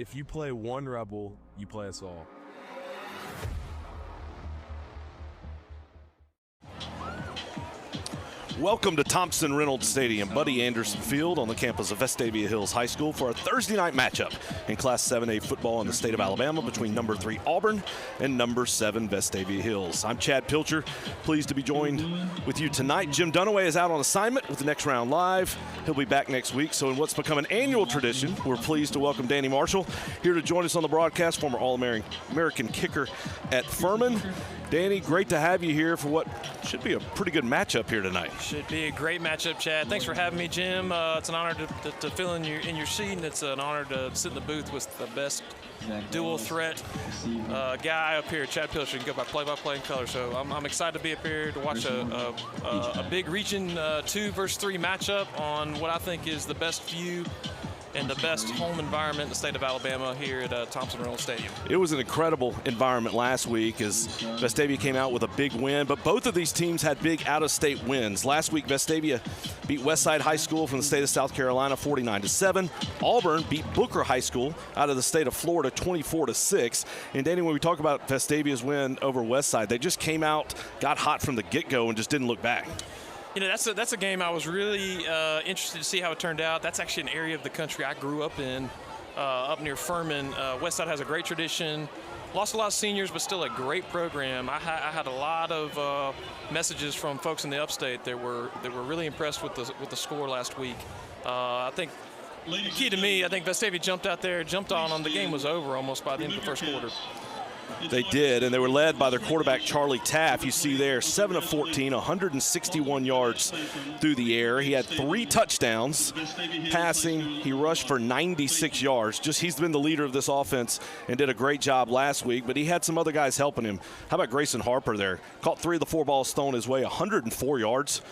If you play one Rebel, you play us all. Welcome to Thompson-Reynolds Stadium, Buddy Anderson Field on the campus of Vestavia Hills High School for a Thursday night matchup in Class 7A football in the state of Alabama between number 3 Auburn and number 7 Vestavia Hills. I'm Chad Pilcher, pleased to be joined with you tonight. Jim Dunaway is out on assignment with the Next Round Live. He'll be back next week. So in what's become an annual tradition, we're pleased to welcome Danny Marshall here to join us on the broadcast, former All-American kicker at Furman. Danny, great to have you here for what should be a pretty good matchup here tonight. Should be a great matchup, Chad. Thanks for having me, Jim. It's an honor to fill in your seat, and it's an honor to sit in the booth with the best dual threat guy up here, Chad Pilcher. You can go by play-by-play in color. So I'm excited to be up here to watch a big Region 2 versus 3 matchup on what I think is the best view and the best home environment in the state of Alabama here at Thompson-Reynolds Stadium. It was an incredible environment last week as Vestavia came out with a big win, but both of these teams had big out-of-state wins. Last week, Vestavia beat Westside High School from the state of South Carolina 49-7. Auburn beat Booker High School out of the state of Florida 24-6. And Danny, when we talk about Vestavia's win over Westside, they just came out, got hot from the get-go, and just didn't look back. You know, that's a game I was really interested to see how it turned out. That's actually an area of the country I grew up in, up near Furman. Westside has a great tradition. Lost a lot of seniors, but still a great program. I had a lot of messages from folks in the upstate that were really impressed with the score last week. I think key to me, I think Vestavia jumped out there, jumped on them. The game was over almost by the end of the first quarter. They did, and they were led by their quarterback, Charlie Taff. You see there, 7 of 14, 161 yards through the air. He had 3 touchdowns. Passing, he rushed for 96 yards. He's been the leader of this offense and did a great job last week, but he had some other guys helping him. How about Grayson Harper there? Caught 3 of the 4 balls thrown his way, 104 yards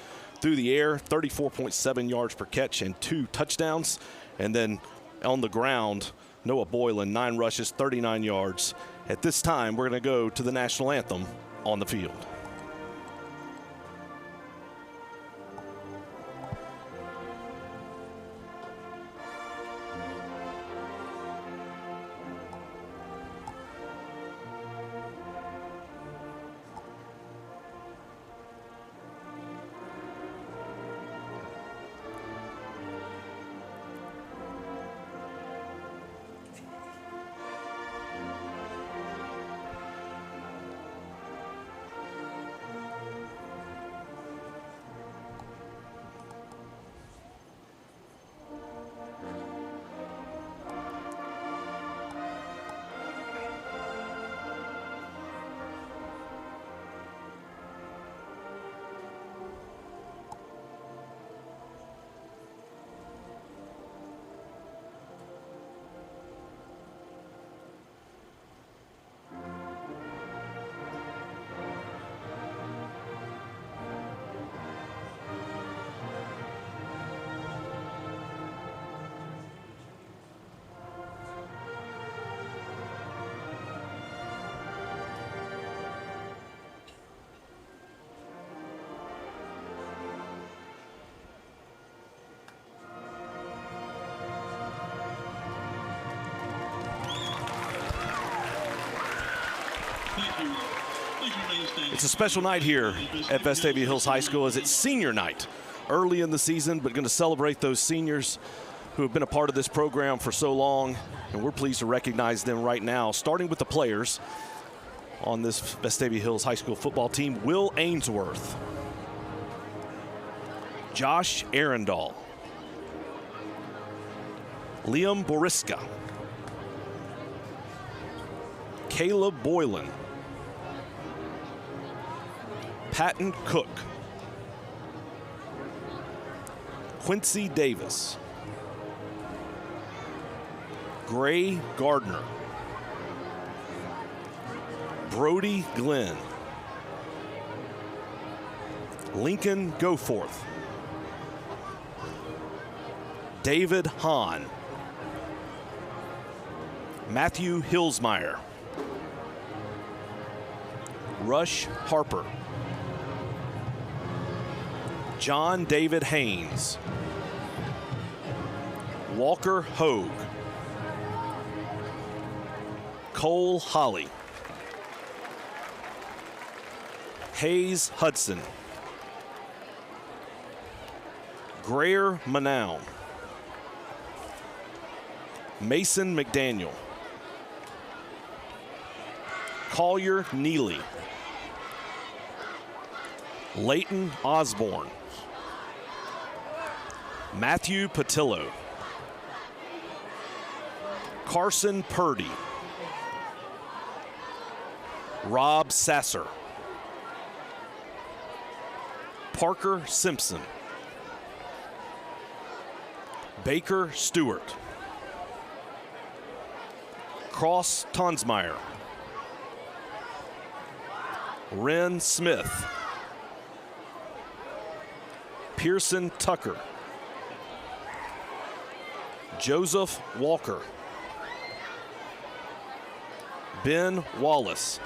through the air, 34.7 yards per catch and 2 touchdowns. And then on the ground, Noah Boylan, 9 rushes, 39 yards. At this time, we're going to go to the national anthem on the field. It's a special night here at Vestavia Hills High School as it's senior night early in the season, but going to celebrate those seniors who have been a part of this program for so long, and we're pleased to recognize them right now, starting with the players on this Vestavia Hills High School football team. Will Ainsworth, Josh Arundel, Liam Boriska, Caleb Boylan, Patton Cook, Quincy Davis, Gray Gardner, Brody Glenn, Lincoln Goforth, David Hahn, Matthew Hillsmeyer, Rush Harper, John David Haynes, Walker Hogue, Cole Holly. Hayes Hudson. Greer Manown. Mason McDaniel. Collier Neely. Leighton Osborne. Matthew Patillo. Carson Purdy. Rob Sasser. Parker Simpson. Baker Stewart. Cross Tonsmeyer. Wren Smith. Pearson Tucker. Joseph Walker. Ben Wallace.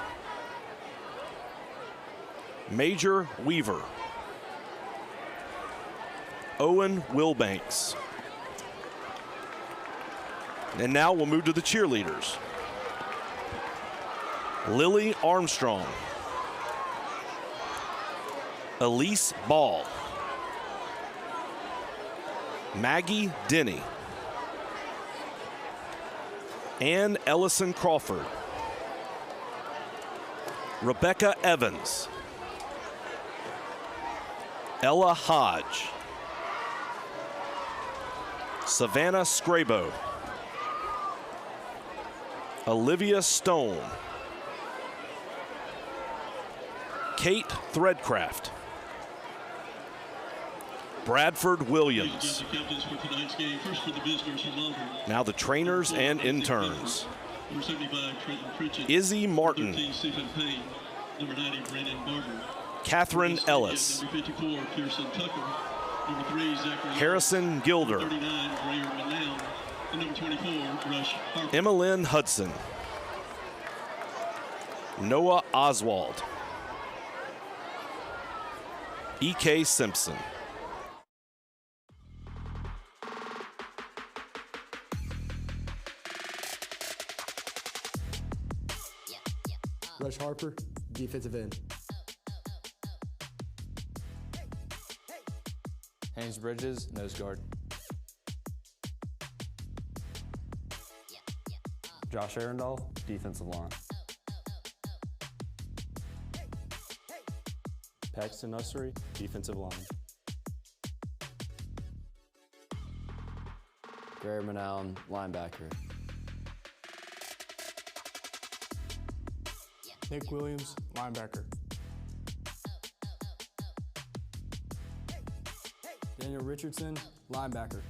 Major Weaver. Owen Wilbanks. And now we'll move to the cheerleaders. Lily Armstrong. Elise Ball. Maggie Denny. Ann Ellison Crawford. Rebecca Evans. Ella Hodge. Savannah Scrabo. Olivia Stone. Kate Threadcraft. Bradford Williams. Now the trainers and interns. Izzy Martin. Catherine Ellis. Harrison Gilder. Emmeline Hudson. Noah Oswald. E.K. Simpson. Rush Harper, defensive end. Haynes Bridges, nose guard. Josh Arundel, defensive line. Paxton Nussery, defensive line. Gary Manown, linebacker. Nick Williams, linebacker. Daniel Richardson, linebacker.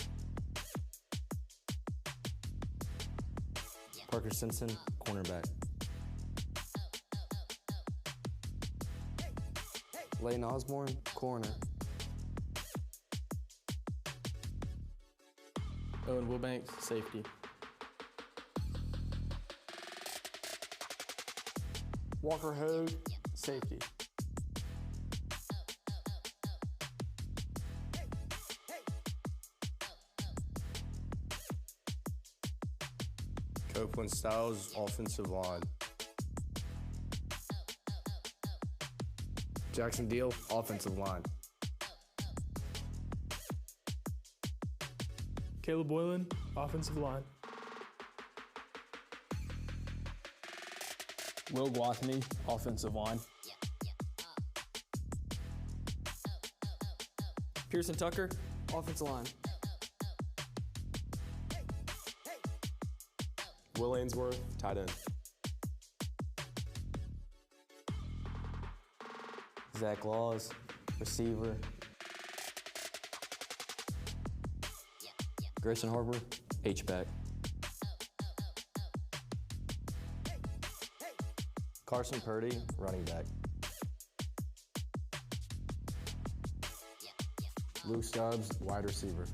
Parker Simpson, cornerback. Leighton Osborne, corner. Owen Wilbanks, safety. Walker Hogue, safety. Copeland Styles, offensive line. Jackson Deal, offensive line. Caleb Boylan, offensive line. Will Guathany, offensive line. Pearson Tucker, offensive line. Will Ainsworth, tight end. Zach Laws, receiver. Grayson Harper, H-back. Carson Purdy, running back. Luke Stubbs, wide receiver.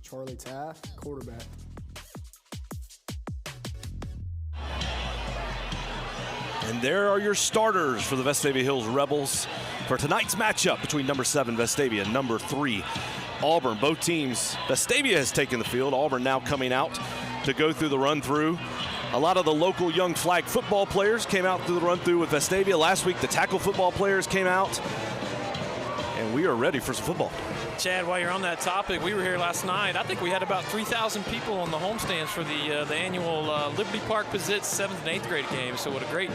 Charlie Taft, quarterback. And there are your starters for the Vestavia Hills Rebels for tonight's matchup between number 7 Vestavia and number 3 Auburn. Both teams, Vestavia has taken the field. Auburn now coming out to go through the run-through. A lot of the local young flag football players came out through the run-through with Vestavia. Last week, the tackle football players came out. And we are ready for some football. Chad, while you're on that topic, we were here last night. I think we had about 3,000 people on the homestands for the annual Liberty Park Pizzitz 7th and 8th grade game. So what a great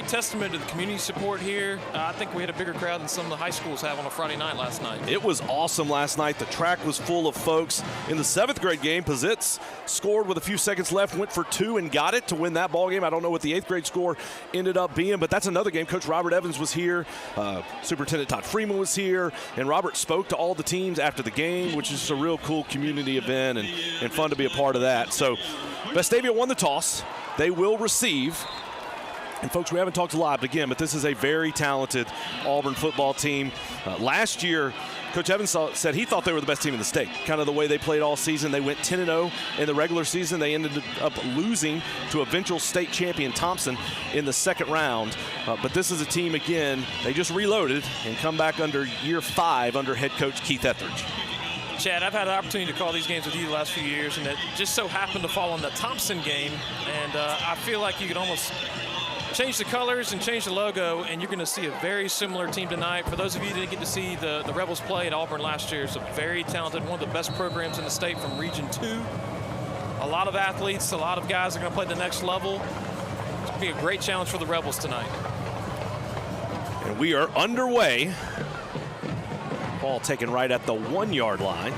testament to the community support here. I think we had a bigger crowd than some of the high schools have on a Friday night last night. It was awesome last night. The track was full of folks. In the 7th grade game, Pizzitz scored with a few seconds left, went for 2 and got it to win that ball game. I don't know what the 8th grade score ended up being, but that's another game. Coach Robert Evans was here. Superintendent Todd Freeman was here, and Robert spoke to all the teams after the game, which is a real cool community event and fun to be a part of that. So Vestavia won the toss. They will receive. And folks, we haven't talked a lot again, but this is a very talented Auburn football team. Last year, Coach Evans said he thought they were the best team in the state. Kind of the way they played all season. They went 10-0 in the regular season. They ended up losing to eventual state champion Thompson in the second round. But this is a team, again, they just reloaded and come back under year 5 under head coach Keith Etheridge. Chad, I've had the opportunity to call these games with you the last few years, and it just so happened to fall on the Thompson game. And I feel like you could almost change the colors and change the logo, and you're going to see a very similar team tonight. For those of you who didn't get to see the Rebels play at Auburn last year, it's a very talented, one of the best programs in the state from Region 2. A lot of athletes, a lot of guys are going to play the next level. It's going to be a great challenge for the Rebels tonight. And we are underway. Ball taken right at the 1-yard line.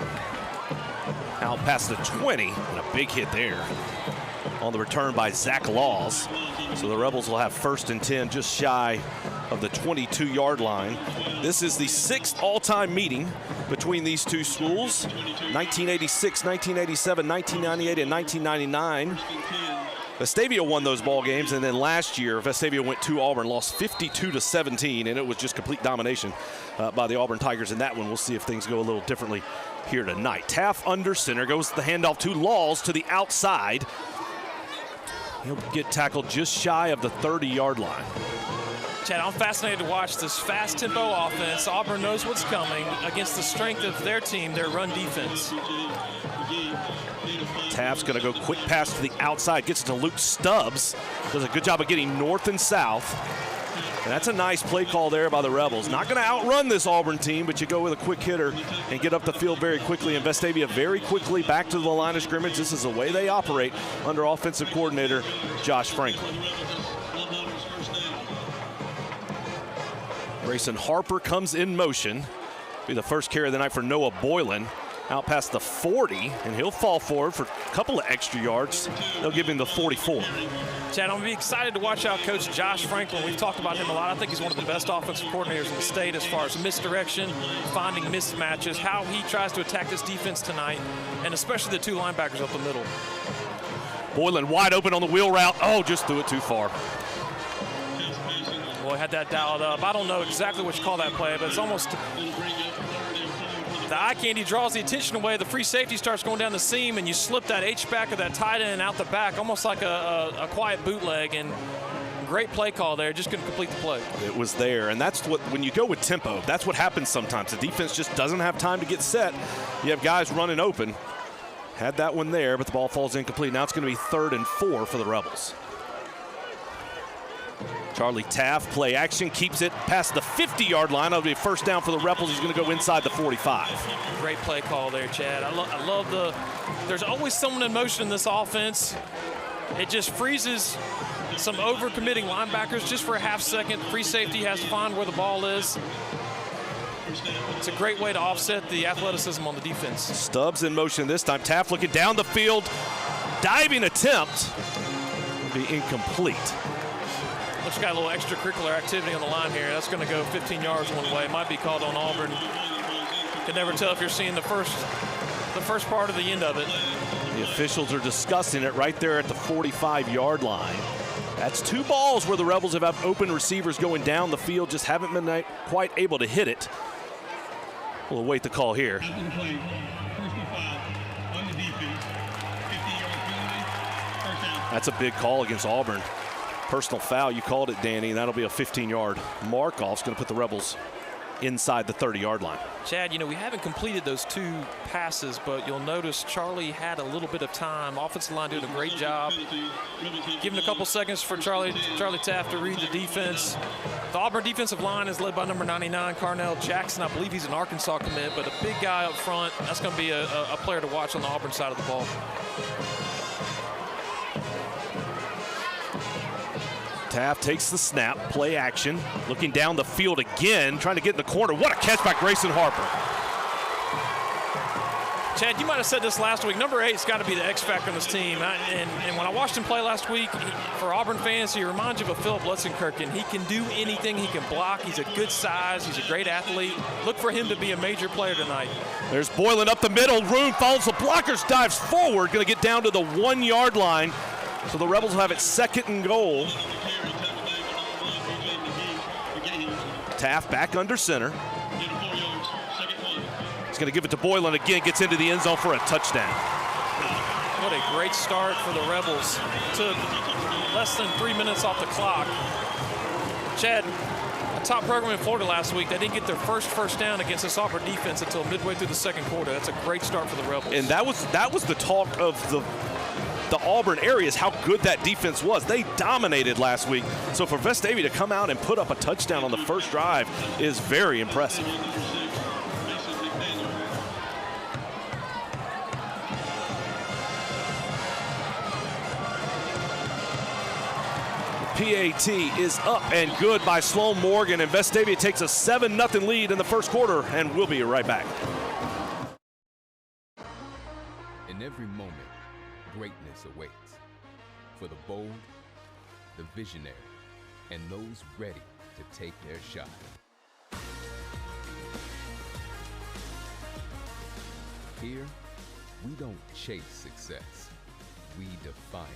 Out past the 20, and a big hit there on the return by Zach Laws. So the Rebels will have 1st and 10 just shy of the 22-yard line. This is the 6th all-time meeting between these two schools. 1986, 1987, 1998, and 1999. Vestavia won those ball games, and then last year Vestavia went to Auburn, lost 52-17, and it was just complete domination by the Auburn Tigers in that one. We'll see if things go a little differently here tonight. Taff under center, goes the handoff to Laws to the outside. He'll get tackled just shy of the 30-yard line. Chad, I'm fascinated to watch this fast tempo offense. Auburn knows what's coming against the strength of their team, their run defense. Taff's going to go quick pass to the outside, gets it to Luke Stubbs. Does a good job of getting north and south. And that's a nice play call there by the Rebels. Not going to outrun this Auburn team, but you go with a quick hitter and get up the field very quickly. And Vestavia very quickly back to the line of scrimmage. This is the way they operate under offensive coordinator Josh Franklin. Grayson Harper comes in motion. Be the first carry of the night for Noah Boylan. Out past the 40, and he'll fall forward for a couple of extra yards. They'll give him the 44. Chad, I'm going to be excited to watch out Coach Josh Franklin. We've talked about him a lot. I think he's one of the best offensive coordinators in the state as far as misdirection, finding mismatches, how he tries to attack this defense tonight, and especially the 2 linebackers up the middle. Boylan wide open on the wheel route. Oh, just threw it too far. Boy, had that dialed up. I don't know exactly what you call that play, but it's almost the eye candy draws the attention away. The free safety starts going down the seam, and you slip that H-back of that tight end out the back, almost like a quiet bootleg. And great play call there. Just couldn't complete the play. It was there, and that's what, when you go with tempo, that's what happens sometimes. The defense just doesn't have time to get set. You have guys running open. Had that one there, but the ball falls incomplete. Now it's going to be 3rd and 4 for the Rebels. Charlie Taff, play action, keeps it past the 50-yard line. That'll be a first down for the Rebels. He's going to go inside the 45. Great play call there, Chad. I love the – there's always someone in motion in this offense. It just freezes some over-committing linebackers just for a half second. Free safety has to find where the ball is. It's a great way to offset the athleticism on the defense. Stubbs in motion this time. Taff looking down the field. Diving attempt will be incomplete. Looks got a little extracurricular activity on the line here. That's going to go 15 yards one way. Might be called on Auburn. Can never tell if you're seeing the first part of the end of it. The officials are discussing it right there at the 45-yard line. That's 2 balls where the Rebels have had open receivers going down the field, just haven't been quite able to hit it. We'll await the call here. That's a big call against Auburn. Personal foul, you called it, Danny, and that'll be a 15-yard mark-off. It's going to put the Rebels inside the 30-yard line. Chad, you know, we haven't completed those 2 passes, but you'll notice Charlie had a little bit of time. Offensive line doing a great job. Giving a couple seconds for Charlie Taft to read the defense. The Auburn defensive line is led by number 99, Carnell Jackson. I believe he's an Arkansas commit, but a big guy up front. That's going to be a player to watch on the Auburn side of the ball. Taft takes the snap, play action, looking down the field again, trying to get in the corner. What a catch by Grayson Harper. Chad, you might have said this last week. Number 8's got to be the X factor on this team. And when I watched him play last week, for Auburn fans, he reminds you of a Philip Lutzenkirchen. He can do anything. He can block. He's a good size. He's a great athlete. Look for him to be a major player tonight. There's Boylan up the middle. Room follows the blockers, dives forward, going to get down to the 1-yard line. So the Rebels will have it 2nd and goal. Taft back under center. He's going to give it to Boylan again, gets into the end zone for a touchdown. What a great start for the Rebels. Took less than 3 minutes off the clock. Chad, a top program in Florida last week, they didn't get their first down against this Auburn defense until midway through the 2nd quarter. That's a great start for the Rebels. And that was the talk of the Auburn area, is how good that defense was. They dominated last week. So for Vestavia to come out and put up a touchdown on the first drive is very impressive. PAT is up and good by Sloan Morgan, and Vestavia takes a 7-0 lead in the first quarter, and we'll be right back. In every moment, greatness awaits for the bold, the visionary, and those ready to take their shot. Here, we don't chase success, we define it.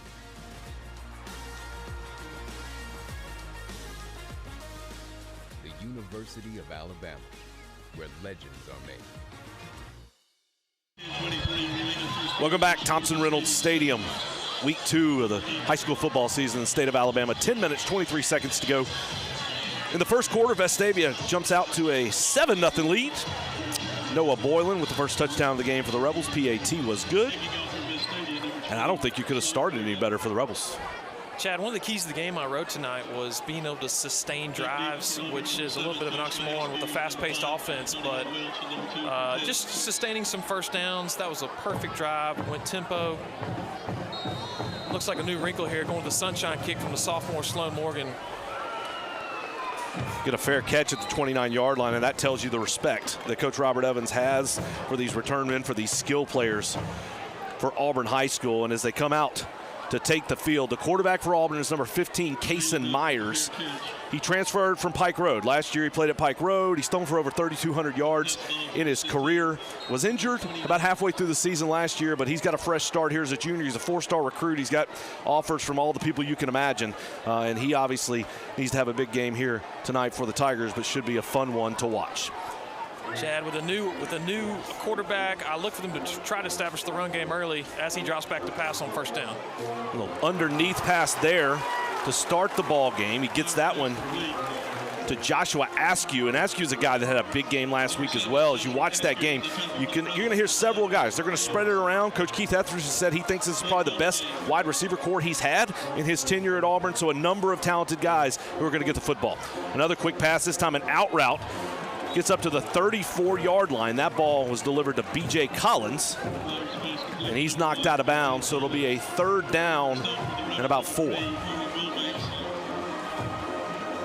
The University of Alabama, where legends are made. Welcome back, Thompson-Reynolds Stadium. Week 2 of the high school football season in the state of Alabama. 10 minutes, 23 seconds to go. In the first quarter, Vestavia jumps out to a 7-0 lead. Noah Boylan with the first touchdown of the game for the Rebels. PAT was good. And I don't think you could have started any better for the Rebels. Chad, one of the keys to the game I wrote tonight was being able to sustain drives, which is a little bit of an oxymoron with a fast-paced offense, but just sustaining some first downs. That was a perfect drive, went tempo. Looks like a new wrinkle here, going to the sunshine kick from the sophomore Sloan Morgan. Get a fair catch at the 29-yard line, and that tells you the respect that Coach Robert Evans has for these return men, for these skill players for Auburn High School. And as they come out to take the field, the quarterback for Auburn is number 15, Kason Myers. He transferred from Pike Road. Last year he played at Pike Road. He's thrown for over 3,200 yards in his career. Was injured about halfway through the season last year, but he's got a fresh start here as a junior. He's a 4-star recruit. He's got offers from all the people you can imagine. And he obviously needs to have a big game here tonight for the Tigers, but should be a fun one to watch. Chad, with a new quarterback, I look for them to try to establish the run game early as he drops back to pass on first down. A little underneath pass there to start the ball game. He gets that one to Joshua Askew, and Askew's a guy that had a big game last week as well. As you watch that game, you're going to hear several guys. They're going to spread it around. Coach Keith Etheridge said he thinks this is probably the best wide receiver core he's had in his tenure at Auburn, so a number of talented guys who are going to get the football. Another quick pass, this time an out route. Gets up to the 34-yard line. That ball was delivered to B.J. Collins, and he's knocked out of bounds, so it'll be a 3rd down and about 4.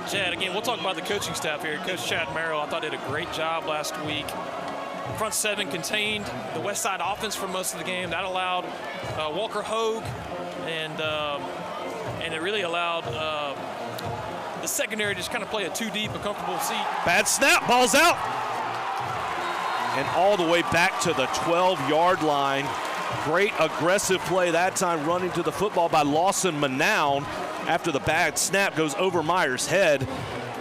Chad, again, we'll talk about the coaching staff here. Coach Chad Merrill, I thought, did a great job last week. Front 7 contained the West Side offense for most of the game. That allowed Walker Hogue, and it really allowed the secondary just kind of play a 2-deep, a comfortable seat. Bad snap, ball's out. And all the way back to the 12-yard line. Great aggressive play that time, running to the football by Lawson Manown after the bad snap goes over Myers' head.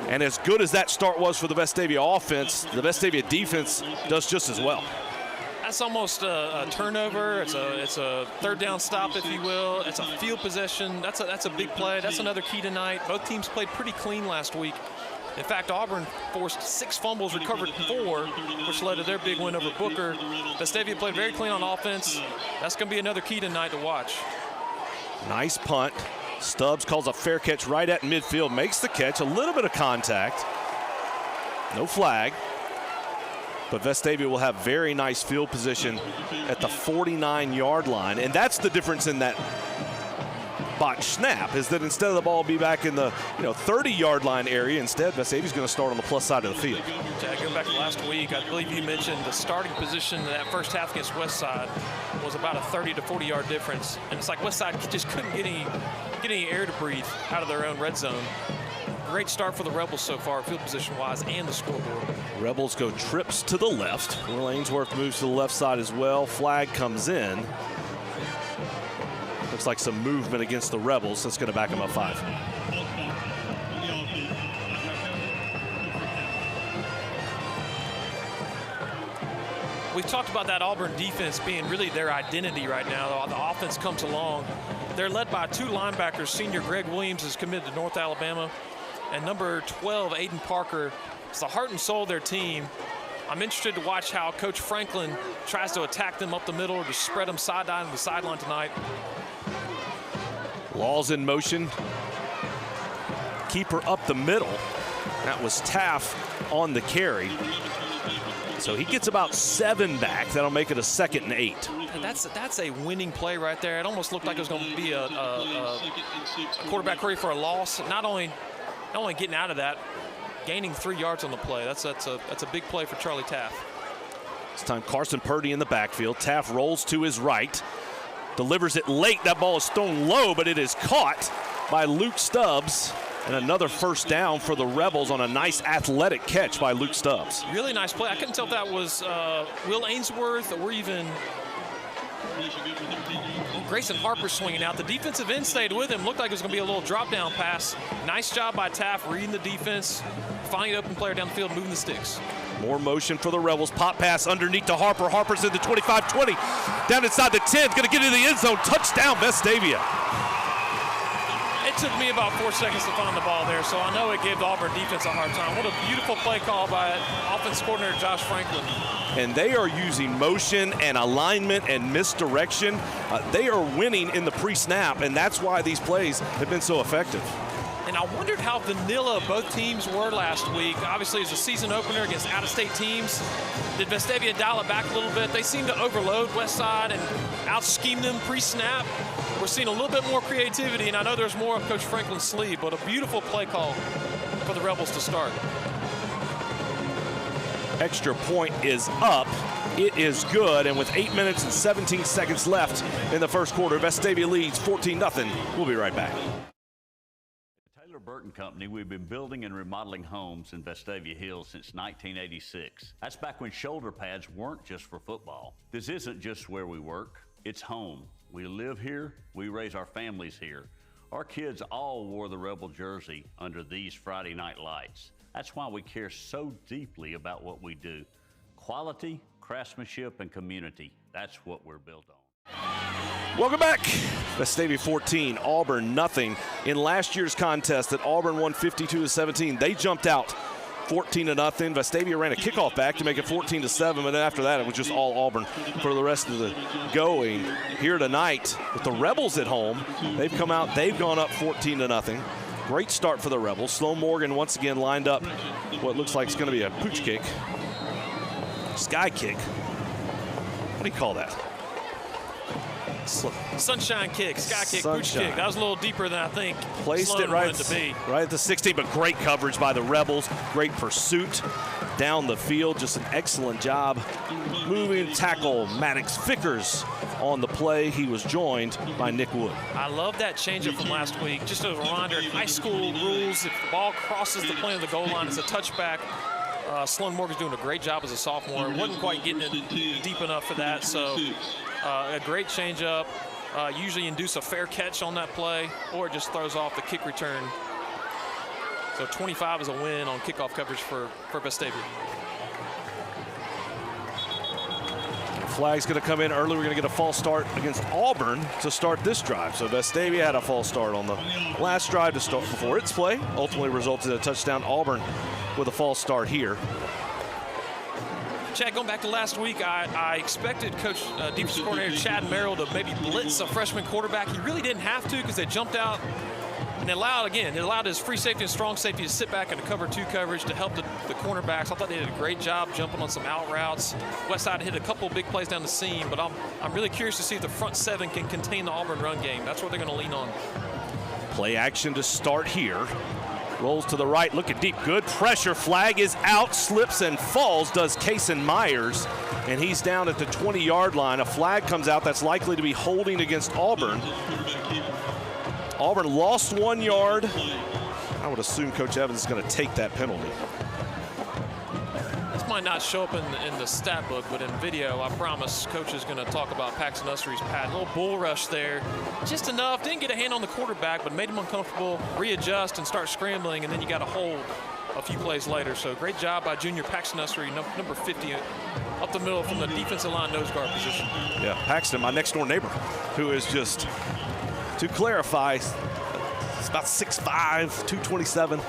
And as good as that start was for the Vestavia offense, the Vestavia defense does just as well. That's almost a turnover. It's a 3rd down stop, if you will. It's a field possession. That's a big play. That's another key tonight. Both teams played pretty clean last week. In fact, Auburn forced 6 fumbles, recovered 4, which led to their big win over Booker. Vestavia played very clean on offense. That's going to be another key tonight to watch. Nice punt. Stubbs calls a fair catch right at midfield, makes the catch, a little bit of contact. No flag. But Vestavia will have very nice field position at the 49-yard line. And that's the difference in that botch snap, is that instead of the ball be back in the 30-yard line area, instead Vestavia's going to start on the plus side of the field. Jack, going back to last week, I believe you mentioned the starting position in that first half against Westside was about a 30 to 40-yard difference. And it's like Westside just couldn't get any air to breathe out of their own red zone. Great start for the Rebels so far, field position-wise, and the scoreboard. Rebels go trips to the left. Will Ainsworth moves to the left side as well. Flag comes in. Looks like some movement against the Rebels. That's going to back them up 5. We've talked about that Auburn defense being really their identity right now. The offense comes along. They're led by 2 linebackers. Senior Greg Williams is committed to North Alabama, and number 12, Aiden Parker, is the heart and soul of their team. I'm interested to watch how Coach Franklin tries to attack them up the middle or to spread them sideline to the sideline tonight. Laws in motion. Keeper up the middle. That was Taff on the carry. So he gets about 7 back. That'll make it a 2nd and 8. And that's a winning play right there. It almost looked like it was going to be a quarterback hurry for a loss. Not only getting out of that, gaining 3 yards on the play. That's a big play for Charlie Taff. This time Carson Purdy in the backfield. Taff rolls to his right. Delivers it late. That ball is thrown low, but it is caught by Luke Stubbs. And another first down for the Rebels on a nice athletic catch by Luke Stubbs. Really nice play. I couldn't tell if that was Will Ainsworth or even Grayson Harper swinging out. The defensive end stayed with him. Looked like it was going to be a little drop-down pass. Nice job by Taff reading the defense, finding an open player down the field, moving the sticks. More motion for the Rebels. Pop pass underneath to Harper. Harper's in the 25-20. Down inside the 10. Going to get into the end zone. Touchdown, Vestavia. It took me about 4 seconds to find the ball there, so I know it gave the Auburn defense a hard time. What a beautiful play call by offense coordinator Josh Franklin. And they are using motion and alignment and misdirection. They are winning in the pre-snap, and that's why these plays have been so effective. And I wondered how vanilla both teams were last week. Obviously, as a season opener against out-of-state teams, did Vestavia dial it back a little bit? They seemed to overload Westside and out-scheme them pre-snap. We're seeing a little bit more creativity, and I know there's more up Coach Franklin's sleeve, but a beautiful play call for the Rebels to start. Extra point is up. It is good, and with 8 minutes and 17 seconds left in the first quarter, Vestavia leads 14-0. We'll be right back. Burton Company, we've been building and remodeling homes in Vestavia Hills since 1986. That's back when shoulder pads weren't just for football. This isn't just where we work, it's home. We live here, we raise our families here. Our kids all wore the Rebel jersey under these Friday night lights. That's why we care so deeply about what we do. Quality, craftsmanship, and community, that's what we're built on. Welcome back. Vestavia 14, Auburn nothing. In last year's contest that Auburn won 52-17, they jumped out 14-0. Vestavia ran a kickoff back to make it 14-7, but after that it was just all Auburn for the rest of the going. Here tonight with the Rebels at home, they've come out, they've gone up 14-0. Great start for the Rebels. Slow Morgan once again lined up what looks like it's going to be a pooch kick. Sky kick. What do you call that? Sunshine kick, sky kick, pooch kick. That was a little deeper than I think. Placed it right at the 16, but great coverage by the Rebels. Great pursuit down the field. Just an excellent job. Moving tackle, Maddox Vickers on the play. He was joined by Nick Wood. I love that changeup from last week. Just a reminder, in high school rules, if the ball crosses the plane of the goal line, it's a touchback. Sloan Morgan's doing a great job as a sophomore. Wasn't quite getting it deep enough for that, so a great changeup. Usually induce a fair catch on that play, or it just throws off the kick return. So 25 is a win on kickoff coverage for Vestavia. Flag's going to come in early. We're going to get a false start against Auburn to start this drive. So Vestavia had a false start on the last drive to start before its play. Ultimately resulted in a touchdown. Auburn with a false start here. Chad, going back to last week, I expected Coach defensive coordinator Chad Merrill to maybe blitz a freshman quarterback. He really didn't have to because they jumped out. And it allowed his free safety and strong safety to sit back in the cover 2 coverage to help the cornerbacks. I thought they did a great job jumping on some out routes. Westside hit a couple of big plays down the seam, but I'm really curious to see if the front 7 can contain the Auburn run game. That's what they're going to lean on. Play action to start here. Rolls to the right, looking deep, good pressure. Flag is out, slips and falls, does Kason Myers, and he's down at the 20-yard line. A flag comes out that's likely to be holding against Auburn. Auburn lost 1 yard. I would assume Coach Evans is going to take that penalty. This might not show up in the stat book, but in video, I promise Coach is going to talk about Paxton Ussery's pad. A little bull rush there, just enough. Didn't get a hand on the quarterback, but made him uncomfortable, readjust, and start scrambling, and then you got a hold a few plays later. So great job by junior Paxton Ussery, number 50, up the middle from the defensive line nose guard position. Yeah, Paxton, my next door neighbor, who is just, to clarify, it's about 6'5", 227.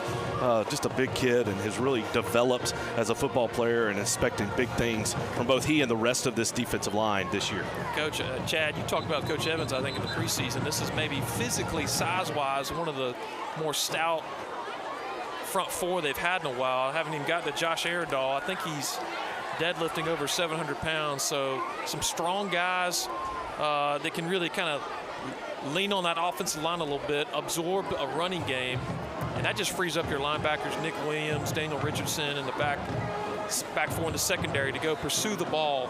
Just a big kid and has really developed as a football player and expecting big things from both he and the rest of this defensive line this year. Coach, Chad, you talked about Coach Evans, I think, in the preseason. This is maybe physically, size-wise, one of the more stout front 4 they've had in a while. I haven't even gotten to Josh Arendahl. I think he's deadlifting over 700 pounds. So some strong guys that can really kind of lean on that offensive line a little bit, absorb a running game, and that just frees up your linebackers, Nick Williams, Daniel Richardson, in the back 4 in the secondary to go pursue the ball.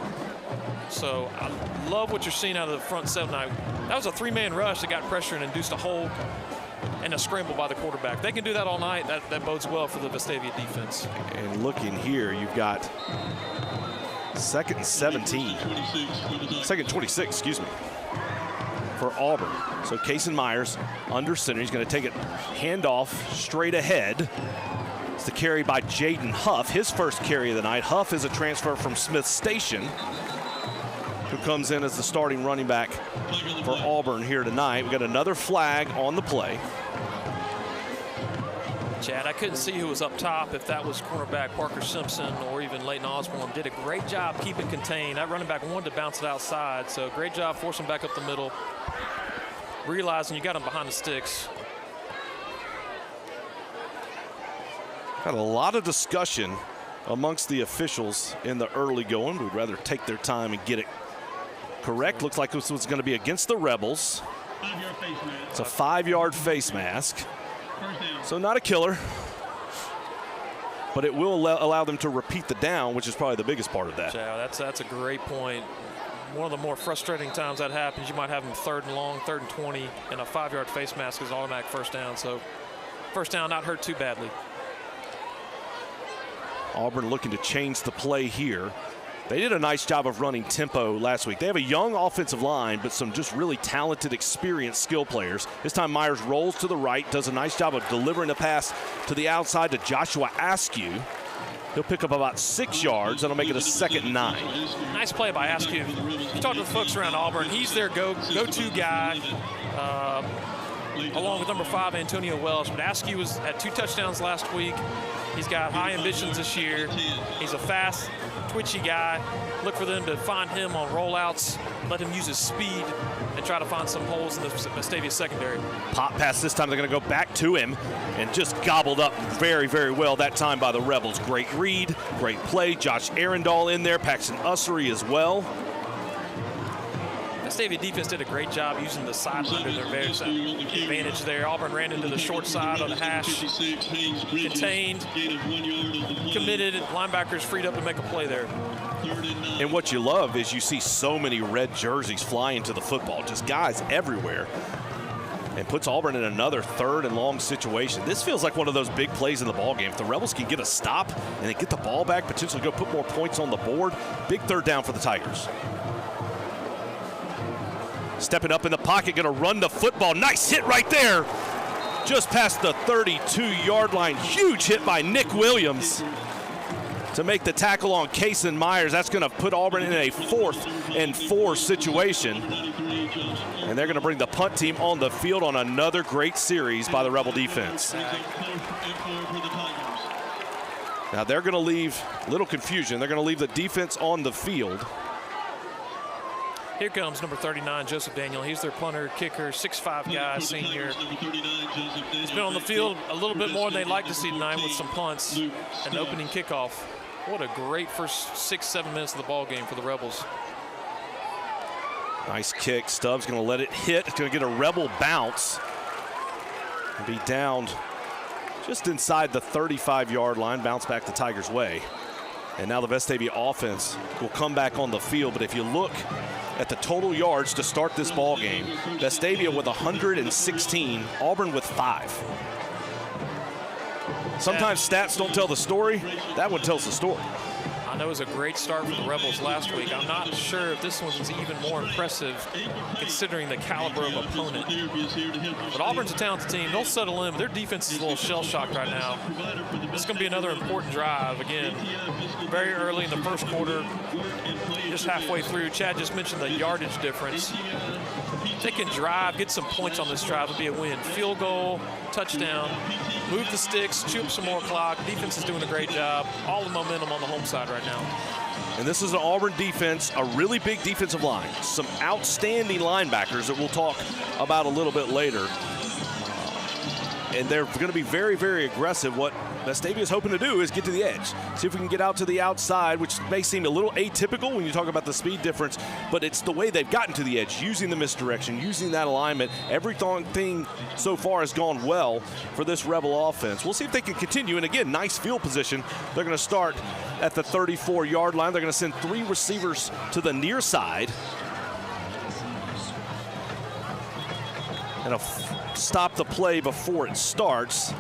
So I love what you're seeing out of the front 7. That was a 3-man rush that got pressure and induced a hold and a scramble by the quarterback. They can do that all night. That bodes well for the Vestavia defense. And looking here, you've got second and 26, excuse me, for Auburn. So Kason Myers under center. He's going to take it handoff straight ahead. It's the carry by Jaden Huff, his first carry of the night. Huff is a transfer from Smith Station, who comes in as the starting running back for Auburn here tonight. We got another flag on the play. Chad, I couldn't see who was up top, if that was cornerback Parker Simpson or even Leighton Osborne. Did a great job keeping contained. That running back wanted to bounce it outside, so great job forcing back up the middle, realizing you got him behind the sticks. Had a lot of discussion amongst the officials in the early going. We'd rather take their time and get it correct. Looks like this was going to be against the Rebels. It's a 5-yard face mask. So not a killer, but it will allow them to repeat the down, which is probably the biggest part of that. Yeah, that's a great point. One of the more frustrating times that happens, you might have them 3rd and long, 3rd and 20, and a 5-yard face mask is automatic first down. So first down not hurt too badly. Auburn looking to change the play here. They did a nice job of running tempo last week. They have a young offensive line, but some just really talented, experienced skill players. This time Myers rolls to the right, does a nice job of delivering a pass to the outside to Joshua Askew. He'll pick up about 6 yards. That'll make it a 2nd and 9. Nice play by Askew. You talk to the folks around Auburn, he's their go-to guy, along with number 5, Antonio Welsh. But Askew had 2 touchdowns last week. He's got high ambitions this year. He's a fast, twitchy guy. Look for them to find him on rollouts, let him use his speed, and try to find some holes in the Vestavia secondary. Pop pass this time. They're going to go back to him, and just gobbled up very, very well that time by the Rebels. Great read, great play. Josh Arendahl in there, Paxton Ussery as well. Vestavia defense did a great job using the sideline to their advantage there. Auburn ran into the short side of the hash, contained, committed, linebackers freed up to make a play there. And what you love is you see so many red jerseys flying to the football, just guys everywhere, and puts Auburn in another 3rd and long situation. This feels like one of those big plays in the ballgame. If the Rebels can get a stop and then get the ball back, potentially go put more points on the board, big 3rd down for the Tigers. Stepping up in the pocket, going to run the football. Nice hit right there. Just past the 32-yard line. Huge hit by Nick Williams. to make the tackle on Kason Myers. That's going to put Auburn in a 4th and 4 situation. And they're going to bring the punt team on the field on another great series by the Rebel defense. Now they're going to leave a little confusion. They're going to leave the defense on the field. Here comes number 39, Joseph Daniel. He's their punter, kicker, 6'5" guy, senior. He's been on the field a little bit more than they'd like to see tonight with some punts and opening kickoff. What a great first 6-7 minutes of the ball game for the Rebels. Nice kick. Stubbs going to let it hit. It's going to get a Rebel bounce and be down just inside the 35-yard line. Bounce back the Tigers' way. And now the Vestavia offense will come back on the field. But if you look at the total yards to start this ball game, Vestavia with 116, Auburn with 5. Sometimes stats don't tell the story. That one tells the story. I know it was a great start for the Rebels last week. I'm not sure if this one's even more impressive considering the caliber of opponent. But Auburn's a talented team. They'll settle in. Their defense is a little shell-shocked right now. This is going to be another important drive. Again, very early in the first quarter, just halfway through. Chad just mentioned the yardage difference. If they can drive, get some points on this drive, it'll be a win. Field goal, touchdown, move the sticks, chew up some more clock. Defense is doing a great job. All the momentum on the home side right now. And this is an Auburn defense, a really big defensive line. Some outstanding linebackers that we'll talk about a little bit later. And they're going to be very, very aggressive. What Vestavia is hoping to do is get to the edge. See if we can get out to the outside, which may seem a little atypical when you talk about the speed difference, but it's the way they've gotten to the edge, using the misdirection, using that alignment. Everything so far has gone well for this Rebel offense. We'll see if they can continue. And again, nice field position. They're going to start at the 34-yard line. They're going to send 3 receivers to the near side. And stop the play before it starts.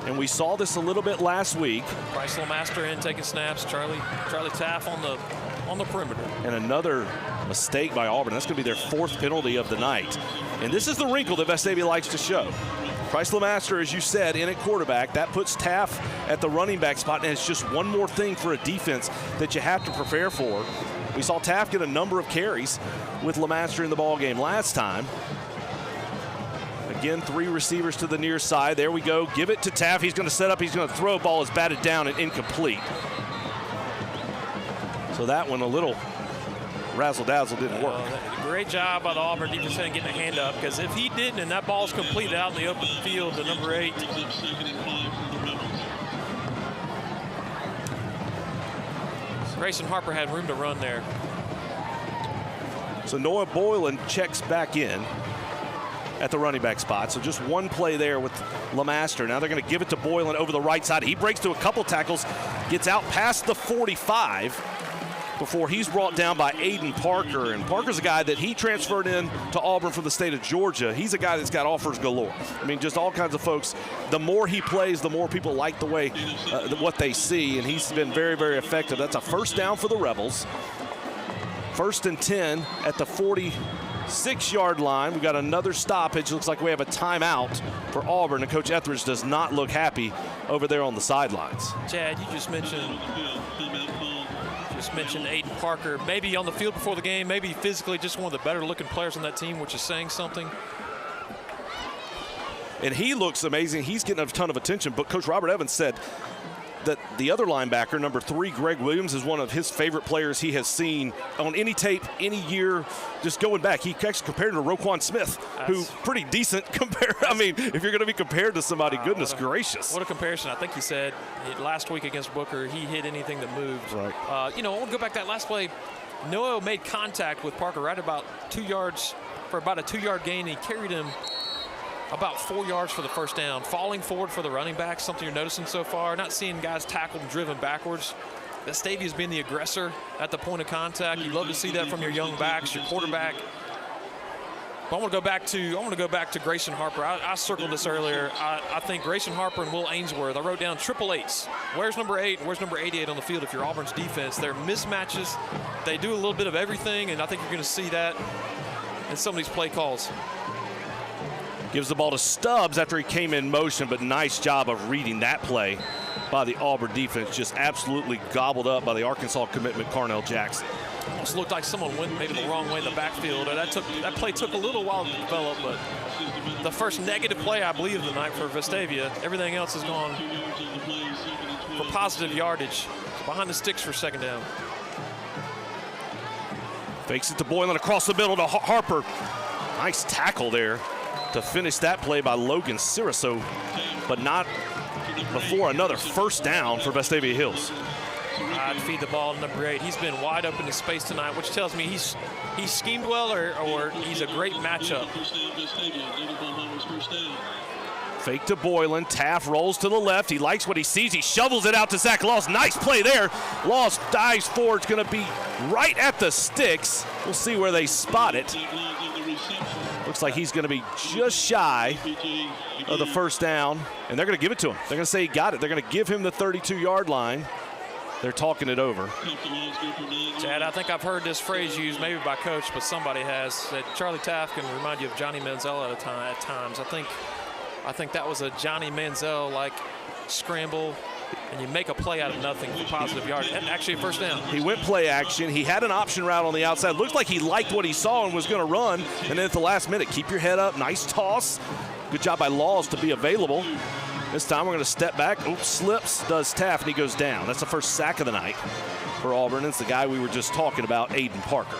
And we saw this a little bit last week. Bryce LeMaster in taking snaps. Charlie Taff on the perimeter. And another mistake by Auburn. That's going to be their 4th penalty of the night. And this is the wrinkle that Vestavia likes to show. Bryce LeMaster, as you said, in at quarterback. That puts Taff at the running back spot, and it's just one more thing for a defense that you have to prepare for. We saw Taff get a number of carries with LeMaster in the ballgame last time. Again, 3 receivers to the near side. There we go. Give it to Taff. He's going to set up. He's going to throw. Ball is batted down and incomplete. So that one a little razzle-dazzle didn't work. Great job by the Auburn defense getting a hand up, because if he didn't and that ball's completed out in the open field to number 8. Grayson Harper had room to run there. So Noah Boylan checks back in at the running back spot. So just one play there with LeMaster. Now they're going to give it to Boylan over the right side. He breaks through a couple tackles, gets out past the 45 before he's brought down by Aiden Parker. And Parker's a guy that he transferred in to Auburn from the state of Georgia. He's a guy that's got offers galore. I mean, just all kinds of folks. The more he plays, the more people like the way, what they see. And he's been very, very effective. That's a first down for the Rebels. 1st and 10 at the 46-yard line. We got another stoppage. Looks like we have a timeout for Auburn, and Coach Etheridge does not look happy over there on the sidelines. Chad, you just mentioned Aiden Parker, maybe on the field before the game, maybe physically just one of the better looking players on that team, which is saying something. And he looks amazing. He's getting a ton of attention, but Coach Robert Evans said that the other linebacker, number 3, Greg Williams, is one of his favorite players he has seen on any tape, any year, just going back. He actually compared him to Roquan Smith, who's pretty decent compared. I mean, if you're going to be compared to somebody, goodness gracious. What a comparison. I think he said last week against Booker, he hit anything that moved. Right. I want to go back to that last play. Noah made contact with Parker right about 2 yards for about a 2-yard gain. He carried him about 4 yards for the first down. Falling forward for the running back, something you're noticing so far. Not seeing guys tackled and driven backwards. Vestavia's been the aggressor at the point of contact. You'd love to see that from your young backs, your quarterback. But I want to go back to Grayson Harper. I circled this earlier. I think Grayson Harper and Will Ainsworth. I wrote down 888s. Where's number 8 and where's number 88 on the field if you're Auburn's defense? They're mismatches. They do a little bit of everything, and I think you're going to see that in some of these play calls. Gives the ball to Stubbs after he came in motion, but nice job of reading that play by the Auburn defense. Just absolutely gobbled up by the Arkansas commitment, Carnell Jackson. Almost looked like someone went maybe the wrong way in the backfield. That play took a little while to develop, but the first negative play, I believe, of the night for Vestavia. Everything else has gone for positive yardage. Behind the sticks for second down. Fakes it to Boylan across the middle to Harper. Nice tackle there to finish that play by Logan Siriso, but not before another first down for Vestavia Hills. I'd feed the ball to number 8. He's been wide open in space tonight, which tells me he's schemed well or he's a great matchup. Fake to Boylan. Taft rolls to the left. He likes what he sees. He shovels it out to Zach Laws. Nice play there. Laws dives forward. It's going to be right at the sticks. We'll see where they spot it. Looks like he's going to be just shy of the first down, and they're going to give it to him. They're going to say he got it. They're going to give him the 32-yard line. They're talking it over. Chad, I think I've heard this phrase used maybe by Coach, but somebody has, that Charlie Taft can remind you of Johnny Manziel at times. I think that was a Johnny Manziel-like scramble, and you make a play out of nothing for positive yardage. And actually a first down. He went play action. He had an option route on the outside. Looked like he liked what he saw and was going to run. And then at the last minute, keep your head up. Nice toss. Good job by Laws to be available. This time we're going to step back. Oops, slips, does Taft, and he goes down. That's the first sack of the night for Auburn. It's the guy we were just talking about, Aiden Parker.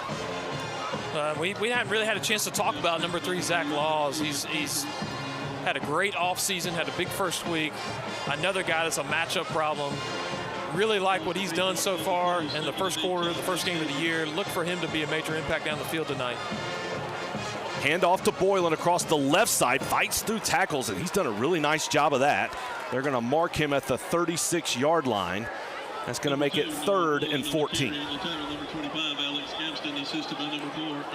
We haven't really had a chance to talk about number 3, Zach Laws. He's had a great offseason, had a big first week. Another guy that's a matchup problem. Really like what he's done so far in the first quarter, the first game of the year. Look for him to be a major impact down the field tonight. Hand off to Boylan across the left side, fights through tackles, and he's done a really nice job of that. They're going to mark him at the 36-yard line. That's going to make it 3rd and 14.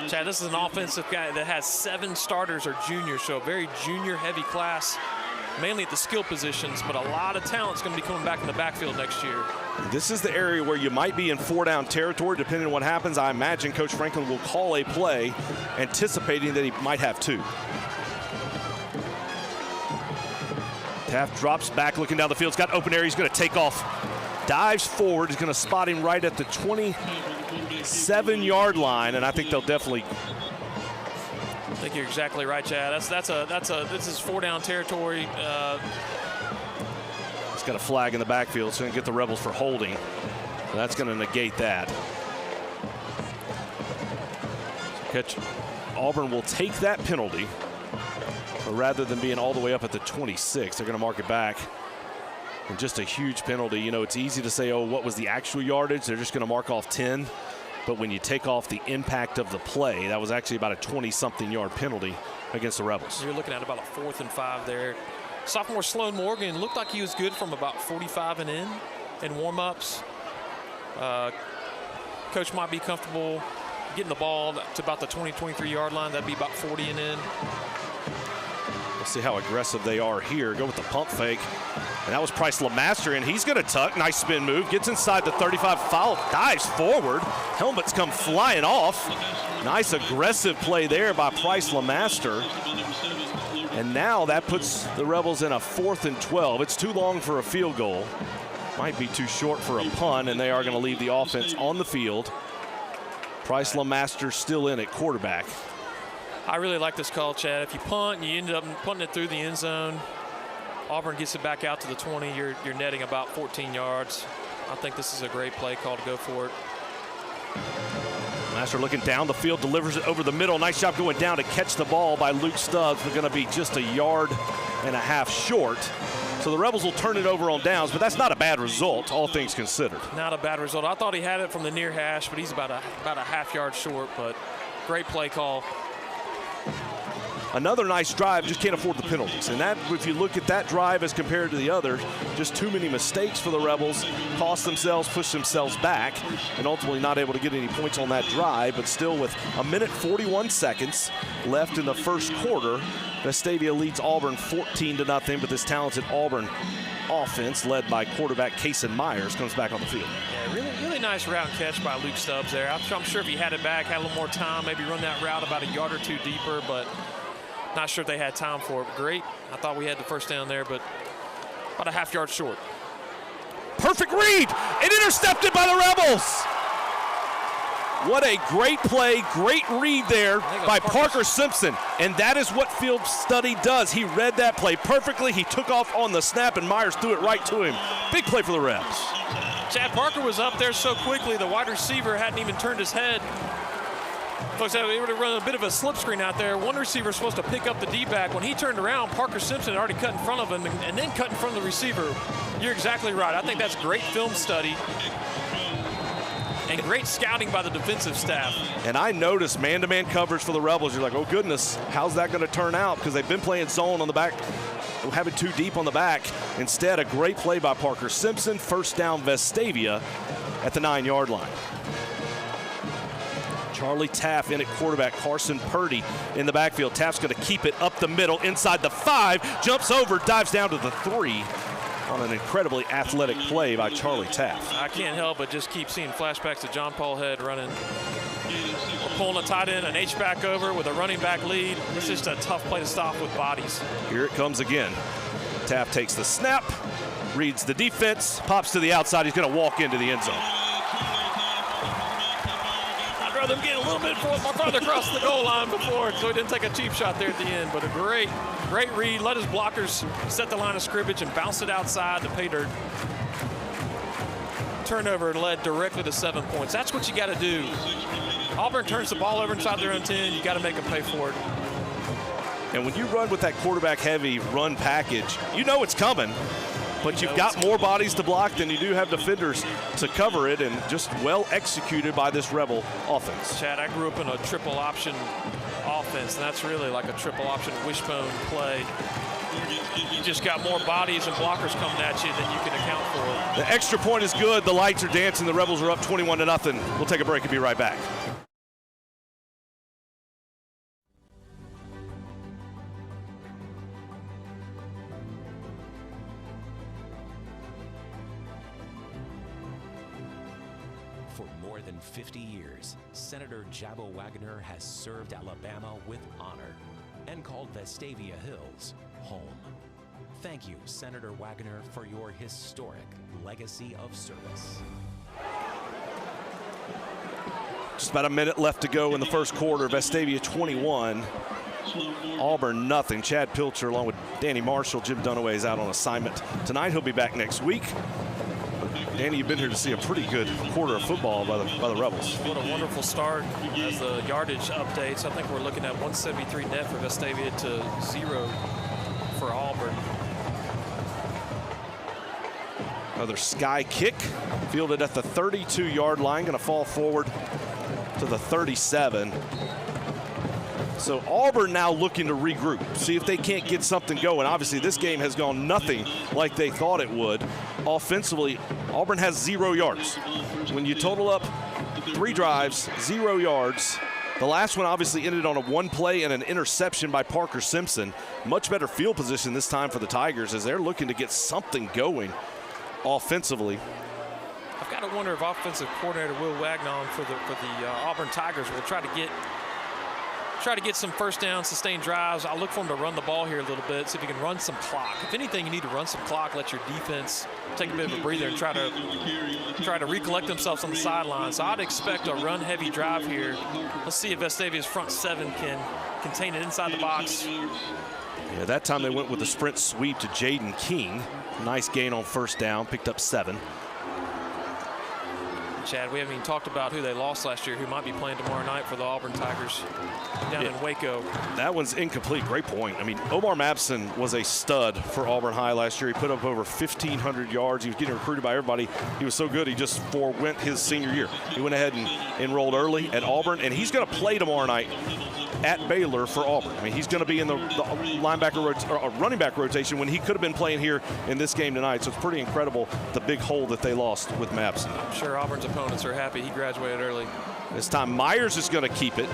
Chad, this is an offensive guy that has 7 starters or juniors, so a very junior-heavy class, mainly at the skill positions, but a lot of talent's going to be coming back in the backfield next year. This is the area where you might be in 4-down territory, depending on what happens. I imagine Coach Franklin will call a play anticipating that he might have 2. Taft drops back, looking down the field. He's got open area. He's going to take off. Dives forward. He's going to spot him right at the 27-yard line, and I think they'll definitely. I think you're exactly right, Chad. This is 4-down territory. He's got a flag in the backfield, so going to get the Rebels for holding. So that's going to negate that. Catch. Auburn will take that penalty, but rather than being all the way up at the 26, they're going to mark it back. And just a huge penalty. You know, it's easy to say, oh, what was the actual yardage? They're just going to mark off 10. But when you take off the impact of the play, that was actually about a 20-something yard penalty against the Rebels. You're looking at about a 4th and 5 there. Sophomore Sloan Morgan looked like he was good from about 45 and in warm-ups. Coach might be comfortable getting the ball to about the 23-yard line. That'd be about 40 and in. We'll see how aggressive they are here. Go with the pump fake. And that was Price LeMaster, and he's going to tuck. Nice spin move. Gets inside the 35. Foul. Dives forward. Helmets come flying off. Nice aggressive play there by Price LeMaster. And now that puts the Rebels in a 4th and 12. It's too long for a field goal. Might be too short for a punt, and they are going to leave the offense on the field. Price LeMaster still in at quarterback. I really like this call, Chad. If you punt and you end up punting it through the end zone, Auburn gets it back out to the 20. You're netting about 14 yards. I think this is a great play call to go for it. Master looking down the field, delivers it over the middle. Nice job going down to catch the ball by Luke Stubbs. They're going to be just 1.5 yards short. So the Rebels will turn it over on downs, but that's not a bad result, all things considered. Not a bad result. I thought he had it from the near hash, but he's about a half yard short, but great play call. Another nice drive, just can't afford the penalties. And that, if you look at that drive as compared to the other, just too many mistakes for the Rebels, cost themselves, push themselves back, and ultimately not able to get any points on that drive. But still, with 1:41 left in the first quarter, Vestavia leads Auburn 14-0, but this talented Auburn offense, led by quarterback Kason Myers, comes back on the field. Yeah, really nice route catch by Luke Stubbs there. I'm sure if he had it back, had a little more time, maybe run that route about 1 yard or 2 deeper, but Not sure if they had time for it. Great. I thought we had the first down there, but about a half-yard short. Perfect read and intercepted by the Rebels. What a great play, great read there by Parker Simpson. And that is what film study does. He read that play perfectly. He took off on the snap, and Myers threw it right to him. Big play for the Rebs. Chad Parker was up there so quickly, the wide receiver hadn't even turned his head. Folks, they would have run a bit of a slip screen out there. One receiver was supposed to pick up the D-back. When he turned around, Parker Simpson had already cut in front of him and then cut in front of the receiver. You're exactly right. I think that's great film study and great scouting by the defensive staff. And I noticed man-to-man coverage for the Rebels. You're like, oh, goodness, how's that going to turn out? Because they've been playing zone on the back, having two deep on the back. Instead, a great play by Parker Simpson. First down, Vestavia at the 9-yard line. Charlie Taff in at quarterback, Carson Purdy in the backfield. Taff's going to keep it up the middle, inside the 5, jumps over, dives down to the 3 on an incredibly athletic play by Charlie Taff. I can't help but just keep seeing flashbacks to John Paul Head running. We're pulling a tight end, an H-back over with a running back lead. It's just a tough play to stop with bodies. Here it comes again. Taff takes the snap, reads the defense, pops to the outside. He's going to walk into the end zone. Them getting a little bit farther across the goal line before, so he didn't take a cheap shot there at the end. But a great read. Let his blockers set the line of scrimmage and bounce it outside the pay dirt. Turnover led directly to 7 points. That's what you got to do. Auburn turns the ball over inside their own 10. You got to make them pay for it. And when you run with that quarterback-heavy run package, you know it's coming. But you've got more bodies to block than you do have defenders to cover it, and just well executed by this Rebel offense. Chad, I grew up in a triple option offense, and that's really like a triple option wishbone play. You just got more bodies and blockers coming at you than you can account for. The extra point is good. The lights are dancing. The Rebels are up 21-0. We'll take a break and be right back. For more than 50 years, Senator Jabba Wagner has served Alabama with honor and called Vestavia Hills home. Thank you, Senator Wagner, for your historic legacy of service. Just about a minute left to go in the first quarter. Vestavia 21, Auburn nothing. Chad Pilcher along with Danny Marshall. Jim Dunaway is out on assignment tonight. He'll be back next week. Danny, you've been here to see a pretty good quarter of football by the Rebels. What a wonderful start as the yardage updates. I think we're looking at 173 net for Vestavia to 0 for Auburn. Another sky kick fielded at the 32-yard line, going to fall forward to the 37. So Auburn now looking to regroup, see if they can't get something going. Obviously, this game has gone nothing like they thought it would. Offensively, Auburn has 0 yards. When you total up 3 drives, 0 yards, the last one obviously ended on a 1 play and an interception by Parker Simpson. Much better field position this time for the Tigers as they're looking to get something going offensively. I've got to wonder if offensive coordinator Will Wagnon for the Auburn Tigers will try to get some first down, sustained drives. I look for him to run the ball here a little bit, see if he can run some clock. If anything, you need to run some clock, let your defense take a bit of a breather and try to recollect themselves on the sideline. So I'd expect a run-heavy drive here. Let's see if Vestavia's front 7 can contain it inside the box. Yeah, that time they went with the sprint sweep to Jaden King. Nice gain on first down, picked up 7. Chad, we haven't even talked about who they lost last year, who might be playing tomorrow night for the Auburn Tigers down in Waco. That one's incomplete. Great point. I mean, Omar Mabson was a stud for Auburn High last year. He put up over 1,500 yards. He was getting recruited by everybody. He was so good, he just forewent his senior year. He went ahead and enrolled early at Auburn, and he's going to play tomorrow night at Baylor for Auburn. I mean, he's going to be in the linebacker or running back rotation when he could have been playing here in this game tonight. So it's pretty incredible the big hole that they lost with Mabson. I'm sure Auburn's opponents are happy he graduated early. This time Myers is going to keep it.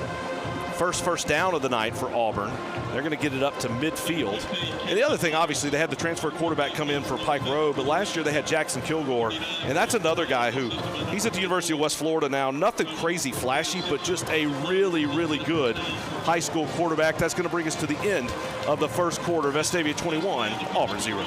first down of the night for Auburn. They're going to get it up to midfield. And the other thing, obviously, they had the transfer quarterback come in for Pike Rowe, but last year they had Jackson Kilgore, and that's another guy who, he's at the University of West Florida now. Nothing crazy flashy, but just a really, really good high school quarterback. That's going to bring us to the end of the first quarter. Vestavia 21, Auburn 0.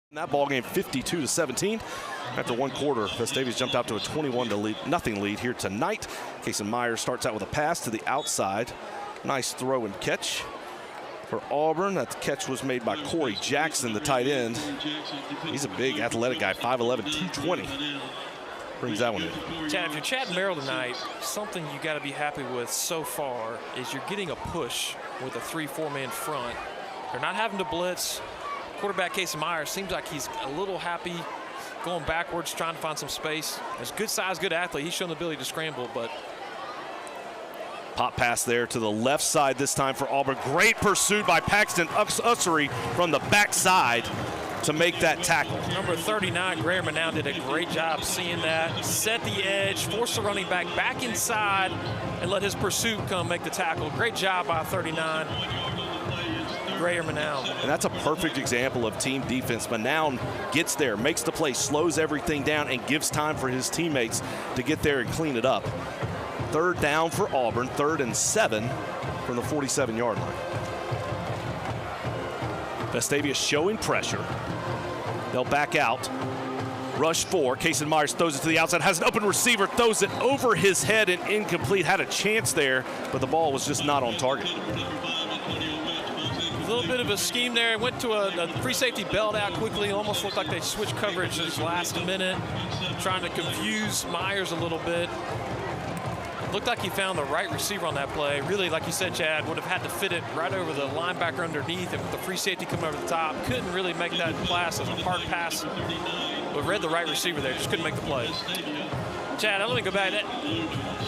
In that ball game, 52-17. After one quarter, Vestavia's jumped out to a 21-0 lead here tonight. Kason Myers starts out with a pass to the outside. Nice throw and catch for Auburn. That catch was made by Corey Jackson, the tight end. He's a big athletic guy, 5'11", 220. Brings that one in. Chad, if you're Chad Merrill tonight, something you got to be happy with so far is you're getting a push with a 3-4 man front. They're not having to blitz. Quarterback Kason Myers seems like he's a little happy going backwards, trying to find some space. He's a good size, good athlete. He's shown the ability to scramble, but pop pass there to the left side this time for Auburn. Great pursuit by Paxton Ussery from the backside to make that tackle. Number 39, Graham now did a great job seeing that. Set the edge, force the running back inside, and let his pursuit come make the tackle. Great job by 39. Graham Manown. And that's a perfect example of team defense. Manown gets there, makes the play, slows everything down, and gives time for his teammates to get there and clean it up. Third down for Auburn, 3rd and 7 from the 47-yard line. Vestavia showing pressure. They'll back out. Rush 4. Kason Myers throws it to the outside, has an open receiver, throws it over his head and incomplete. Had a chance there, but the ball was just not on target. A little bit of a scheme there. Went to a free safety bailed out quickly. Almost looked like they switched coverage this last minute, trying to confuse Myers a little bit. Looked like he found the right receiver on that play. Really, like you said, Chad, would have had to fit it right over the linebacker underneath, and with the free safety coming over the top, couldn't really make that pass. It was a hard pass, but read the right receiver there. Just couldn't make the play. Chad, let me go back.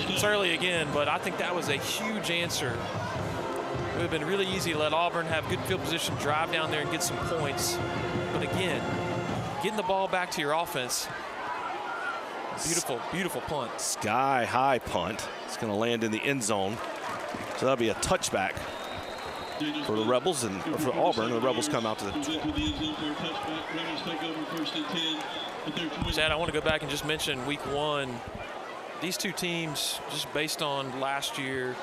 It's early again, but I think that was a huge answer. It would have been really easy to let Auburn have good field position, drive down there and get some points. But again, getting the ball back to your offense, beautiful, beautiful punt. Sky high punt. It's going to land in the end zone. So that'll be a touchback for the Rebels and for Auburn. The Rebels come out to the 12. Chad, I want to go back and just mention week 1. These two teams, just based on last year,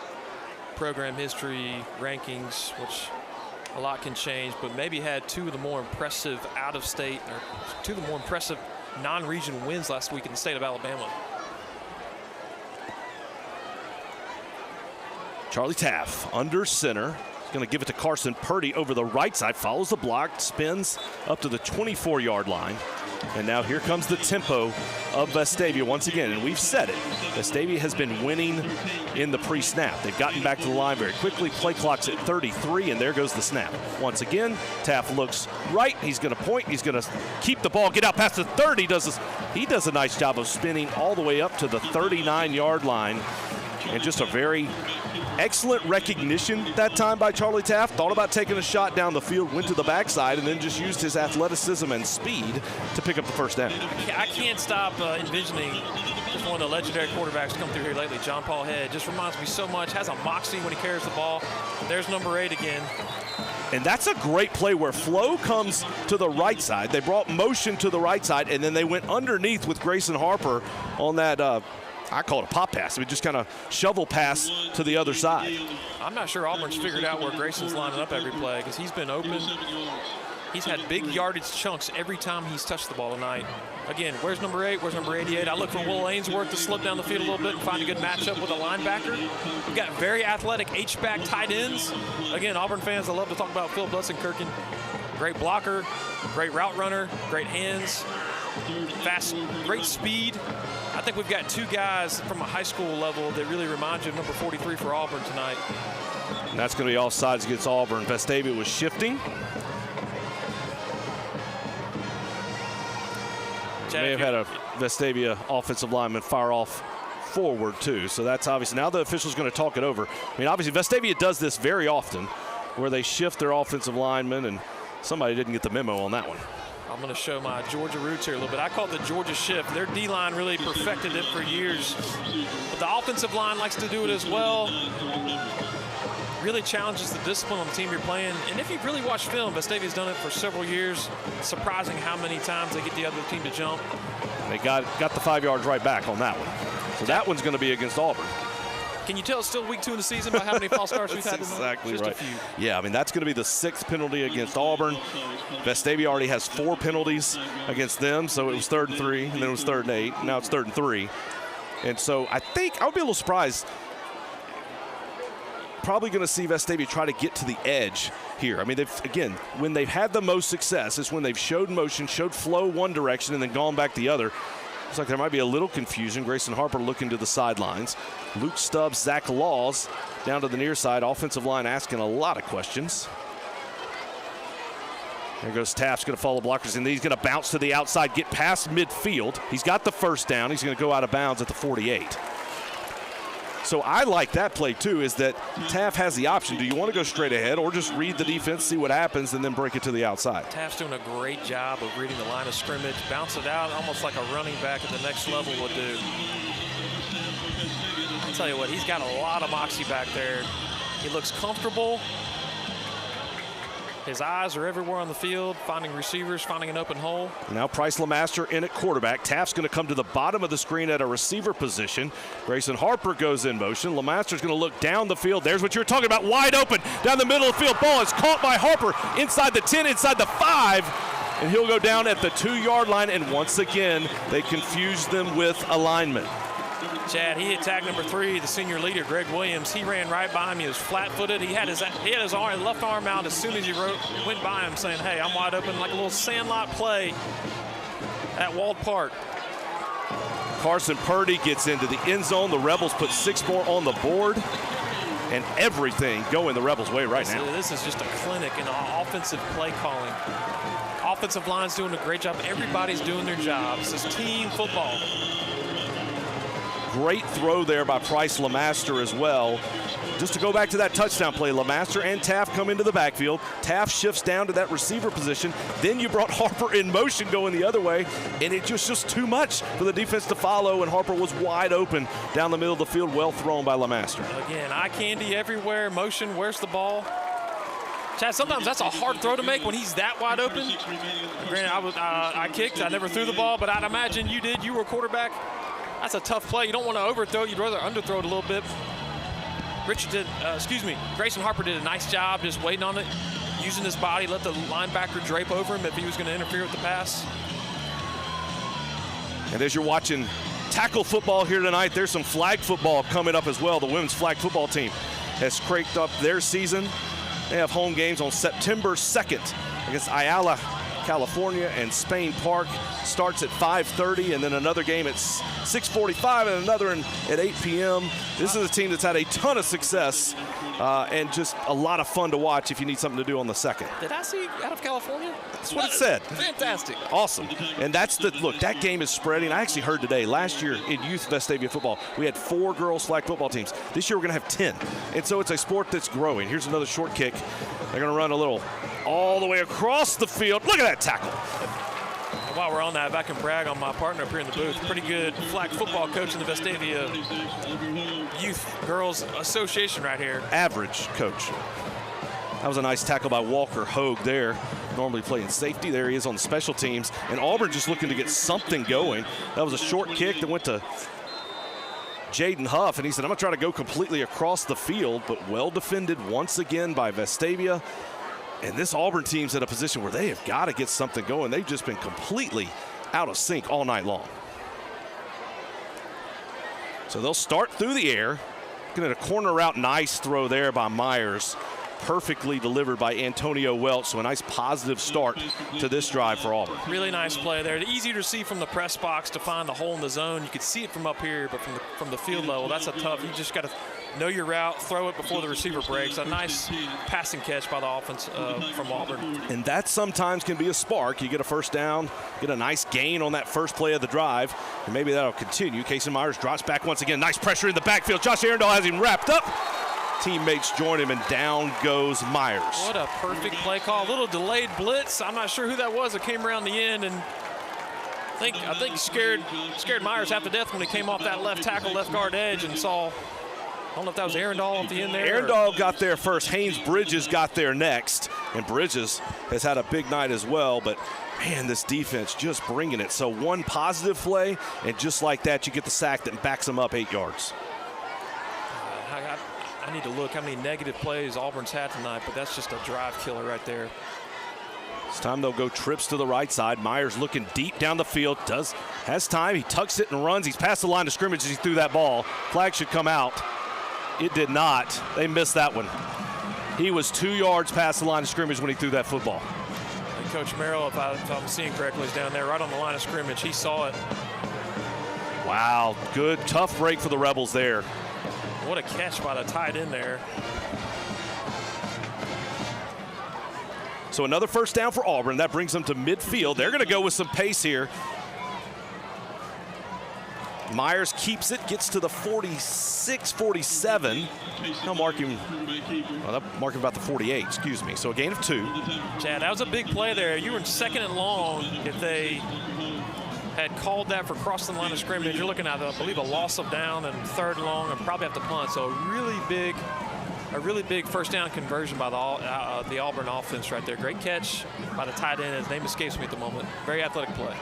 program history, rankings, which a lot can change, but maybe had two of the more impressive out-of-state or two of the more impressive non-region wins last week in the state of Alabama. Charlie Taff under center. He's going to give it to Carson Purdy over the right side, follows the block, spins up to the 24-yard line. And now here comes the tempo of Vestavia once again. And we've said it, Vestavia has been winning in the pre-snap. They've gotten back to the line very quickly. Play clock's at 33, and there goes the snap. Once again, Taff looks right. He's going to point. He's going to keep the ball, get out past the 30. He does a nice job of spinning all the way up to the 39-yard line. And just a very excellent recognition that time by Charlie Taff. Thought about taking a shot down the field, went to the backside, and then just used his athleticism and speed to pick up the first down. I can't stop envisioning Just one of the legendary quarterbacks come through here lately, John Paul Head. Just reminds me so much, has a moxie when he carries the ball. There's number 8 again. And that's a great play where flow comes to the right side. They brought motion to the right side, and then they went underneath with Grayson Harper on that, I call it a pop pass. I mean, just kind of shovel pass to the other side. I'm not sure Auburn's figured out where Grayson's lining up every play because he's been open. He's had big yardage chunks every time he's touched the ball tonight. Again, where's number 8? Where's number 88? I look for Will Ainsworth to slip down the field a little bit and find a good matchup with a linebacker. We've got very athletic H-back tight ends. Again, Auburn fans, I love to talk about Phil Blussenkirchen. Great blocker, great route runner, great hands, fast, great speed. I think we've got 2 guys from a high school level that really remind you of number 43 for Auburn tonight. And that's going to be all sides against Auburn. Vestavia was shifting. May have had a Vestavia offensive lineman fire off forward too. So that's obviously, now the official's going to talk it over. I mean, obviously Vestavia does this very often where they shift their offensive lineman, and somebody didn't get the memo on that one. I'm going to show my Georgia roots here a little bit. I call it the Georgia shift. Their D-line really perfected it for years. But the offensive line likes to do it as well. Really challenges the discipline on the team you're playing. And if you've really watched film, Vestavia's done it for several years. Surprising how many times they get the other team to jump. They got the 5 yards right back on that one. So that one's going to be against Auburn. Can you tell it's still week 2 in the season by how many false starts we've had? Exactly Just right. a few. Yeah, I mean, that's going to be the 6th penalty against Auburn. Vestavia already has 4 penalties against them, so it was 3rd and 3, and then it was 3rd and 8. Now it's 3rd and 3. And so I think I would be a little surprised. Probably going to see Vestavia try to get to the edge here. I mean, when they've had the most success is when they've showed motion, showed flow one direction, and then gone back the other. Looks like there might be a little confusion. Grayson Harper looking to the sidelines. Luke Stubbs, Zach Laws down to the near side. Offensive line asking a lot of questions. There goes Taft's going to follow blockers, and then he's going to bounce to the outside, get past midfield. He's got the first down. He's going to go out of bounds at the 48. So I like that play too, is that Taft has the option. Do you want to go straight ahead or just read the defense, see what happens, and then break it to the outside? Taft's doing a great job of reading the line of scrimmage, bounce it out almost like a running back at the next level would do. I'll tell you what, he's got a lot of moxie back there. He looks comfortable. His eyes are everywhere on the field, finding receivers, finding an open hole. Now Bryce Lamaster in at quarterback. Taft's going to come to the bottom of the screen at a receiver position. Grayson Harper goes in motion. Lamaster's going to look down the field. There's what you're talking about, wide open down the middle of the field. Ball is caught by Harper inside the 10, inside the 5, and he'll go down at the 2-yard line. And once again, they confuse them with alignment. Chad, he attacked number 3, the senior leader, Greg Williams. He ran right by him. He was flat-footed. He had his left arm out as soon as he went by him, saying, hey, I'm wide open, like a little sandlot play at Wald Park. Carson Purdy gets into the end zone. The Rebels put 6 more on the board, and everything going the Rebels' way right now. This is just a clinic in offensive play calling. Offensive line's doing a great job. Everybody's doing their job. This is team football. Great throw there by Bryce Lamaster as well. Just to go back to that touchdown play, Lamaster and Taft come into the backfield. Taft shifts down to that receiver position. Then you brought Harper in motion going the other way, and it just too much for the defense to follow, and Harper was wide open down the middle of the field, well thrown by Lamaster. Again, eye candy everywhere, motion, where's the ball? Chad, sometimes that's a hard throw to make when he's that wide open. Granted, I kicked, I never threw the ball, but I'd imagine you did. You were a quarterback. That's a tough play. You don't want to overthrow. You'd rather underthrow it a little bit. Grayson Harper did a nice job just waiting on it, using his body, let the linebacker drape over him if he was going to interfere with the pass. And as you're watching tackle football here tonight, there's some flag football coming up as well. The women's flag football team has cranked up their season. They have home games on September 2nd against Ayala, California, and Spain Park. Starts at 5:30, and then another game at 6:45, and another at 8 p.m. This is a team that's had a ton of success and just a lot of fun to watch if you need something to do on the 2nd. Did I see out of California? That's what it said. Fantastic. Awesome. And look, that game is spreading. I actually heard today, last year in youth Vestavia football, we had 4 girls flag football teams. This year we're going to have 10. And so it's a sport that's growing. Here's another short kick. They're going to run a little all the way across the field. Look at that tackle. while we're on that, if I can brag on my partner up here in the booth, pretty good flag football coach in the Vestavia Youth Girls Association right here. Average coach. That was a nice tackle by Walker Hogue there. Normally playing safety. There he is on the special teams. And Auburn just looking to get something going. That was a short kick that went to Jaden Huff, and he said, I'm going to try to go completely across the field, but well defended once again by Vestavia. And this Auburn team's in a position where they have got to get something going. They've just been completely out of sync all night long. So they'll start through the air. Looking at a corner route, nice throw there by Myers. Perfectly delivered by Antonio Welch, so a nice positive start to this drive for Auburn. Really nice play there. Easy to see from the press box to find the hole in the zone. You could see it from up here, but from the field level, that's a tough. You just got to know your route, throw it before the receiver breaks. A nice passing catch by the offense from Auburn. And that sometimes can be a spark. You get a first down, get a nice gain on that first play of the drive, and maybe that'll continue. Casey Myers drops back once again. Nice pressure in the backfield. Josh Arundel has him wrapped up. Teammates join him, and down goes Myers. What a perfect play call. A little delayed blitz. I'm not sure who that was that came around the end, and I think scared Myers half to death when he came off that left tackle, left guard edge, and saw, I don't know if that was Arundel at the end there. Arundel got there first. Haynes Bridges got there next, and Bridges has had a big night as well, but man, this defense just bringing it. So one positive play, and just like that, you get the sack that backs them up 8 yards. I need to look how many negative plays Auburn's had tonight, but that's just a drive killer right there. This time they'll go trips to the right side. Myers looking deep down the field. Has time. He tucks it and runs. He's past the line of scrimmage as he threw that ball. Flag should come out. It did not. They missed that one. He was 2 yards past the line of scrimmage when he threw that football. And Coach Merrill, if I'm seeing correctly, is down there right on the line of scrimmage. He saw it. Wow, good, tough break for the Rebels there. What a catch by the tight end there. So another first down for Auburn. That brings them to midfield. They're going to go with some pace here. Myers keeps it, gets to the 46, 47. Now mark him about the 48, excuse me. So a gain of 2. Chad, that was a big play there. You were in second and long. If they had called that for crossing the line of scrimmage, you're looking at, I believe, a loss of down and third and long, and probably have to punt. So a really big first down conversion by the Auburn offense right there. Great catch by the tight end. His name escapes me at the moment. Very athletic play.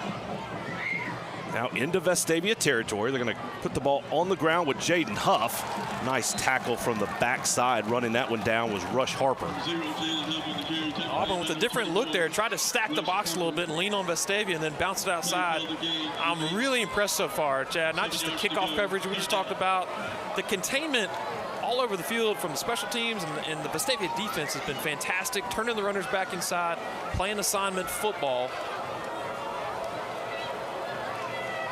Now into Vestavia territory. They're going to put the ball on the ground with Jaden Huff. Nice tackle from the backside. Running that one down was Rush Harper. Auburn with a different look there. Tried to stack the box a little bit and lean on Vestavia and then bounce it outside. I'm really impressed so far, Chad. Not just the kickoff coverage we just talked about. The containment all over the field from the special teams and the Vestavia defense has been fantastic. Turning the runners back inside, playing assignment football.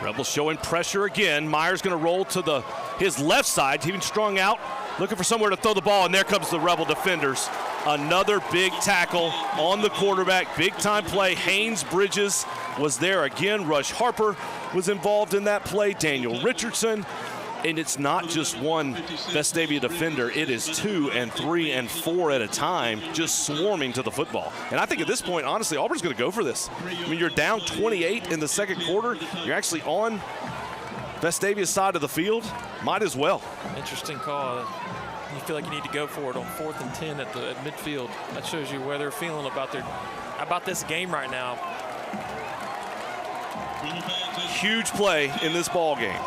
Rebels showing pressure again. Myers going to roll to his left side. He's strung out, looking for somewhere to throw the ball, and there comes the Rebel defenders. Another big tackle on the quarterback. Big time play. Haynes Bridges was there again. Rush Harper was involved in that play. Daniel Richardson. And it's not just one Vestavia defender. It is 2 and 3 and 4 at a time, just swarming to the football. And I think at this point, honestly, Auburn's going to go for this. I mean, you're down 28 in the second quarter. You're actually on Vestavia's side of the field. Might as well. Interesting call. You feel like you need to go for it on 4th and 10 at midfield. That shows you where they're feeling about this game right now. Huge play in this ball game.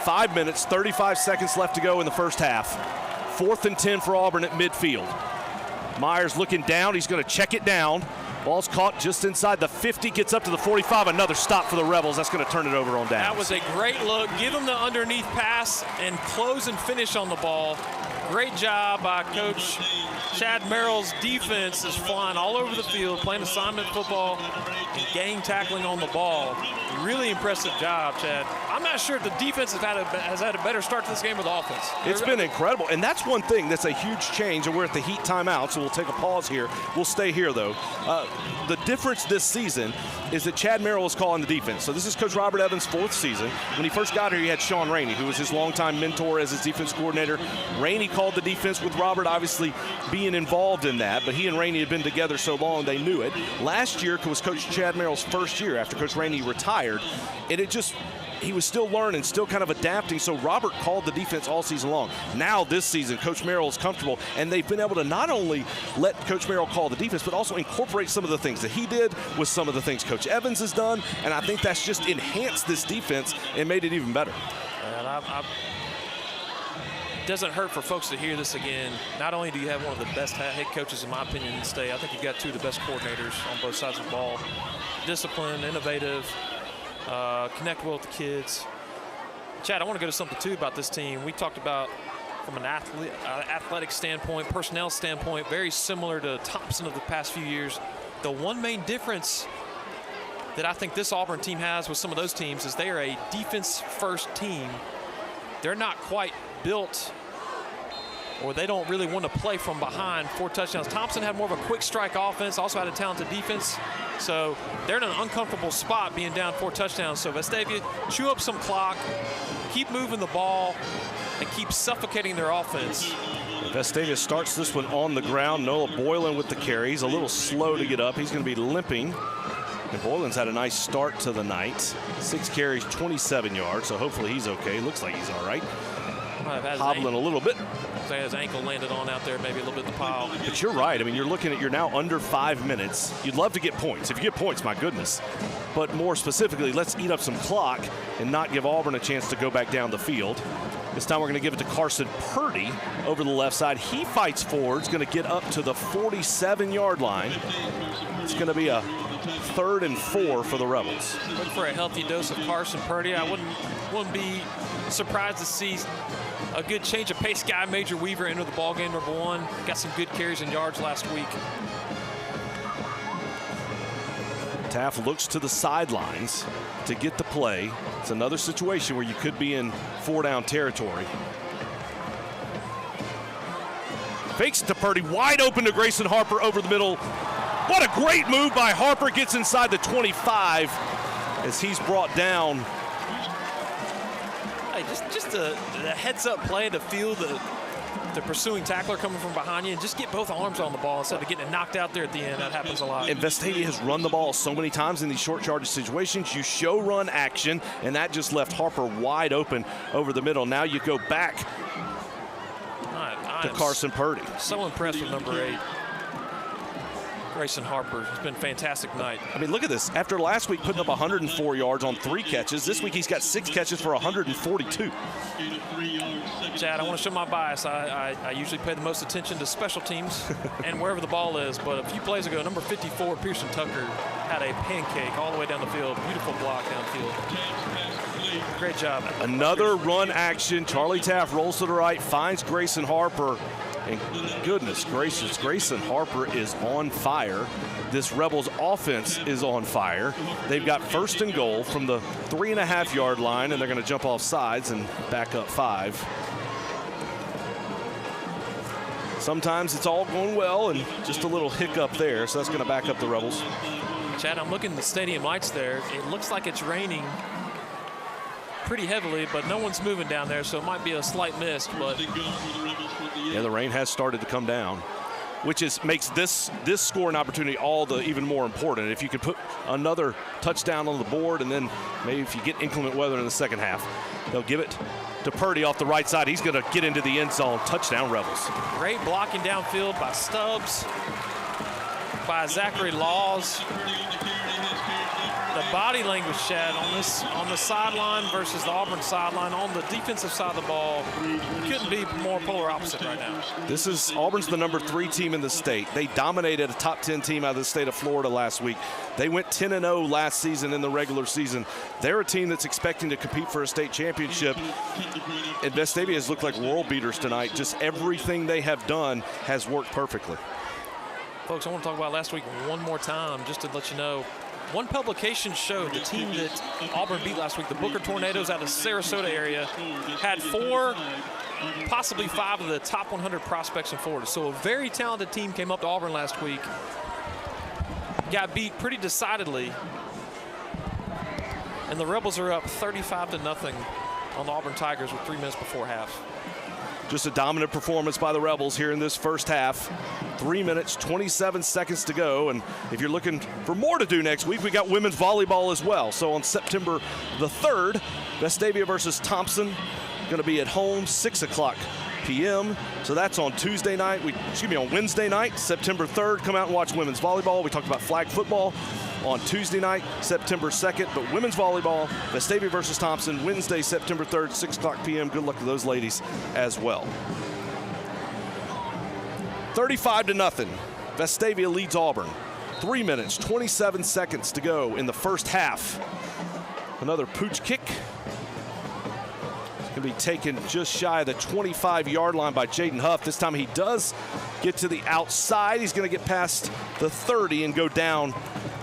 5 minutes, 35 seconds left to go in the first half. 4th and 10 for Auburn at midfield. Myers looking down. He's going to check it down. Ball's caught just inside the 50, gets up to the 45. Another stop for the Rebels. That's going to turn it over on downs. That was a great look. Give him the underneath pass and close and finish on the ball. Great job by Coach Chad Merrill's defense is flying all over the field, playing assignment football and gang tackling on the ball. Really impressive job, Chad. I'm not sure if the defense has had a better start to this game with offense. It's been incredible, and that's one thing that's a huge change, and we're at the Heat timeout, so we'll take a pause here. We'll stay here, though. The difference this season is that Chad Merrill is calling the defense. So this is Coach Robert Evans' 4th season. When he first got here, he had Sean Rainey, who was his longtime mentor as his defense coordinator. Rainey called the defense with Robert obviously being involved in that, but he and Rainey had been together so long they knew it. Last year was Coach Chad Merrill's first year after Coach Rainey retired, and he was still learning, still kind of adapting, so Robert called the defense all season long. Now this season, Coach Merrill is comfortable, and they've been able to not only let Coach Merrill call the defense, but also incorporate some of the things that he did with some of the things Coach Evans has done, and I think that's just enhanced this defense and made it even better. And it doesn't hurt for folks to hear this again. Not only do you have one of the best head coaches, in my opinion, in the state, I think you've got 2 of the best coordinators on both sides of the ball. Disciplined, innovative, connect well with the kids. Chad, I want to go to something too about this team. We talked about from an athletic standpoint, personnel standpoint, very similar to Thompson of the past few years. The one main difference that I think this Auburn team has with some of those teams is they are a defense-first team. They're not quite built, or they don't really want to play from behind 4 touchdowns. Thompson had more of a quick strike offense, also had a talented defense. So they're in an uncomfortable spot being down 4 touchdowns. So Vestavia, chew up some clock, keep moving the ball, and keep suffocating their offense. Vestavia starts this one on the ground. Noah Boylan with the carry. He's a little slow to get up. He's going to be limping. And Boylan's had a nice start to the night. 6 carries, 27 yards, so hopefully he's okay. Looks like he's all right. Hobbling a little bit. His ankle landed on out there, maybe a little bit in the pile. But you're right. I mean, you're now under 5 minutes. You'd love to get points. If you get points, my goodness. But more specifically, let's eat up some clock and not give Auburn a chance to go back down the field. This time we're going to give it to Carson Purdy over the left side. He fights forward. He's going to get up to the 47-yard line. It's going to be a 3rd and 4 for the Rebels. Look for a healthy dose of Carson Purdy. I wouldn't be surprised to see a good change of pace guy, Major Weaver, enter the ballgame, number 1. Got some good carries and yards last week. Taft looks to the sidelines to get the play. It's another situation where you could be in 4-down territory. Fakes to Purdy, wide open to Grayson Harper over the middle. What a great move by Harper, gets inside the 25 as he's brought down. Hey, just the heads-up play to feel the pursuing tackler coming from behind you and just get both arms on the ball instead of getting it knocked out there at the end. That happens a lot. And Vestavia has run the ball so many times in these short yardage situations. You show run action, and that just left Harper wide open over the middle. Now you go back to Carson Purdy. So impressed with number 8. Grayson Harper. It's been a fantastic night. I mean, look at this. After last week putting up 104 yards on 3 catches, this week he's got 6 catches for 142. Chad, I want to show my bias. I usually pay the most attention to special teams and wherever the ball is, but a few plays ago, number 54, Pearson Tucker, had a pancake all the way down the field. Beautiful block downfield. Great job. Another run action. Charlie Taft rolls to the right, finds Grayson Harper. And goodness gracious, Grayson Harper is on fire. This Rebels offense is on fire. They've got 1st and goal from the 3.5-yard line, and they're going to jump off sides and back up 5. Sometimes it's all going well and just a little hiccup there, so that's going to back up the Rebels. Chad, I'm looking at the stadium lights there. It looks like it's raining pretty heavily, but no one's moving down there, so it might be a slight mist. But yeah, the rain has started to come down, which makes this scoring opportunity all the even more important. If you could put another touchdown on the board, and then maybe if you get inclement weather in the second half, they'll give it to Purdy off the right side. He's going to get into the end zone. Touchdown, Rebels. Great blocking downfield by Stubbs, by Zachary Laws. The body language, Chad, on the sideline versus the Auburn sideline, on the defensive side of the ball, couldn't be more polar opposite right now. Auburn's the number 3 team in the state. They dominated a top 10 team out of the state of Florida last week. They went 10-0 last season in the regular season. They're a team that's expecting to compete for a state championship. And Vestavia has looked like world beaters tonight. Just everything they have done has worked perfectly. Folks, I want to talk about last week one more time just to let you know One publication showed the team that Auburn beat last week, the Booker Tornadoes out of the Sarasota area, had 4, possibly 5 of the top 100 prospects in Florida. So a very talented team came up to Auburn last week, got beat pretty decidedly, and the Rebels are up 35-0 on the Auburn Tigers with 3 minutes before half. Just a dominant performance by the Rebels here in this first half. 3 minutes, 27 seconds to go. And if you're looking for more to do next week, we got women's volleyball as well. So on September the 3rd, Vestavia versus Thompson, going to be at home, 6 o'clock p.m. So that's on Tuesday night. On Wednesday night, September 3rd, come out and watch women's volleyball. We talked about flag football on Tuesday night, September 2nd. But women's volleyball, Vestavia versus Thompson, Wednesday, September 3rd, 6 o'clock p.m. Good luck to those ladies as well. 35-0. Vestavia leads Auburn. 3 minutes, 27 seconds to go in the first half. Another pooch kick. It's going to be taken just shy of the 25-yard line by Jaden Huff. This time he does get to the outside. He's going to get past the 30 and go down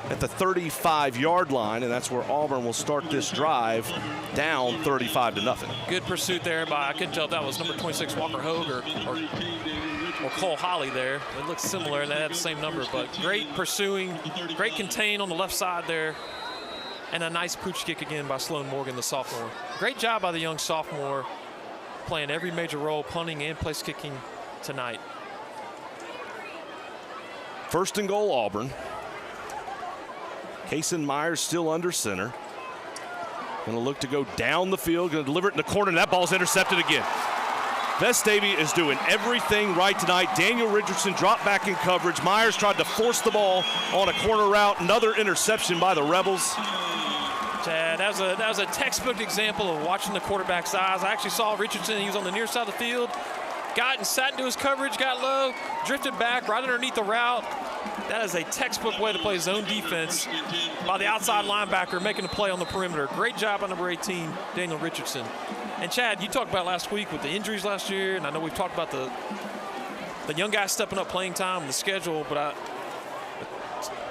at the 35-yard line, and that's where Auburn will start this drive, down 35-0. Good pursuit there by, I couldn't tell if that was number 26 Walker Hogue or Cole Holly there. It looks similar, and they had the same number, but great pursuing, great contain on the left side there, and a nice pooch kick again by Sloan Morgan, the sophomore. Great job by the young sophomore, playing every major role, punting and place kicking tonight. First and goal, Auburn. Kason Myers still under center. Going to look to go down the field, going to deliver it in the corner, and that ball's intercepted again. Vestavia is doing everything right tonight. Daniel Richardson dropped back in coverage. Myers tried to force the ball on a corner route. Another interception by the Rebels. Chad, that was a textbook example of watching the quarterback's eyes. I actually saw Richardson. He was on the near side of the field. Got and sat into his coverage, got low, drifted back right underneath the route. That is a textbook way to play zone defense by the outside linebacker making a play on the perimeter. Great job by number 18, Daniel Richardson. And Chad, you talked about last week with the injuries last year, and I know we've talked about the young guys stepping up playing time and the schedule, but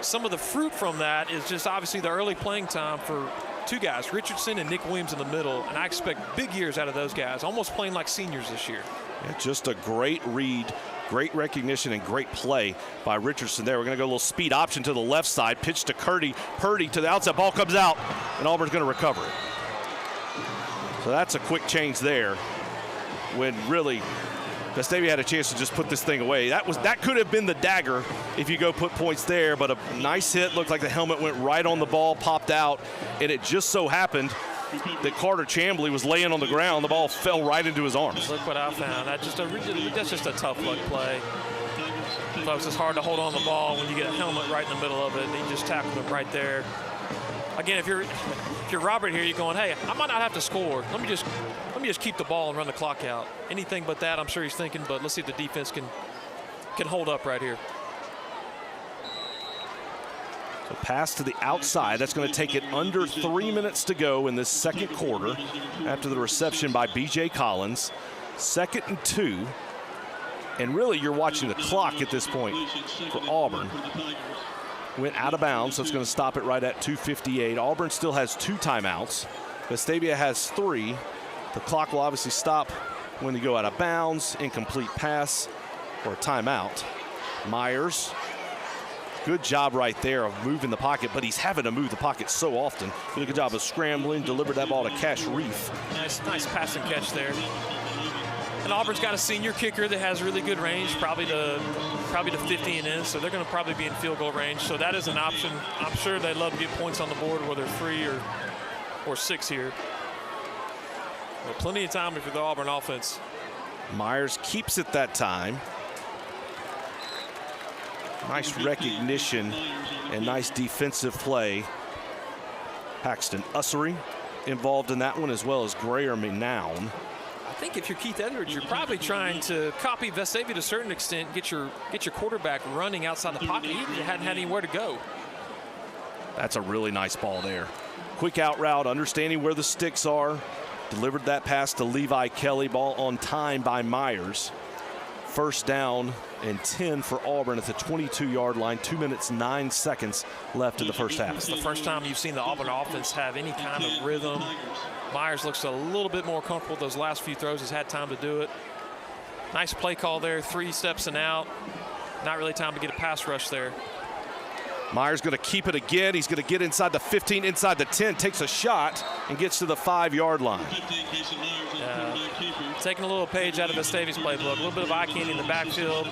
some of the fruit from that is just obviously the early playing time for 2 guys, Richardson and Nick Williams in the middle, and I expect big years out of those guys, almost playing like seniors this year. Yeah, just a great read, great recognition, and great play by Richardson there. We're going to go a little speed option to the left side, pitch to Purdy to the outside, ball comes out, and Auburn's going to recover it. So that's a quick change there when really Vestavia had a chance to just put this thing away. That could have been the dagger if you go put points there, but a nice hit. Looked like the helmet went right on the ball, popped out, and it just so happened that Carter Chambly was laying on the ground. The ball fell right into his arms. Look what I found. That's just a tough luck play. Folks, it's hard to hold on the ball when you get a helmet right in the middle of it, and he just tackled him right there. Again, if you're Robert here, you're going, hey, I might not have to score. Let me just keep the ball and run the clock out. Anything but that, I'm sure he's thinking, but let's see if the defense can hold up right here. So pass to the outside. That's going to take it under 3 minutes to go in this second quarter after the reception by B.J. Collins. 2nd and 2. And really, you're watching the clock at this point for Auburn. Went out of bounds, so it's going to stop it right at 2:58. Auburn still has 2 timeouts. Vestavia has 3. The clock will obviously stop when you go out of bounds, incomplete pass, or a timeout. Myers, good job right there of moving the pocket, but he's having to move the pocket so often. Did a good job of scrambling, delivered that ball to Cash Reef. Nice pass and catch there. And Auburn's got a senior kicker that has really good range, probably to 50 and in, so they're going to probably be in field goal range. So that is an option. I'm sure they'd love to get points on the board, whether 3 or 6 here. But plenty of time for the Auburn offense. Myers keeps it that time. Nice recognition and nice defensive play. Paxton Ussery involved in that one, as well as Grayer Minown. I think if you're Keith Edwards, you're probably trying to copy Vestavia to a certain extent, get your quarterback running outside the pocket. He hadn't had anywhere to go. That's a really nice ball there. Quick out route, understanding where the sticks are. Delivered that pass to Levi Kelly. Ball on time by Myers. First down and 10 for Auburn at the 22-yard line. 2 minutes, 9 seconds left in the first half. It's the first time you've seen the Auburn offense have any kind of rhythm. Myers looks a little bit more comfortable those last few throws. He's had time to do it. Nice play call there, 3 steps and out. Not really time to get a pass rush there. Myers going to keep it again. He's going to get inside the 15, inside the 10, takes a shot, and gets to the 5-yard line. Taking a little page out of Vestavia's playbook. A little bit of eye candy in the backfield.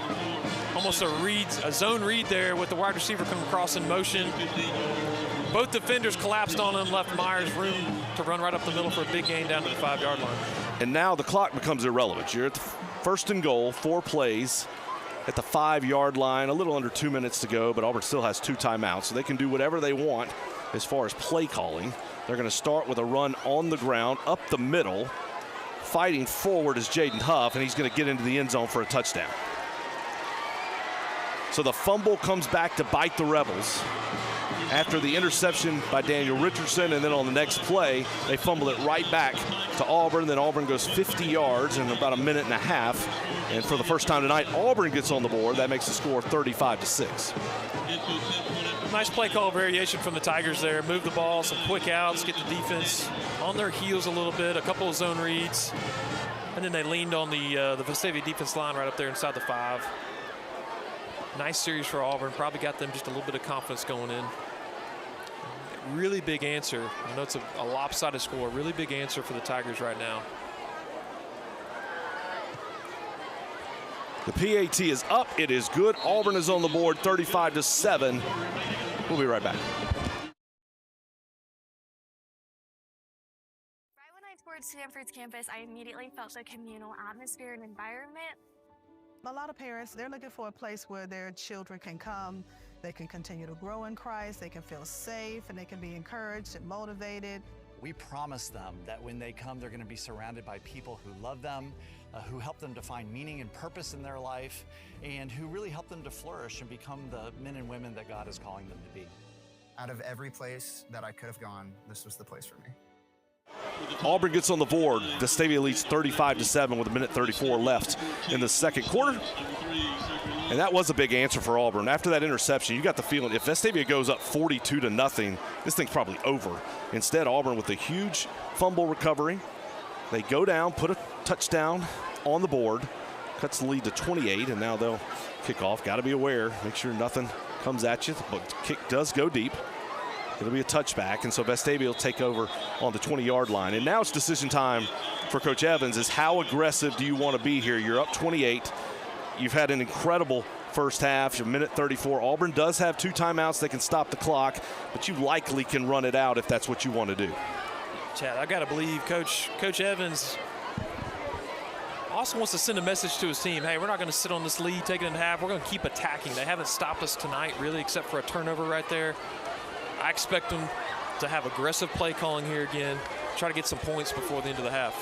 Almost a zone read there with the wide receiver coming across in motion. Both defenders collapsed on him, left Myers room to run right up the middle for a big gain down to the 5-yard line. And now the clock becomes irrelevant. You're at the first and goal, 4 plays. At the 5-yard line, a little under 2 minutes to go, but Auburn still has 2 timeouts, so they can do whatever they want as far as play calling. They're going to start with a run on the ground, up the middle. Fighting forward is Jaden Huff, and he's going to get into the end zone for a touchdown. So the fumble comes back to bite the Rebels. After the interception by Daniel Richardson, and then on the next play, they fumble it right back to Auburn. Then Auburn goes 50 yards in about a minute and a half. And for the first time tonight, Auburn gets on the board. That makes the score 35-6. Nice play call variation from the Tigers there. Move the ball, some quick outs, get the defense on their heels a little bit, a couple of zone reads. And then they leaned on the Vestavia defense line right up there inside the 5. Nice series for Auburn. Probably got them just a little bit of confidence going in. Really big answer. I know it's a lopsided score. Really big answer for the Tigers right now. The PAT is up. It is good. Auburn is on the board 35-7. We'll be right back. Right when I toured Stanford's campus, I immediately felt the communal atmosphere and environment. A lot of parents, they're looking for a place where their children can come, they can continue to grow in Christ, they can feel safe, and they can be encouraged and motivated. We promise them that when they come, they're going to be surrounded by people who love them, who help them to find meaning and purpose in their life, and who really help them to flourish and become the men and women that God is calling them to be. Out of every place that I could have gone, this was the place for me. Auburn gets on the board. Vestavia leads 35-7 with 1:34 left in the second quarter. And that was a big answer for Auburn. After that interception, you got the feeling if Vestavia goes up 42-0, this thing's probably over. Instead, Auburn with a huge fumble recovery. They go down, put a touchdown on the board, cuts the lead to 28, and now they'll kick off. Got to be aware, make sure nothing comes at you, but the kick does go deep. It'll be a touchback, and so Vestavia will take over on the 20-yard line. And now it's decision time for Coach Evans is how aggressive do you want to be here? You're up 28. You've had an incredible first half, 1:34. Auburn does have 2 timeouts. They can stop the clock, but you likely can run it out if that's what you want to do. Chad, I've got to believe Coach Evans also wants to send a message to his team. Hey, we're not going to sit on this lead, take it in half. We're going to keep attacking. They haven't stopped us tonight, really, except for a turnover right there. I expect them to have aggressive play calling here again, try to get some points before the end of the half.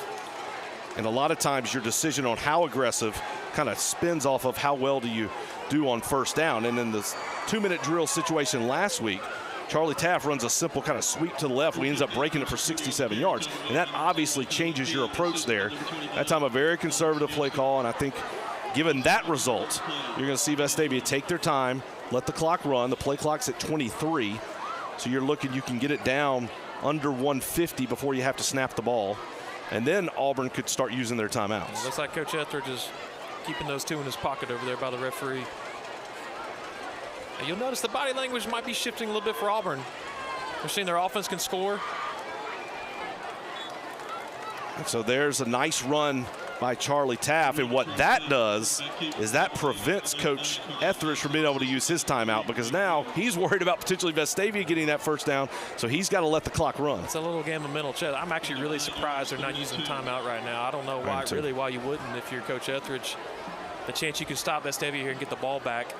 And a lot of times your decision on how aggressive kind of spins off of how well do you do on first down. And in this 2-minute drill situation last week, Charlie Taft runs a simple kind of sweep to the left. We ends up breaking it for 67 yards. And that obviously changes your approach there. That time a very conservative play call, and I think given that result, you're going to see Vestavia take their time, let the clock run. The play clock's at 23. So you're looking, you can get it down under 150 before you have to snap the ball. And then Auburn could start using their timeouts. Looks like Coach Etheridge is keeping those 2 in his pocket over there by the referee. And you'll notice the body language might be shifting a little bit for Auburn. They're seeing their offense can score. And so there's a nice run by Charlie Taft, and what that does is that prevents Coach Etheridge from being able to use his timeout, because now he's worried about potentially Vestavia getting that first down, so he's got to let the clock run. It's a little game of mental chess. I'm actually really surprised they're not using timeout right now. I don't know why you wouldn't if you're Coach Etheridge. The chance you can stop Vestavia here and get the ball back.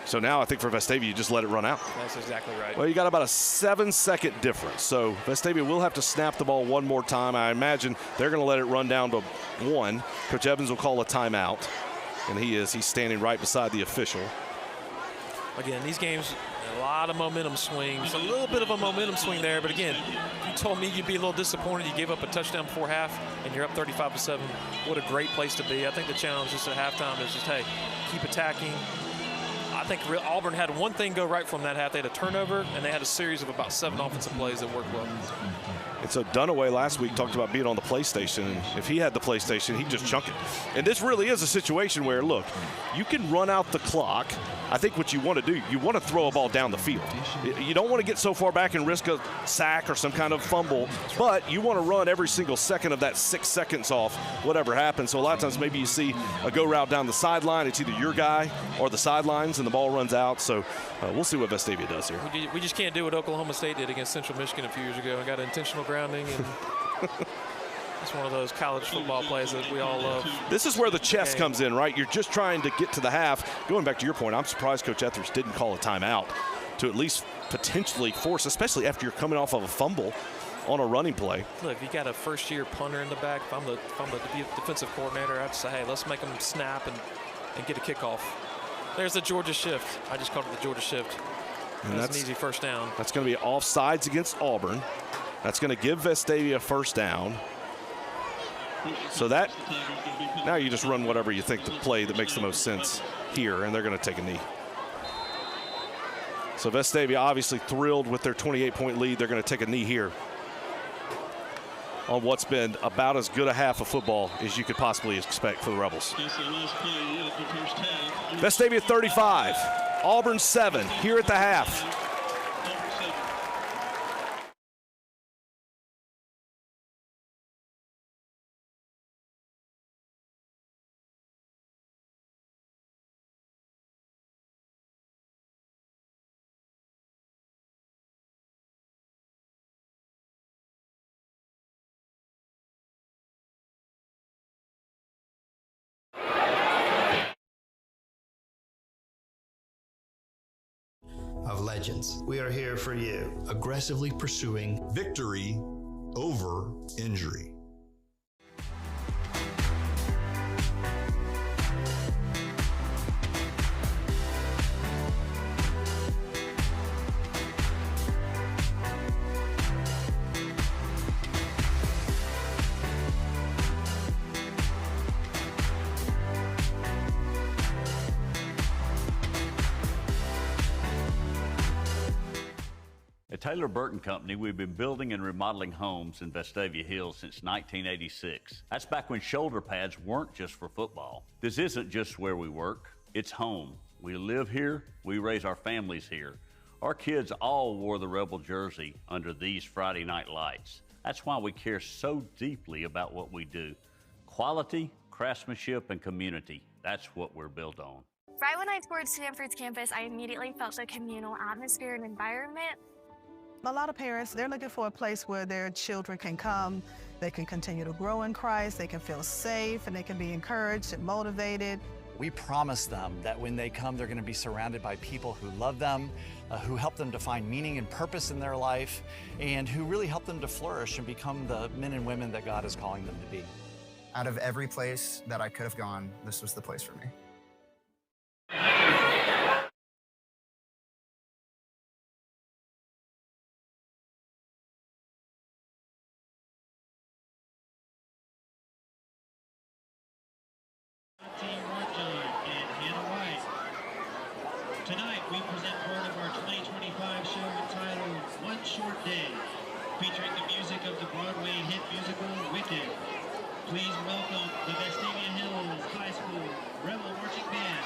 So now I think for Vestavia, you just let it run out. That's exactly right. Well, you got about a 7-second difference. So Vestavia will have to snap the ball one more time. I imagine they're going to let it run down to 1. Coach Evans will call a timeout, and he's standing right beside the official. Again, these games, a lot of momentum swings, a little bit of a momentum swing there. But again, you told me you'd be a little disappointed. You gave up a touchdown before half, and you're up 35-7. What a great place to be. I think the challenge just at halftime is just, hey, keep attacking. I think Auburn had one thing go right from that half. They had a turnover, and they had a series of about 7 offensive plays that worked well. And so Dunaway last week talked about being on the PlayStation, and if he had the PlayStation, he'd just chunk it. And this really is a situation where, look, you can run out the clock. I think what you want to do, you want to throw a ball down the field. You don't want to get so far back and risk a sack or some kind of fumble, but you want to run every single second of that 6 seconds off, whatever happens. So a lot of times maybe you see a go route down the sideline. It's either your guy or the sidelines, and the ball runs out. So we'll see what Vestavia does here. We just can't do what Oklahoma State did against Central Michigan a few years ago and got intentional grounding. And it's one of those college football plays that we all love. This is where the chess comes in, right? You're just trying to get to the half. Going back to your point, I'm surprised Coach Etheridge didn't call a timeout to at least potentially force, especially after you're coming off of a fumble on a running play. Look, you got a first-year punter in the back. If I'm the defensive coordinator, I'd say, hey, let's make them snap and get a kickoff. There's the Georgia shift. I just called it the Georgia shift. And that's an easy first down. That's going to be offsides against Auburn. That's going to give Vestavia first down. So that, now you just run whatever you think the play that makes the most sense here, and they're going to take a knee. So Vestavia obviously thrilled with their 28-point lead. They're going to take a knee here on what's been about as good a half of football as you could possibly expect for the Rebels. Vestavia 35, Auburn 7 here at the half. Of legends. We are here for you. Aggressively pursuing victory over injury. At Taylor Burton Company, we've been building and remodeling homes in Vestavia Hills since 1986. That's back when shoulder pads weren't just for football. This isn't just where we work, it's home. We live here, we raise our families here. Our kids all wore the Rebel jersey under these Friday night lights. That's why we care so deeply about what we do. Quality, craftsmanship, and community. That's what we're built on. Right when I toured Stanford's campus, I immediately felt the communal atmosphere and environment. A lot of parents, they're looking for a place where their children can come, they can continue to grow in Christ, they can feel safe, and they can be encouraged and motivated. We promise them that when they come, they're going to be surrounded by people who love them, who help them to find meaning and purpose in their life, and who really help them to flourish and become the men and women that God is calling them to be. Out of every place that I could have gone, this was the place for me. Tonight, we present part of our 2025 show entitled One Short Day, featuring the music of the Broadway hit musical Wicked. Please welcome the Vestavia Hills High School Rebel Marching Band.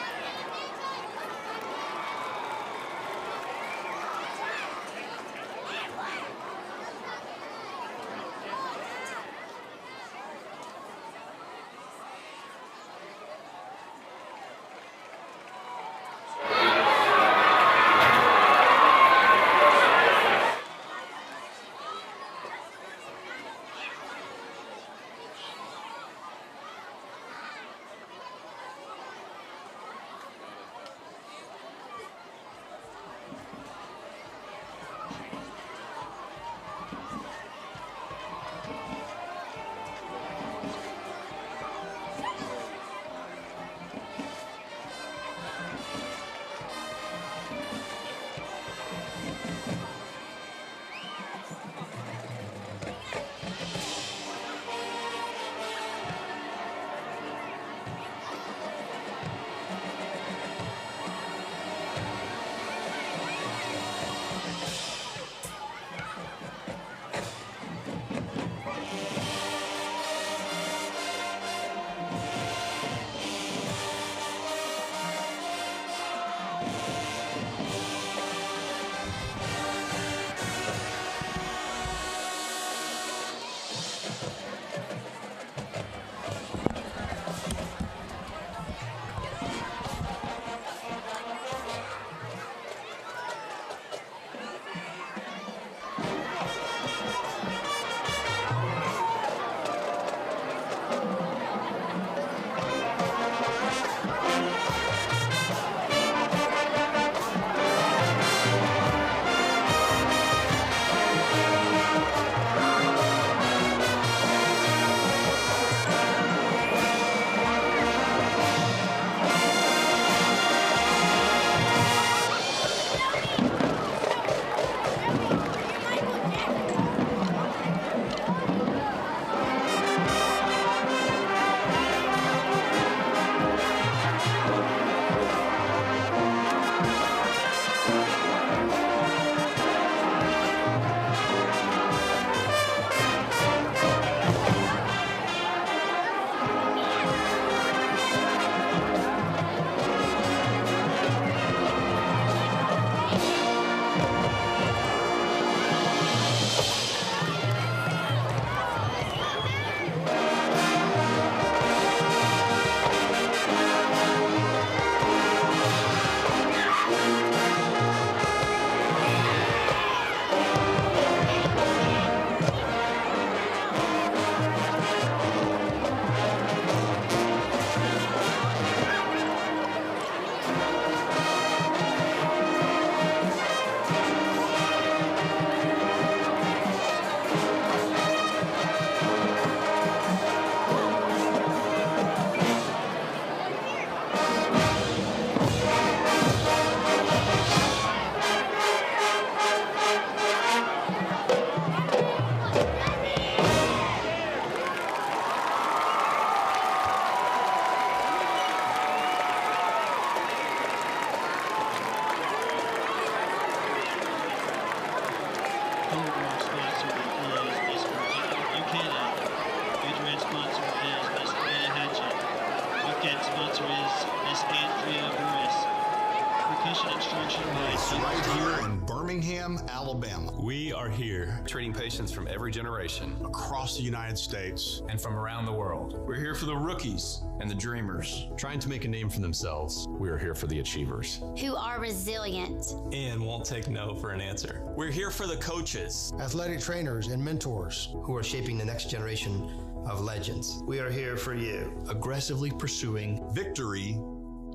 construction by It's right here in Birmingham, Alabama. We are here treating patients from every generation Across the United States. and from around the world. We're here for the rookies and the dreamers trying to make a name for themselves. We are here for the achievers who are resilient and won't take no for an answer. We're here for the coaches, athletic trainers and mentors who are shaping the next generation of legends. We are here for you, aggressively pursuing victory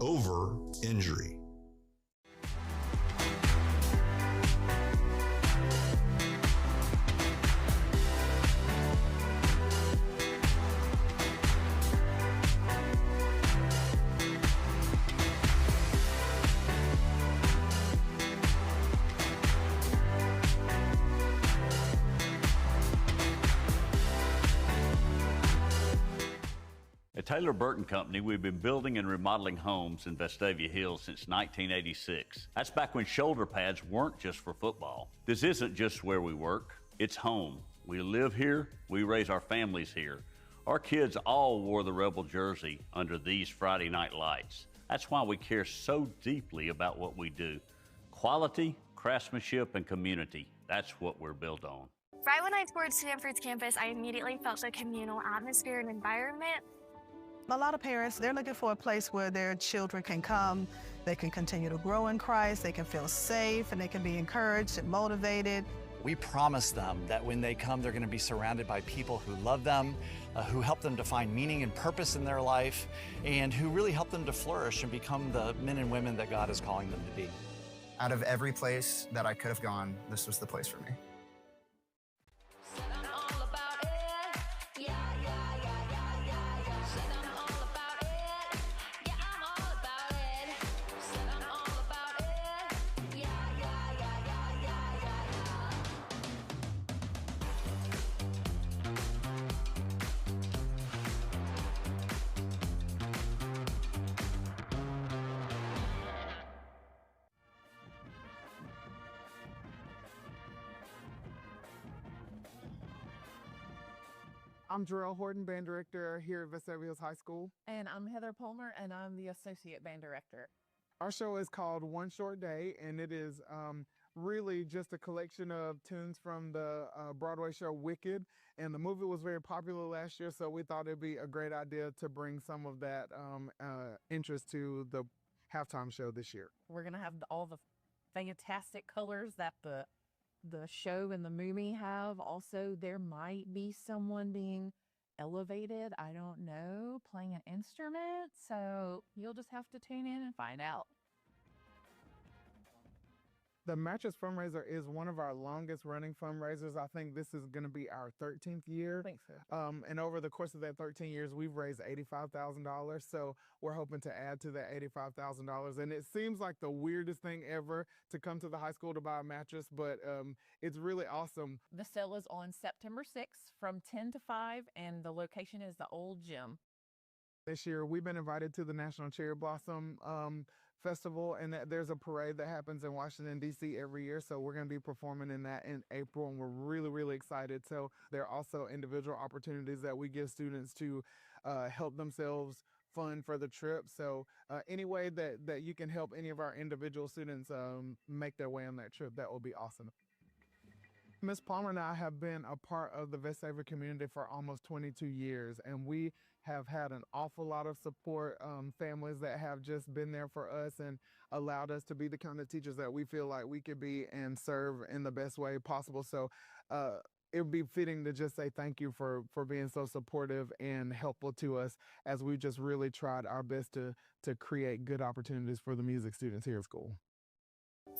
over injury. At Taylor Burton Company, we've been building and remodeling homes in Vestavia Hills since 1986. That's back when shoulder pads weren't just for football. This isn't just where we work, it's home. We live here, we raise our families here. Our kids all wore the Rebel jersey under these Friday night lights. That's why we care so deeply about what we do. Quality, craftsmanship, and community, that's what we're built on. Right when I toured Stanford's campus, I immediately felt the communal atmosphere and environment. A lot of parents, they're looking for a place where their children can come, they can continue to grow in Christ, they can feel safe, and they can be encouraged and motivated. We promise them that when they come, they're going to be surrounded by people who love them, who help them to find meaning and purpose in their life, and who really help them to flourish and become the men and women that God is calling them to be. Out of every place that I could have gone, this was the place for me. I'm Jarrell Horton, band director here at Vestavia Hills High School. And I'm Heather Palmer, and I'm the associate band director. Our show is called One Short Day, and it is really just a collection of tunes from the Broadway show Wicked. And the movie was very popular last year, so we thought it'd be a great idea to bring some of that interest to the halftime show this year. We're going to have all the fantastic colors that the show and the movie have. Also, there might be someone being elevated, I don't know, playing an instrument. So you'll just have to tune in and find out. The Mattress Fundraiser is one of our longest running fundraisers. I think this is going to be our 13th year. I think so. And over the course of that 13 years, we've raised $85,000. So we're hoping to add to that $85,000. And it seems like the weirdest thing ever to come to the high school to buy a mattress, but it's really awesome. The sale is on September 6th from 10 to 5, and the location is the old gym. This year, we've been invited to the National Cherry Blossom Festival, and there's a parade that happens in Washington, D.C. every year, so we're going to be performing in that in April, and we're really, really excited. So there are also individual opportunities that we give students to help themselves fund for the trip. So any way that you can help any of our individual students make their way on that trip, that will be awesome. Ms. Palmer and I have been a part of the Vestavia community for almost 22 years, and we have had an awful lot of support, families that have just been there for us and allowed us to be the kind of teachers that we feel like we could be and serve in the best way possible. So it would be fitting to just say thank you for being so supportive and helpful to us as we just really tried our best to create good opportunities for the music students here at school.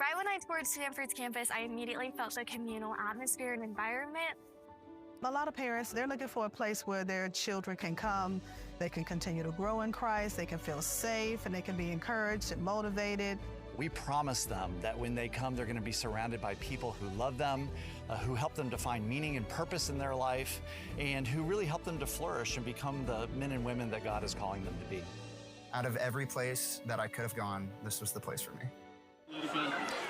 Right when I toured Stanford's campus, I immediately felt the communal atmosphere and environment. A lot of parents, they're looking for a place where their children can come, they can continue to grow in Christ, they can feel safe, and they can be encouraged and motivated. We promise them that when they come, they're going to be surrounded by people who love them, who help them to find meaning and purpose in their life, and who really help them to flourish and become the men and women that God is calling them to be. Out of every place that I could have gone, this was the place for me.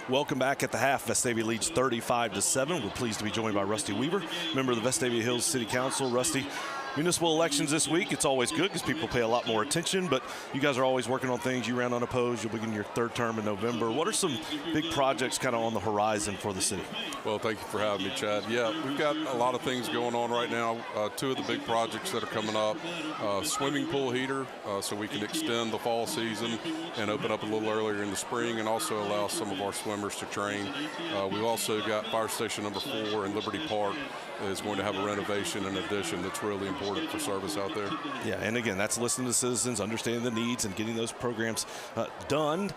Welcome back at the half. Vestavia leads 35-7. We're pleased to be joined by Rusty Weaver, member of the Vestavia Hills City Council. Rusty, municipal elections this week. It's always good because people pay a lot more attention, but you guys are always working on things. You ran unopposed. You'll begin your third term in November. What are some big projects kind of on the horizon for the city? Well, thank you for having me, Chad. Yeah, we've got a lot of things going on right now. Two of the big projects that are coming up, swimming pool heater, so we can extend the fall season and open up a little earlier in the spring, and also allow some of our swimmers to train. We've also got fire station number 4 in Liberty Park is going to have a renovation and addition that's really important for service out there. Yeah, and again, that's listening to citizens, understanding the needs, and getting those programs done.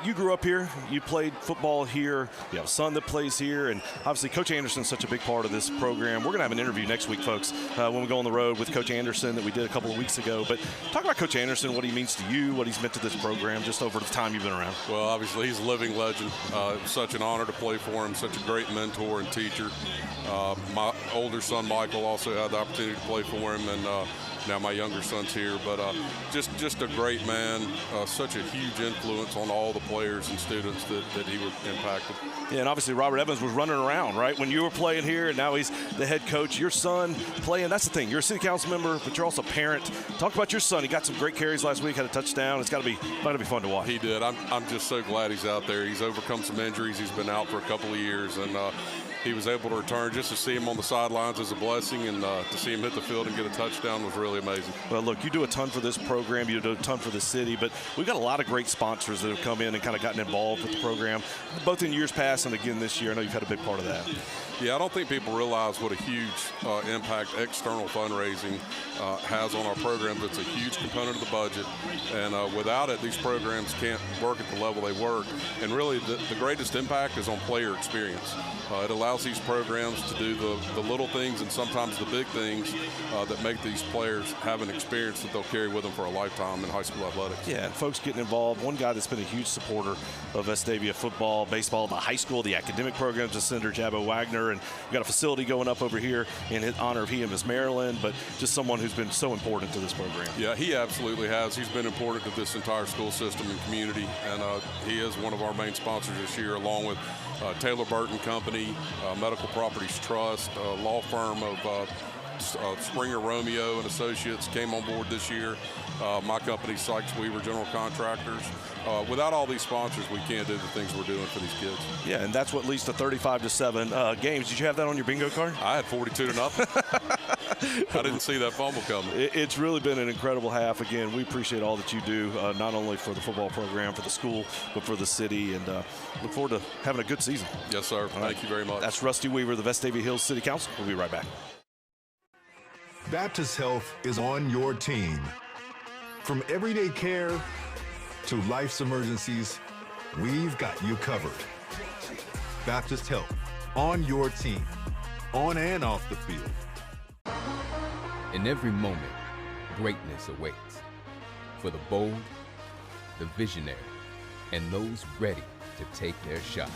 You grew up here. You played football here. You have a son that plays here. And obviously, Coach Anderson's such a big part of this program. We're going to have an interview next week, folks, when we go on the road with Coach Anderson that we did a couple of weeks ago. But talk about Coach Anderson, what he means to you, what he's meant to this program just over the time you've been around. Well, obviously, he's a living legend. Such an honor to play for him, such a great mentor and teacher. My older son, Michael, also had the opportunity to play for him, and now my younger son's here. But just a great man, such a huge influence on all the players and students that he impacted. Yeah, and obviously Robert Evans was running around, right, when you were playing here, and now he's the head coach. Your son playing, that's the thing. You're a city council member, but you're also a parent. Talk about your son. He got some great carries last week, had a touchdown. It's got to be fun to watch. He did. I'm just so glad he's out there. He's overcome some injuries. He's been out for a couple of years, and he was able to return. Just to see him on the sidelines is a blessing, and to see him hit the field and get a touchdown was really amazing. Well, look, you do a ton for this program. You do a ton for the city, but we've got a lot of great sponsors that have come in and kind of gotten involved with the program, both in years past and again this year. I know you've had a big part of that. Yeah, I don't think people realize what a huge impact external fundraising has on our programs. It's a huge component of the budget, and without it, these programs can't work at the level they work. And really, the greatest impact is on player experience. It allows these programs to do the little things and sometimes the big things that make these players have an experience that they'll carry with them for a lifetime in high school athletics. Yeah, and folks getting involved. One guy that's been a huge supporter of Vestavia football, baseball, the high school, the academic programs is Senator Jabbo Wagner, and we've got a facility going up over here in honor of he and Miss Maryland, but just someone who's been so important to this program. Yeah, he absolutely has. He's been important to this entire school system and community, and he is one of our main sponsors this year, along with Taylor Burton Company, Medical Properties Trust, a law firm of Springer Romeo and Associates came on board this year. My company, Sykes Weaver General Contractors. Without all these sponsors, we can't do the things we're doing for these kids. Yeah, and that's what leads to 35-7 games. Did you have that on your bingo card? I had 42-0. I didn't see that fumble coming. It's really been an incredible half. Again, we appreciate all that you do, not only for the football program, for the school, but for the city, and look forward to having a good season. Yes, sir. Thank you very much. That's Rusty Weaver, the Vestavia Hills City Council. We'll be right back. Baptist Health is on your team. From everyday care to life's emergencies, we've got you covered. Baptist Health, on your team, on and off the field. In every moment, greatness awaits. For the bold, the visionary, and those ready to take their shot.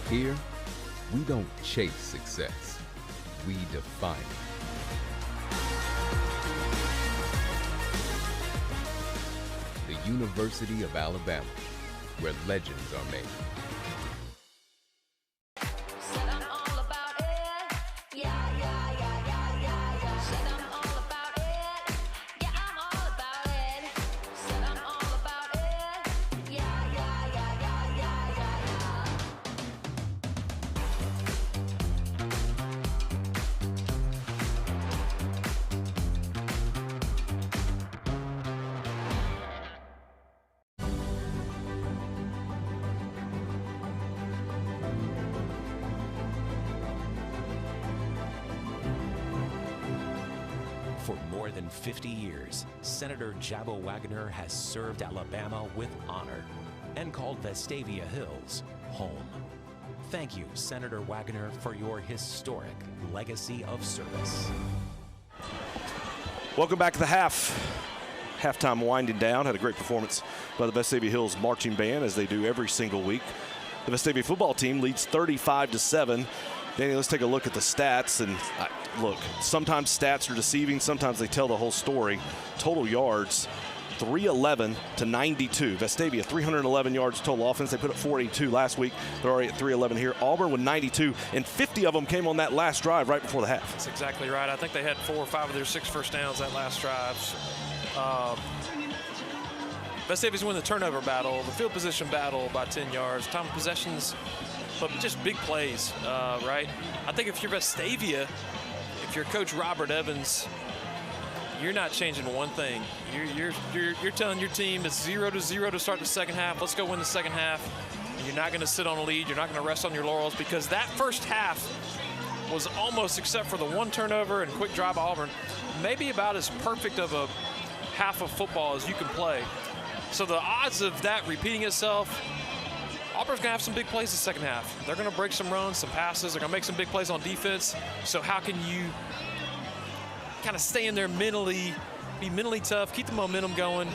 Here, we don't chase success, we define it. The University of Alabama, where legends are made. For more than 50 years, Senator Jabbo Wagner has served Alabama with honor and called Vestavia Hills home. Thank you, Senator Wagner, for your historic legacy of service. Welcome back to the halftime winding down. Had a great performance by the Vestavia Hills marching band, as they do every single week. The Vestavia football team leads 35-7. Danny, let's take a look at the stats. And look, sometimes stats are deceiving. Sometimes they tell the whole story. Total yards, 311 to 92. Vestavia, 311 yards total offense. They put up 482 last week. They're already at 311 here. Auburn with 92, and 50 of them came on that last drive right before the half. That's exactly right. I think they had 4 or 5 of their 6 first downs that last drive. Vestavia's win the turnover battle, the field position battle by 10 yards, time of possessions, but just big plays, right? I think if you're Vestavia, if you're Coach Robert Evans, you're not changing one thing. You're telling your team it's 0-0 to start the second half. Let's go win the second half. You're not going to sit on a lead. You're not going to rest on your laurels, because that first half was almost, except for the one turnover and quick drive by Auburn, maybe about as perfect of a half of football as you can play. So the odds of that repeating itself, Auburn's going to have some big plays the second half. They're going to break some runs, some passes. They're going to make some big plays on defense. So how can you kind of stay in there mentally, be mentally tough, keep the momentum going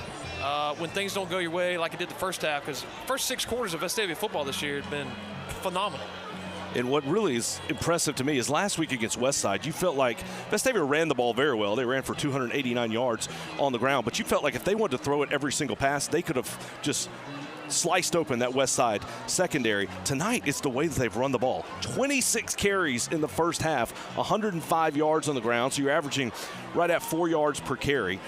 when things don't go your way like it did the first half? Because first 6 quarters of Vestavia football this year have been phenomenal. And what really is impressive to me is last week against Westside, you felt like Vestavia ran the ball very well. They ran for 289 yards on the ground, but you felt like if they wanted to throw it every single pass, they could have just sliced open that Westside secondary. Tonight, it's the way that they've run the ball. 26 carries in the first half, 105 yards on the ground, so you're averaging right at 4 yards per carry.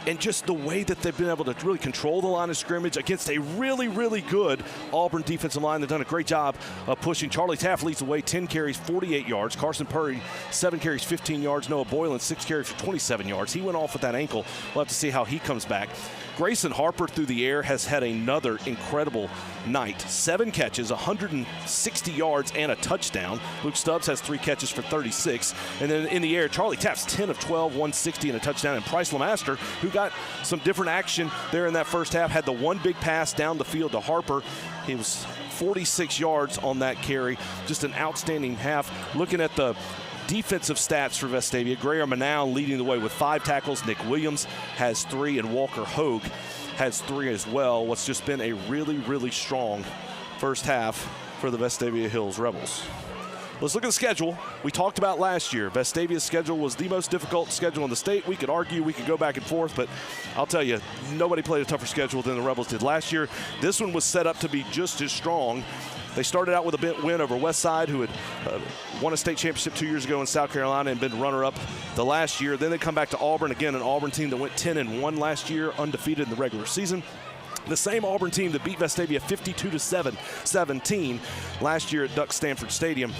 And just the way that they've been able to really control the line of scrimmage against a really, really good Auburn defensive line. They've done a great job of pushing. Charlie Taft leads the way, 10 carries, 48 yards. Carson Purdy, 7 carries, 15 yards. Noah Boylan, 6 carries for 27 yards. He went off with that ankle. We'll have to see how he comes back. Grayson Harper through the air has had another incredible night. 7 catches, 160 yards, and a touchdown. Luke Stubbs has 3 catches for 36. And then in the air, Charlie Taft's 10 of 12, 160 and a touchdown. And Price Lemaster, who got some different action there in that first half, had the one big pass down the field to Harper. He was 46 yards on that carry. Just an outstanding half. Looking at the defensive stats for Vestavia, Greer Manow leading the way with 5 tackles. Nick Williams has 3, and Walker Hogue has 3 as well. What's just been a really, really strong first half for the Vestavia Hills Rebels. Let's look at the schedule. We talked about last year. Vestavia's schedule was the most difficult schedule in the state. We could argue, we could go back and forth, but I'll tell you, nobody played a tougher schedule than the Rebels did last year. This one was set up to be just as strong. They started out with a win over Westside, who had won a state championship 2 years ago in South Carolina and been runner-up the last year. Then they come back to Auburn, again, an Auburn team that went 10-1 last year, undefeated in the regular season. The same Auburn team that beat Vestavia 52-17 last year at Duck Stanford Stadium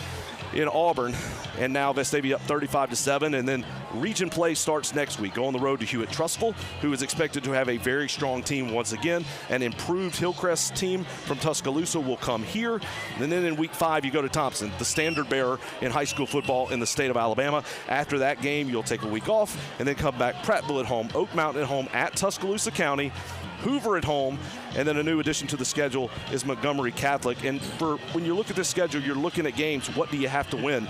in Auburn, and now Vestavia up 35-7, and then region play starts next week. Go on the road to Hewitt-Trussville, who is expected to have a very strong team once again. An improved Hillcrest team from Tuscaloosa will come here, and then in week 5 you go to Thompson, the standard bearer in high school football in the state of Alabama. After that game, you'll take a week off and then come back. Prattville at home, Oak Mountain at home, at Tuscaloosa County, Hoover at home, and then a new addition to the schedule is Montgomery Catholic. And when you look at this schedule, you're looking at games, what do you have to win?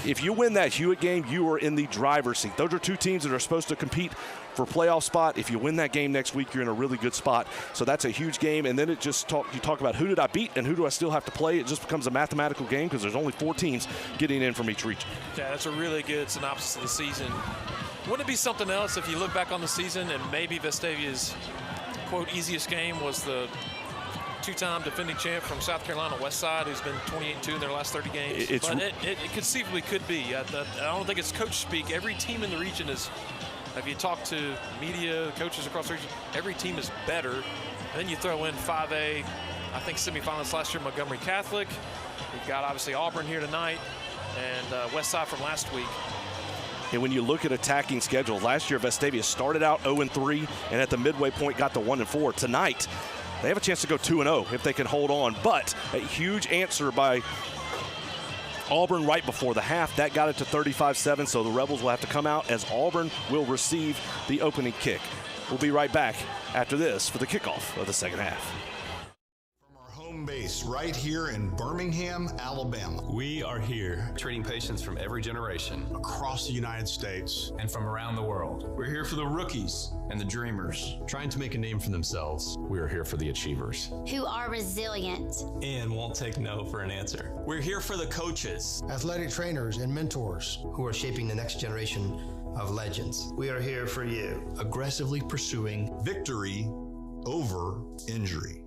If you win that Hewitt game, you are in the driver's seat. Those are 2 teams that are supposed to compete for playoff spot. If you win that game next week, you're in a really good spot. So that's a huge game. And then it just you talk about who did I beat and who do I still have to play. It just becomes a mathematical game because there's only 4 teams getting in from each region. Yeah, that's a really good synopsis of the season. Wouldn't it be something else if you look back on the season and maybe Vestavia's quote easiest game was the 2-time defending champ from South Carolina, Westside, who's been 28-2 in their last 30 games. But it conceivably could be. I don't think it's coach speak. Every team in the region is, if you talk to media, coaches across the region, every team is better. And then you throw in 5A, I think semifinalists last year, Montgomery Catholic. We've got obviously Auburn here tonight and Westside from last week. And when you look at attacking schedule, last year Vestavia started out 0-3 and at the midway point got to 1-4. Tonight, they have a chance to go 2-0 if they can hold on. But a huge answer by Auburn right before the half. That got it to 35-7, so the Rebels will have to come out as Auburn will receive the opening kick. We'll be right back after this for the kickoff of the second half. Home base right here in Birmingham, Alabama. We are here treating patients from every generation Across the United States and from around the world. We're here for the rookies and the dreamers, trying to make a name for themselves. We are here for the achievers, who are resilient and won't take no for an answer. We're here for the coaches, athletic trainers, and mentors who are shaping the next generation of legends. We are here for you, aggressively pursuing victory over injury.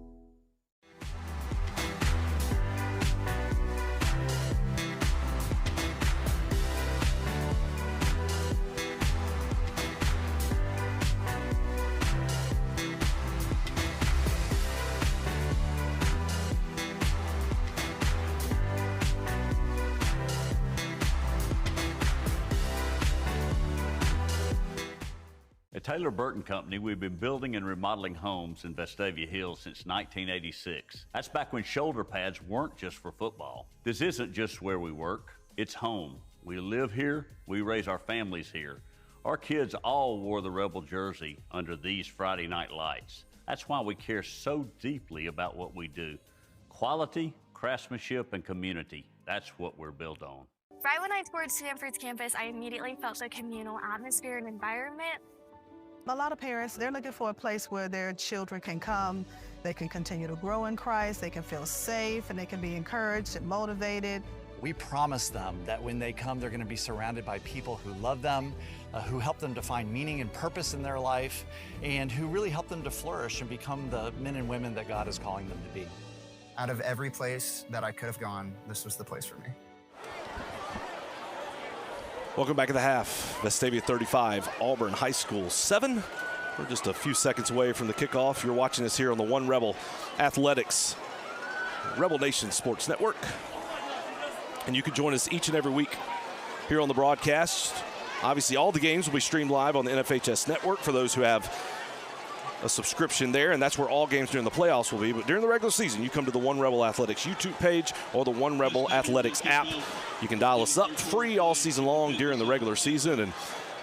At Taylor Burton Company, we've been building and remodeling homes in Vestavia Hills since 1986. That's back when shoulder pads weren't just for football. This isn't just where we work, it's home. We live here, we raise our families here. Our kids all wore the Rebel jersey under these Friday night lights. That's why we care so deeply about what we do. Quality, craftsmanship, and community. That's what we're built on. Right when I toured Stanford's campus, I immediately felt the communal atmosphere and environment. A lot of parents, they're looking for a place where their children can come, they can continue to grow in Christ, they can feel safe, and they can be encouraged and motivated. We promise them that when they come, they're going to be surrounded by people who love them, who help them to find meaning and purpose in their life, and who really help them to flourish and become the men and women that God is calling them to be. Out of every place that I could have gone, this was the place for me. Welcome back to the half. Vestavia 35, Auburn High School 7. We're just a few seconds away from the kickoff. You're watching us here on the One Rebel Athletics, Rebel Nation Sports Network. And you can join us each and every week here on the broadcast. Obviously, all the games will be streamed live on the NFHS Network for those who have a subscription there, and that's where all games during the playoffs will be. But during the regular season, you come to the One Rebel Athletics YouTube page or the One Rebel Athletics app. You can dial us up free all season long during the regular season. And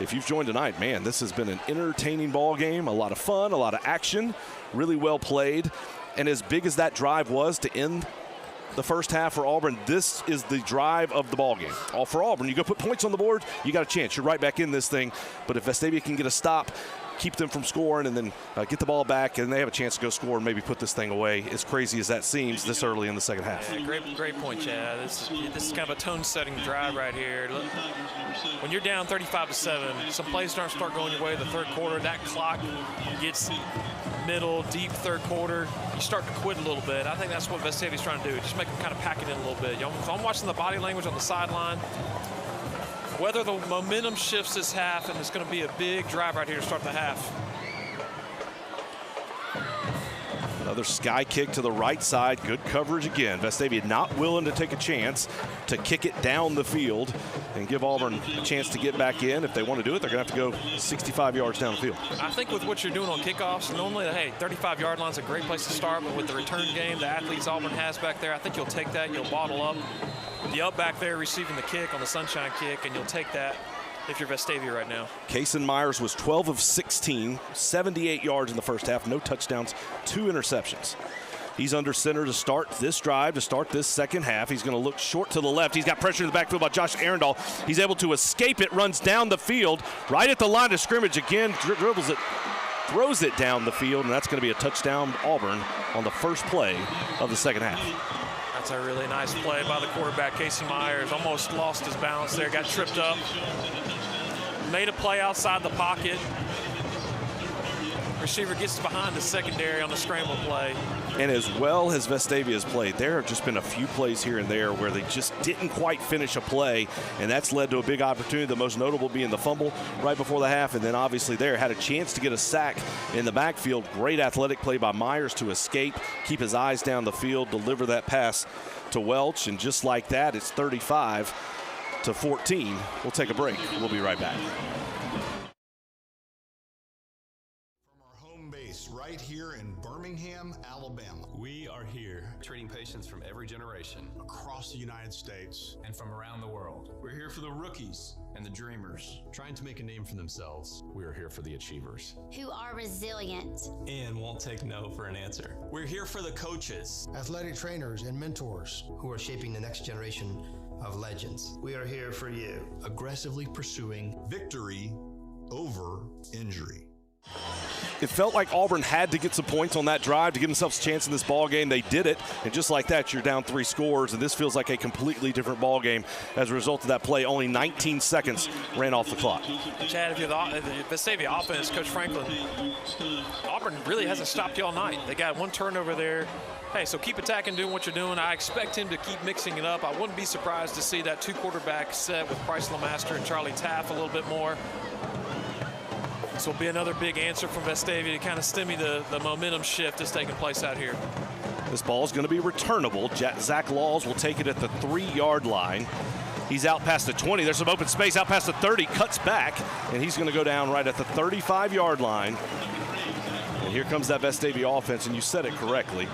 if you've joined tonight, man, this has been an entertaining ball game, a lot of fun, a lot of action, really well played. And as big as that drive was to end the first half for Auburn, this is the drive of the ball game. All for Auburn. You go put points on the board, you got a chance. You're right back in this thing. But if Vestavia can get a stop, keep them from scoring, and then get the ball back, and they have a chance to go score and maybe put this thing away, as crazy as that seems this early in the second half. Yeah, great point, Chad. This is kind of a tone-setting drive right here. Look, when you're down 35-7, some plays don't start going your way the third quarter. That clock gets middle, deep third quarter. You start to quit a little bit. I think that's what Vestavia's trying to do, just make them kind of pack it in a little bit. So I'm watching the body language on the sideline. Whether the momentum shifts this half, and it's going to be a big drive right here to start the half. Another sky kick to the right side. Good coverage again. Vestavia not willing to take a chance to kick it down the field and give Auburn a chance to get back in. If they want to do it, they're going to have to go 65 yards down the field. I think with what you're doing on kickoffs, normally, hey, 35-yard line is a great place to start, but with the return game, the athletes Auburn has back there, I think you'll take that, you'll bottle up. The up back there receiving the kick on the sunshine kick, and you'll take that if you're Vestavia right now. Kason Myers was 12 of 16, 78 yards in the first half, no touchdowns, 2 interceptions. He's under center to start this drive, to start this second half. He's going to look short to the left. He's got pressure in the backfield by Josh Arundel. He's able to escape it, runs down the field, right at the line of scrimmage again, dribbles it, throws it down the field, and that's going to be a touchdown Auburn on the first play of the second half. That's a really nice play by the quarterback, Kason Myers. Almost lost his balance there, got tripped up. Made a play outside the pocket. Receiver gets behind the secondary on the scramble play. And as well as Vestavia has played, there have just been a few plays here and there where they just didn't quite finish a play, and that's led to a big opportunity, the most notable being the fumble right before the half, and then obviously there had a chance to get a sack in the backfield. Great athletic play by Myers to escape, keep his eyes down the field, deliver that pass to Welch, and just like that, it's 35-14. We'll take a break. We'll be right back. Right here in Birmingham, Alabama. We are here treating patients from every generation Across the United States and from around the world. We're here for the rookies and the dreamers, trying to make a name for themselves. We are here for the achievers who are resilient and won't take no for an answer. We're here for the coaches, athletic trainers, and mentors who are shaping the next generation of legends. We are here for you, aggressively pursuing victory over injury. It felt like Auburn had to get some points on that drive to give themselves a chance in this ball game. They did it, and just like that, you're down 3 scores, and this feels like a completely different ball game as a result of that play. Only 19 seconds ran off the clock. Chad, if you're the Vestavia offense, Coach Franklin, Auburn really hasn't stopped you all night. They got 1 turnover there. Hey, so keep attacking, doing what you're doing. I expect him to keep mixing it up. I wouldn't be surprised to see that 2-quarterback set with Bryce LeMaster and Charlie Taff a little bit more. This will be another big answer from Vestavia to kind of stimmy the momentum shift that's taking place out here. This ball is going to be returnable. Zach Laws will take it at the 3-yard line. He's out past the 20. There's some open space out past the 30. Cuts back, and he's going to go down right at the 35-yard line. And here comes that Vestavia offense, and you said it correctly.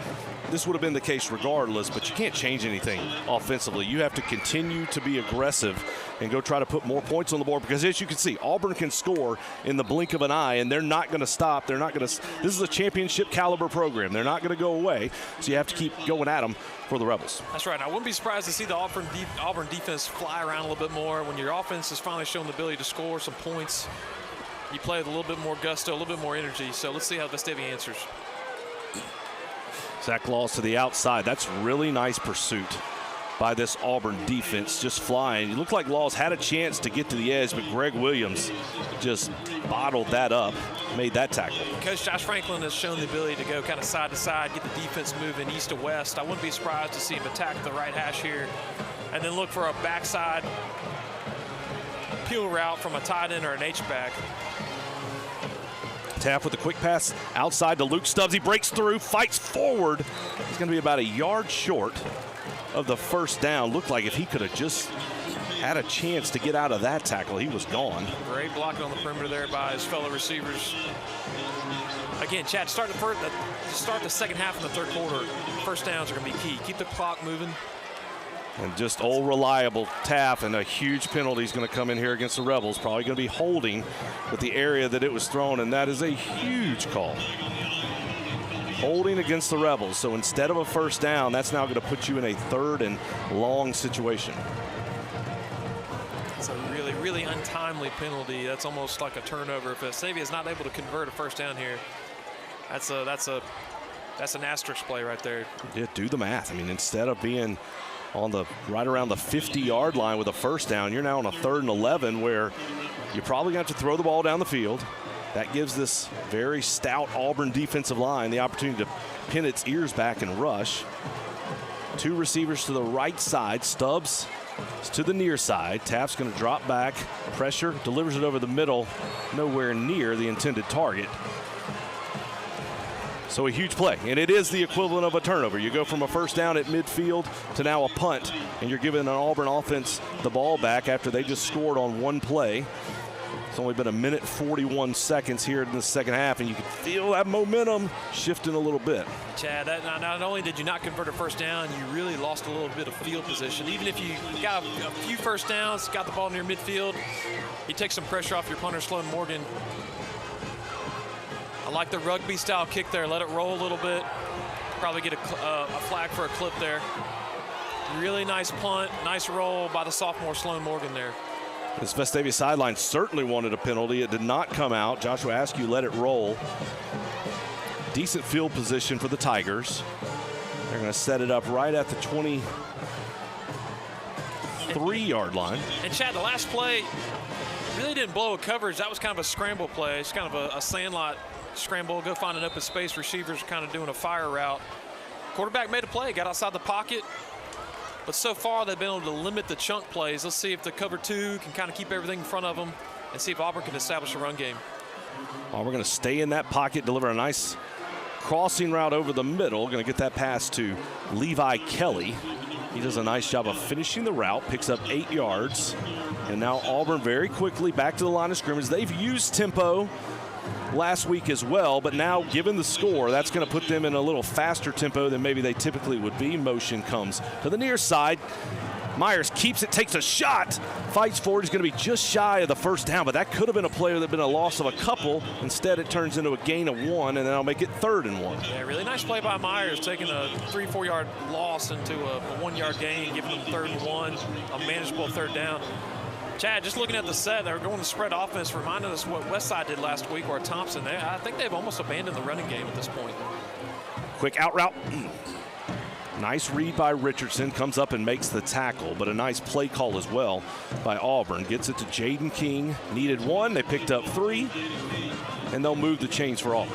This would have been the case regardless, but you can't change anything offensively. You have to continue to be aggressive and go try to put more points on the board, because as you can see, Auburn can score in the blink of an eye, and they're not going to stop. They're not going to. This is a championship caliber program. They're not going to go away, so you have to keep going at them for the Rebels. That's right. I wouldn't be surprised to see the Auburn defense fly around a little bit more. When your offense has finally shown the ability to score some points, you play with a little bit more gusto, a little bit more energy. So let's see how Vestavia answers. Zach Laws to the outside. That's really nice pursuit by this Auburn defense, just flying. It looked like Laws had a chance to get to the edge, but Greg Williams just bottled that up, made that tackle. Coach Josh Franklin has shown the ability to go kind of side to side, get the defense moving east to west. I wouldn't be surprised to see him attack the right hash here and then look for a backside peel route from a tight end or an H-back. Taff with a quick pass outside to Luke Stubbs. He breaks through, fights forward. He's going to be about a yard short of the first down. Looked like if he could have just had a chance to get out of that tackle, he was gone. Great blocking on the perimeter there by his fellow receivers. Again, Chad, start the second half in the third quarter. First downs are going to be key. Keep the clock moving. And just old reliable Taff, and a huge penalty is going to come in here against the Rebels. Probably going to be holding with the area that it was thrown, and that is a huge call. Holding against the Rebels. So instead of a first down, that's now going to put you in a 3rd and long situation. It's a really, really untimely penalty. That's almost like a turnover. If Vestavia is not able to convert a first down here, that's an asterisk play right there. Yeah, do the math. I mean, instead of being on the right around the 50-yard line with a first down, you're now on a 3rd and 11 where you're probably going to have to throw the ball down the field. That gives this very stout Auburn defensive line the opportunity to pin its ears back and rush. 2 receivers to the right side. Stubbs is to the near side. Taft's going to drop back, pressure, delivers it over the middle, nowhere near the intended target. So a huge play, and it is the equivalent of a turnover. You go from a first down at midfield to now a punt, and you're giving an Auburn offense the ball back after they just scored on 1 play. It's only been 1:41 seconds here in the second half, and you can feel that momentum shifting a little bit. Chad, not only did you not convert a first down, you really lost a little bit of field position. Even if you got a few first downs, got the ball near midfield, you take some pressure off your punter, Sloan Morgan. I like the rugby style kick there. Let it roll a little bit. Probably get a flag for a clip there. Really nice punt, nice roll by the sophomore Sloan Morgan there. This Vestavia sideline certainly wanted a penalty. It did not come out. Joshua Askew let it roll. Decent field position for the Tigers. They're going to set it up right at the 23-yard line. And Chad, the last play really didn't blow a coverage. That was kind of a scramble play. It's kind of a sandlot scramble, go find an open space. Receivers are kind of doing a fire route. Quarterback made a play, got outside the pocket. But so far, they've been able to limit the chunk plays. Let's see if the cover 2 can kind of keep everything in front of them and see if Auburn can establish a run game. Auburn going to stay in that pocket, deliver a nice crossing route over the middle. Going to get that pass to Levi Kelly. He does a nice job of finishing the route, picks up 8 yards. And now Auburn very quickly back to the line of scrimmage. They've used tempo last week as well, but now given the score, that's going to put them in a little faster tempo than maybe they typically would be. Motion comes to the near side. Myers keeps it, takes a shot, fights forward. He's going to be just shy of the first down, but that could have been a play that had been a loss of a couple. Instead, it turns into a gain of 1, and then I'll make it 3rd and 1. Yeah, really nice play by Myers, taking a 3-4 yard loss into a 1 yard gain, giving them 3rd and 1, a manageable 3rd down. Chad, just looking at the set, they were going to spread offense, reminded us what Westside did last week, or Thompson. I think they've almost abandoned the running game at this point. Quick out route. Nice read by Richardson, comes up and makes the tackle, but a nice play call as well by Auburn. Gets it to Jaden King. Needed 1, they picked up 3, and they'll move the chains for Auburn.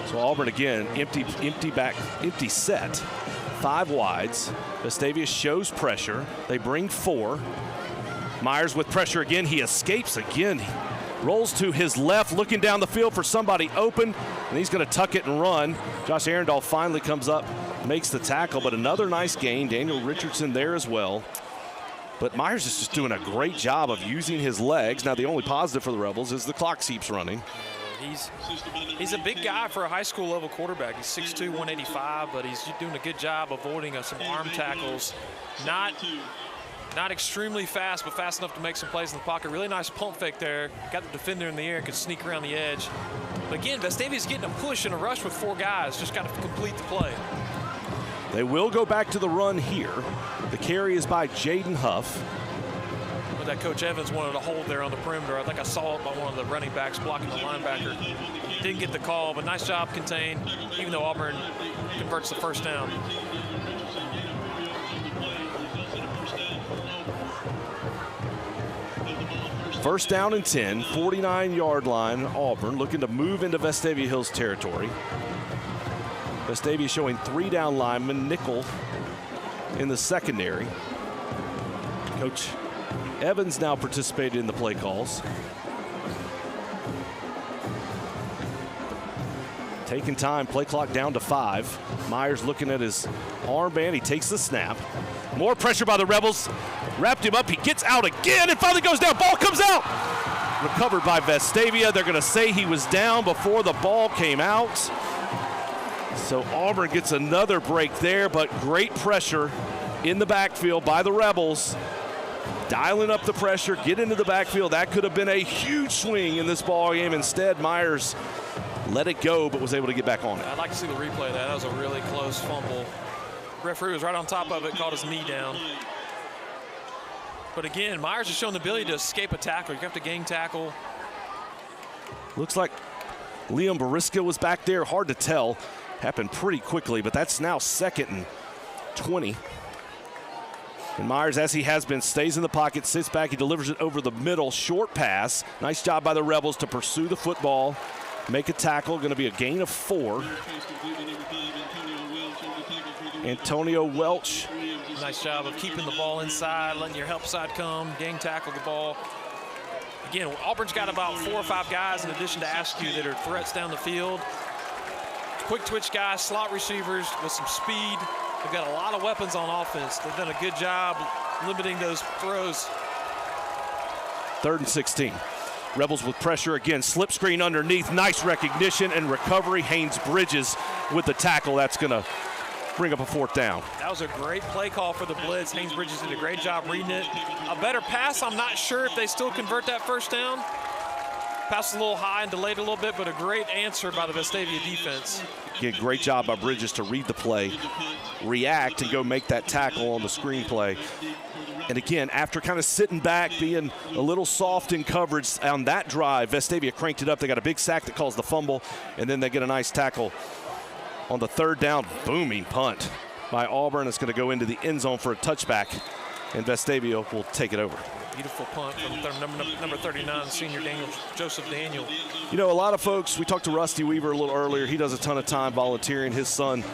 So Auburn again, empty set. 5 wides. Vestavia shows pressure. They bring 4. Myers with pressure again. He escapes again. Rolls to his left, looking down the field for somebody open, and he's going to tuck it and run. Josh Arundel finally comes up, makes the tackle, but another nice gain. Daniel Richardson there as well. But Myers is just doing a great job of using his legs. Now, the only positive for the Rebels is the clock keeps running. He's a big guy for a high school level quarterback. He's 6'2", 185, but he's doing a good job avoiding some arm tackles. Not extremely fast, but fast enough to make some plays in the pocket. Really nice pump fake there. Got the defender in the air, could sneak around the edge. But again, Vestavia's getting a push and a rush with 4 guys. Just got to complete the play. They will go back to the run here. The carry is by Jaden Huff. But that Coach Evans wanted to hold there on the perimeter. I think I saw it by one of the running backs blocking the linebacker. Didn't get the call, but nice job contained, even though Auburn converts the first down. First down and 10, 49-yard line. Auburn looking to move into Vestavia Hills territory. Vestavia showing 3 down linemen, nickel in the secondary. Coach Evans now participated in the play calls. Taking time, play clock down to 5. Myers looking at his armband, he takes the snap. More pressure by the Rebels. Wrapped him up, he gets out again and finally goes down. Ball comes out. Recovered by Vestavia. They're gonna say he was down before the ball came out. So Auburn gets another break there, but great pressure in the backfield by the Rebels. Dialing up the pressure, get into the backfield. That could have been a huge swing in this ball game. Instead, Myers let it go, but was able to get back on it. I'd like to see the replay of that. That was a really close fumble. Referee was right on top of it, caught his knee down. But again, Myers has shown the ability to escape a tackle. You have to gang tackle. Looks like Liam Bariska was back there. Hard to tell. Happened pretty quickly, but that's now 2nd and 20. And Myers, as he has been, stays in the pocket, sits back. He delivers it over the middle. Short pass. Nice job by the Rebels to pursue the football. Make a tackle. Going to be a gain of 4. Antonio Welch. Nice job of keeping the ball inside, letting your help side come, gang tackle the ball. Again, Auburn's got about 4 or 5 guys in addition to Askew that are threats down the field. Quick twitch guys, slot receivers with some speed. They've got a lot of weapons on offense. They've done a good job limiting those throws. 3rd and 16. Rebels with pressure again. Slip screen underneath. Nice recognition and recovery. Haynes Bridges with the tackle. That's going to bring up a 4th down. That was a great play call for the blitz. Haynes Bridges did a great job reading it. A better pass. I'm not sure if they still convert that first down. Pass a little high and delayed a little bit, but a great answer by the Vestavia defense. Again, great job by Bridges to read the play, react, and go make that tackle on the screen play. And again, after kind of sitting back, being a little soft in coverage on that drive, Vestavia cranked it up. They got a big sack that calls the fumble, and then they get a nice tackle on the 3rd down. Booming punt by Auburn. It's going to go into the end zone for a touchback, and Vestavia will take it over. Beautiful punt from number 39, senior Joseph Daniel. You know, a lot of folks, we talked to Rusty Weaver a little earlier. He does a ton of time volunteering. His son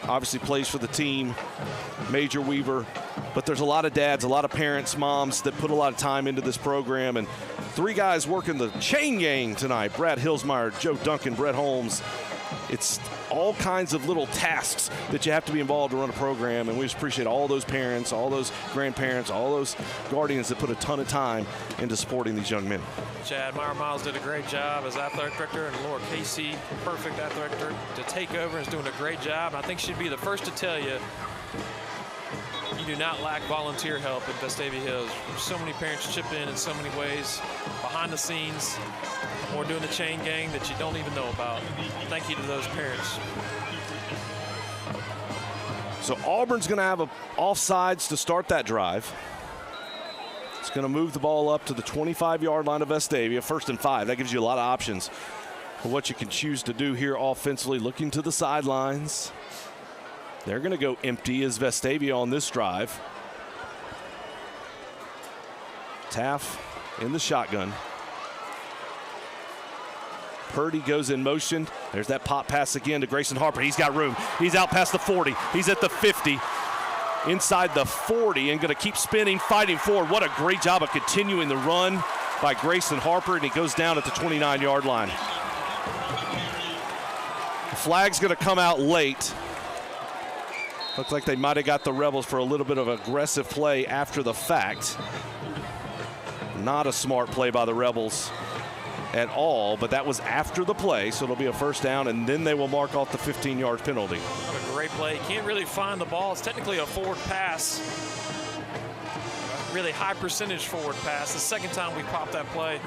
obviously plays for the team, Major Weaver. But there's a lot of dads, a lot of parents, moms that put a lot of time into this program. And 3 guys working the chain gang tonight. Brad Hillsmeyer, Joe Duncan, Brett Holmes. It's all kinds of little tasks that you have to be involved to run a program, and we just appreciate all those parents, all those grandparents, all those guardians that put a ton of time into supporting these young men. Chad Meyer-Miles did a great job as athletic director, and Laura Casey, perfect athletic director, to take over and is doing a great job. And I think she'd be the first to tell you, you do not lack volunteer help at Vestavia Hills. So many parents chip in so many ways behind the scenes or doing the chain gang that you don't even know about. Thank you to those parents. So Auburn's going to have offsides to start that drive. It's going to move the ball up to the 25-yard line of Vestavia, 1st and 5. That gives you a lot of options for what you can choose to do here offensively. Looking to the sidelines. They're going to go empty as Vestavia on this drive. Taff in the shotgun. Purdy goes in motion. There's that pop pass again to Grayson Harper. He's got room. He's out past the 40. He's at the 50. Inside the 40 and going to keep spinning, fighting forward. What a great job of continuing the run by Grayson Harper, and he goes down at the 29-yard line. The flag's going to come out late. Looks like they might have got the Rebels for a little bit of aggressive play after the fact. Not a smart play by the Rebels at all, but that was after the play, so it'll be a 1st down, and then they will mark off the 15-yard penalty. What a great play. Can't really find the ball. It's technically a forward pass. Really high percentage forward pass. The 2nd time we popped that play.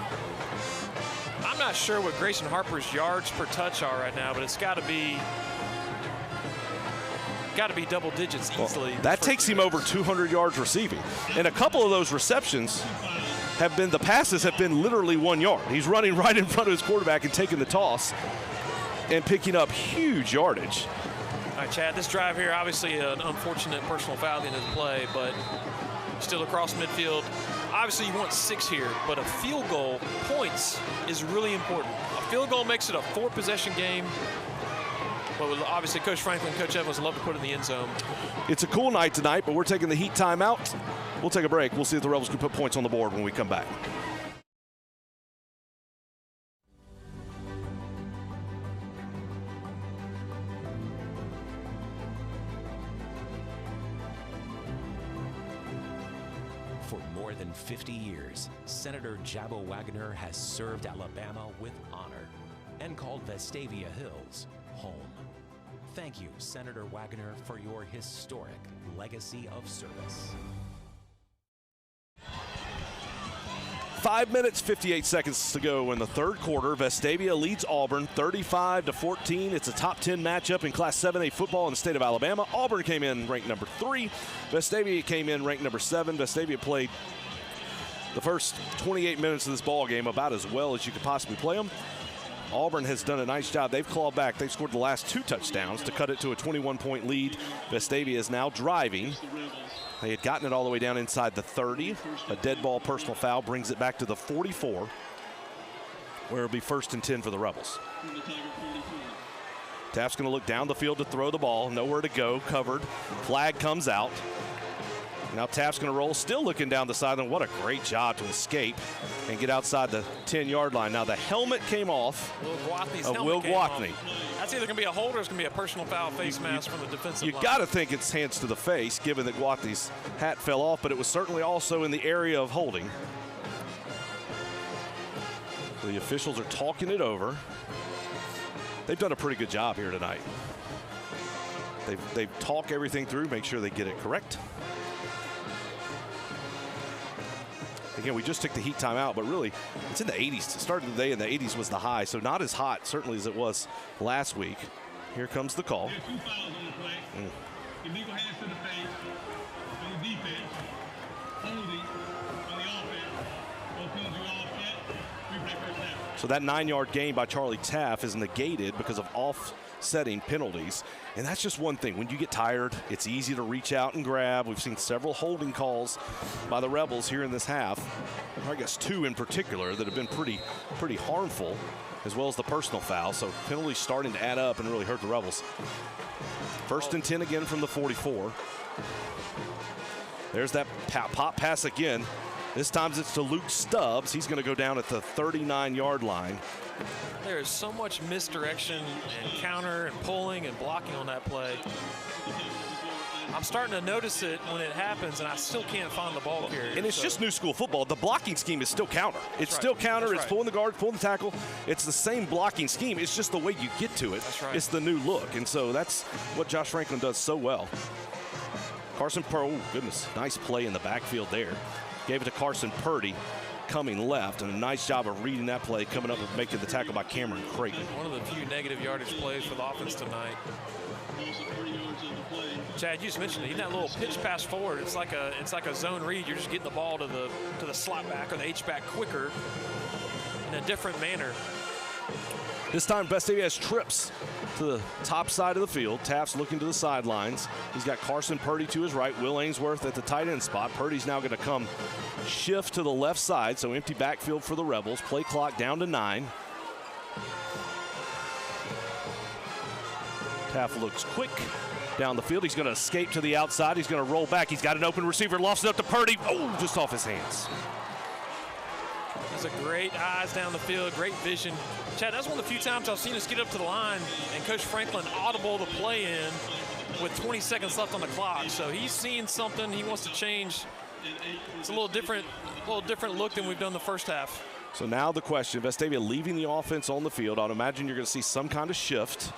I'm not sure what Grayson Harper's yards per touch are right now, but it's got to be double digits easily. Well, that takes him over 200 yards receiving. And a couple of those receptions the passes have been literally 1 yard. He's running right in front of his quarterback and taking the toss and picking up huge yardage. All right, Chad, this drive here, obviously an unfortunate personal foul at the end of the play, but still across midfield. Obviously you want 6 here, but a field goal points is really important. A field goal makes it a 4-possession game. But obviously Coach Franklin, Coach Evans love to put it in the end zone. It's a cool night tonight, but we're taking the Heat timeout. We'll take a break. We'll see if the Rebels can put points on the board when we come back. For more than 50 years, Senator Jabba Wagner has served Alabama with honor and called Vestavia Hills home. Thank you, Senator Wagner, for your historic legacy of service. 5 minutes, 58 seconds to go in the 3rd quarter. Vestavia leads Auburn 35-14. It's a top 10 matchup in Class 7A football in the state of Alabama. Auburn came in ranked number 3. Vestavia came in ranked number 7. Vestavia played the first 28 minutes of this ball game about as well as you could possibly play them. Auburn has done a nice job. They've clawed back. They've scored the last 2 touchdowns to cut it to a 21-point lead. Vestavia is now driving. They had gotten it all the way down inside the 30. A dead ball personal foul brings it back to the 44, where it'll be 1st and 10 for the Rebels. Taft's going to look down the field to throw the ball. Nowhere to go. Covered. Flag comes out. Now Taft's going to roll, still looking down the sideline. What a great job to escape and get outside the 10-yard line. Now the helmet came off of Will Gwatney. That's either going to be a hold or it's going to be a personal foul face mask from the defensive line. You got to think it's hands to the face, given that Gwatney's hat fell off, but it was certainly also in the area of holding. The officials are talking it over. They've done a pretty good job here tonight. They talk everything through, make sure they get it correct. Again, we just took the Heat timeout, but really, it's in the 80s. It started the day in the 80s was the high, so not as hot, certainly, as it was last week. Here comes the call. Illegal hands to the face on the defense, holding on the offense, no penalty offset, replay first down. So that 9-yard gain by Charlie Taff is negated because of offsetting penalties. And that's just one thing. When you get tired, it's easy to reach out and grab. We've seen several holding calls by the Rebels here in this half. I guess 2 in particular that have been pretty harmful, as well as the personal foul. So penalties starting to add up and really hurt the Rebels. 1st and 10 again from the 44. There's that pop pass again. This time it's to Luke Stubbs. He's going to go down at the 39-yard line. There is so much misdirection and counter and pulling and blocking on that play. I'm starting to notice it when it happens, and I still can't find the ball carrier. And it's just new school football. The blocking scheme is still counter. It's still counter. It's pulling the guard, pulling the tackle. It's the same blocking scheme. It's just the way you get to it. It's the new look. And so that's what Josh Franklin does so well. Carson Purdy, oh goodness, nice play in the backfield there. Gave it to Carson Purdy. coming left, and a nice job of reading that play, coming up and making the tackle by Cameron Creighton. One of the few negative yardage plays for the offense tonight. Chad, you just mentioned it. Even that little pitch pass forward, it's like a zone read. You're just getting the ball to the slot back or the H-back quicker in a different manner. This time, Vestavia has trips to the top side of the field. Taft's looking to the sidelines. He's got Carson Purdy to his right, Will Ainsworth at the tight end spot. Purdy's now going to come shift to the left side, so empty backfield for the Rebels. Play clock down to 9. Taft looks quick down the field. He's going to escape to the outside. He's going to roll back. He's got an open receiver. Lofts it up to Purdy. Oh, just off his hands. That's a great eyes down the field, great vision. Chad, that's one of the few times I've seen us get up to the line and Coach Franklin audible the play in with 20 seconds left on the clock. So he's seeing something. He wants to change. It's a little different look than we've done the first half. So now the question, Vestavia leaving the offense on the field. I'd imagine you're going to see some kind of shift.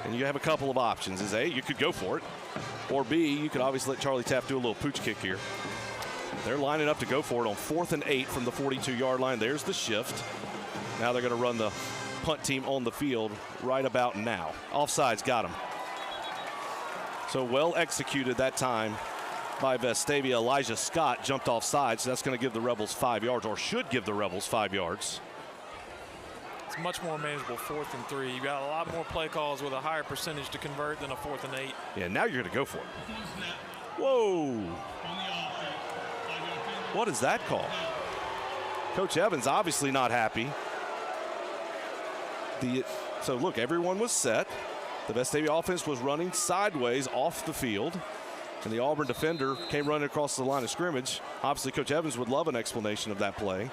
And you have a couple of options. Is A, you could go for it. Or B, you could obviously let Charlie Taft do a little pooch kick here. They're lining up to go for it on 4th and 8 from the 42-yard line. There's the shift. Now they're going to run the punt team on the field right about now. Offsides got him. So well executed that time by Vestavia. Elijah Scott jumped offside, so that's going to give the Rebels 5 yards, or should give the Rebels 5 yards. It's much more manageable 4th and 3. You got a lot more play calls with a higher percentage to convert than a 4th and 8. Yeah, now you're going to go for it. Whoa. What is that call? Coach Evans obviously not happy. So look, everyone was set. The Vestavia offense was running sideways off the field, and the Auburn defender came running across the line of scrimmage. Obviously, Coach Evans would love an explanation of that play.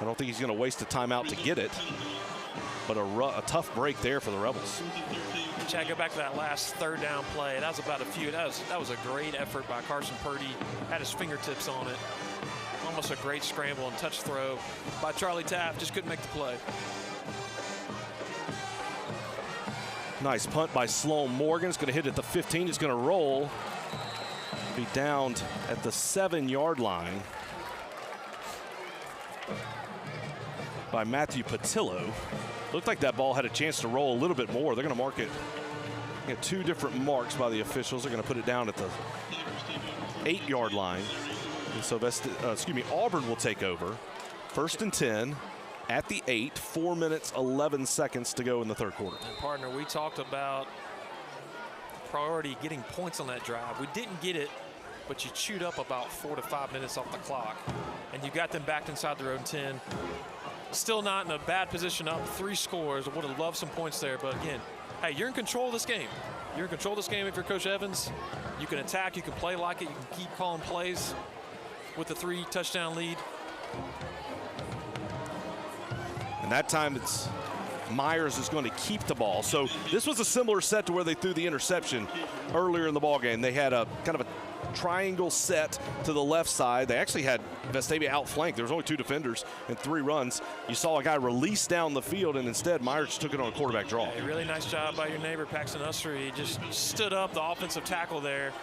I don't think he's going to waste a timeout to get it, but a tough break there for the Rebels. Chad, go back to that last 3rd down play. That was about a few. That was a great effort by Carson Purdy. Had his fingertips on it. Almost a great scramble and touch throw by Charlie Taft. Just couldn't make the play. Nice punt by Sloan Morgan. It's going to hit at the 15. It's going to roll. Be down at the 7-yard line by Matthew Patillo. Looked like that ball had a chance to roll a little bit more. They're going to mark it. Get 2 different marks by the officials. They're going to put it down at the 8-yard line. And so Auburn will take over. 1st and 10 at the 8. 4 minutes, 11 seconds to go in the 3rd quarter. And partner, we talked about priority getting points on that drive. We didn't get it, but you chewed up about 4 to 5 minutes off the clock, and you got them back inside their own 10. Still not in a bad position, up 3 scores. I would have loved some points there, but again, hey, you're in control of this game. You're in control of this game if you're Coach Evans. You can attack, you can play like it, you can keep calling plays with the 3-touchdown lead. And that time it's Myers is going to keep the ball. So this was a similar set to where they threw the interception earlier in the ballgame. They had a kind of a triangle set to the left side. They actually had Vestavia outflanked. There was only 2 defenders and 3 runs. You saw a guy release down the field, and instead Myers took it on a quarterback draw. A really nice job by your neighbor, Paxton Ussery. He just stood up the offensive tackle there.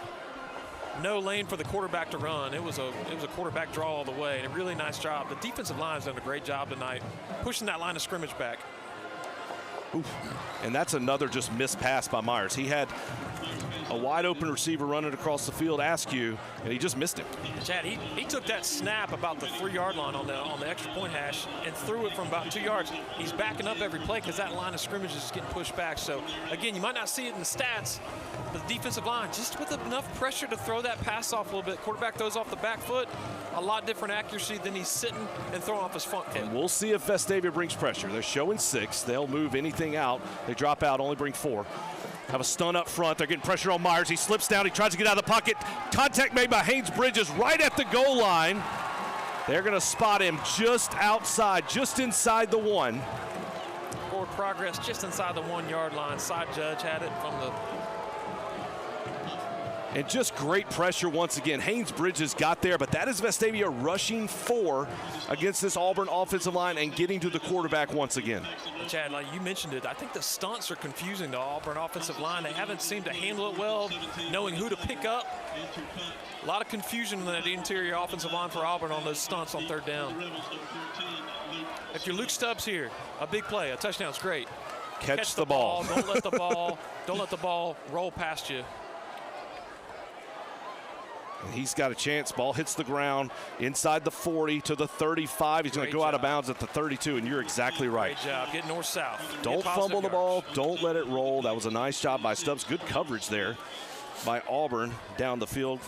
No lane for the quarterback to run. It was a quarterback draw all the way, and a really nice job. The defensive line's done a great job tonight, pushing that line of scrimmage back. Oof. And that's another just missed pass by Myers. He had a wide open receiver running across the field, Askew, and he just missed him. Chad, he took that snap about the 3-yard line on the extra point hash and threw it from about 2 yards. He's backing up every play because that line of scrimmage is getting pushed back. So again, you might not see it in the stats, but the defensive line just with enough pressure to throw that pass off a little bit. Quarterback throws off the back foot, a lot different accuracy than he's sitting and throwing off his front foot. And we'll see if Vestavia brings pressure. They're showing 6. They'll move anything out. They drop out, only bring 4. Have a stun up front. They're getting pressure on Myers. He slips down. He tries to get out of the pocket. Contact made by Haynes Bridges right at the goal line. They're going to spot him just outside, just inside the 1. Forward progress just inside the 1-yard line. Side judge had it from the And just great pressure once again. Haynes Bridges got there, but that is Vestavia rushing 4 against this Auburn offensive line and getting to the quarterback once again. Chad, like you mentioned it, I think the stunts are confusing the Auburn offensive line. They haven't seemed to handle it well, knowing who to pick up. A lot of confusion in that interior offensive line for Auburn on those stunts on 3rd down. If you're Luke Stubbs here, a big play, a touchdown's great. Catch the ball. Don't let the ball roll past you. And he's got a chance. Ball hits the ground inside the 40 to the 35. He's going to go out of bounds at the 32, and you're exactly right. Great job. Get north-south. Don't fumble the ball. Don't let it roll. That was a nice job by Stubbs. Good coverage there by Auburn down the field.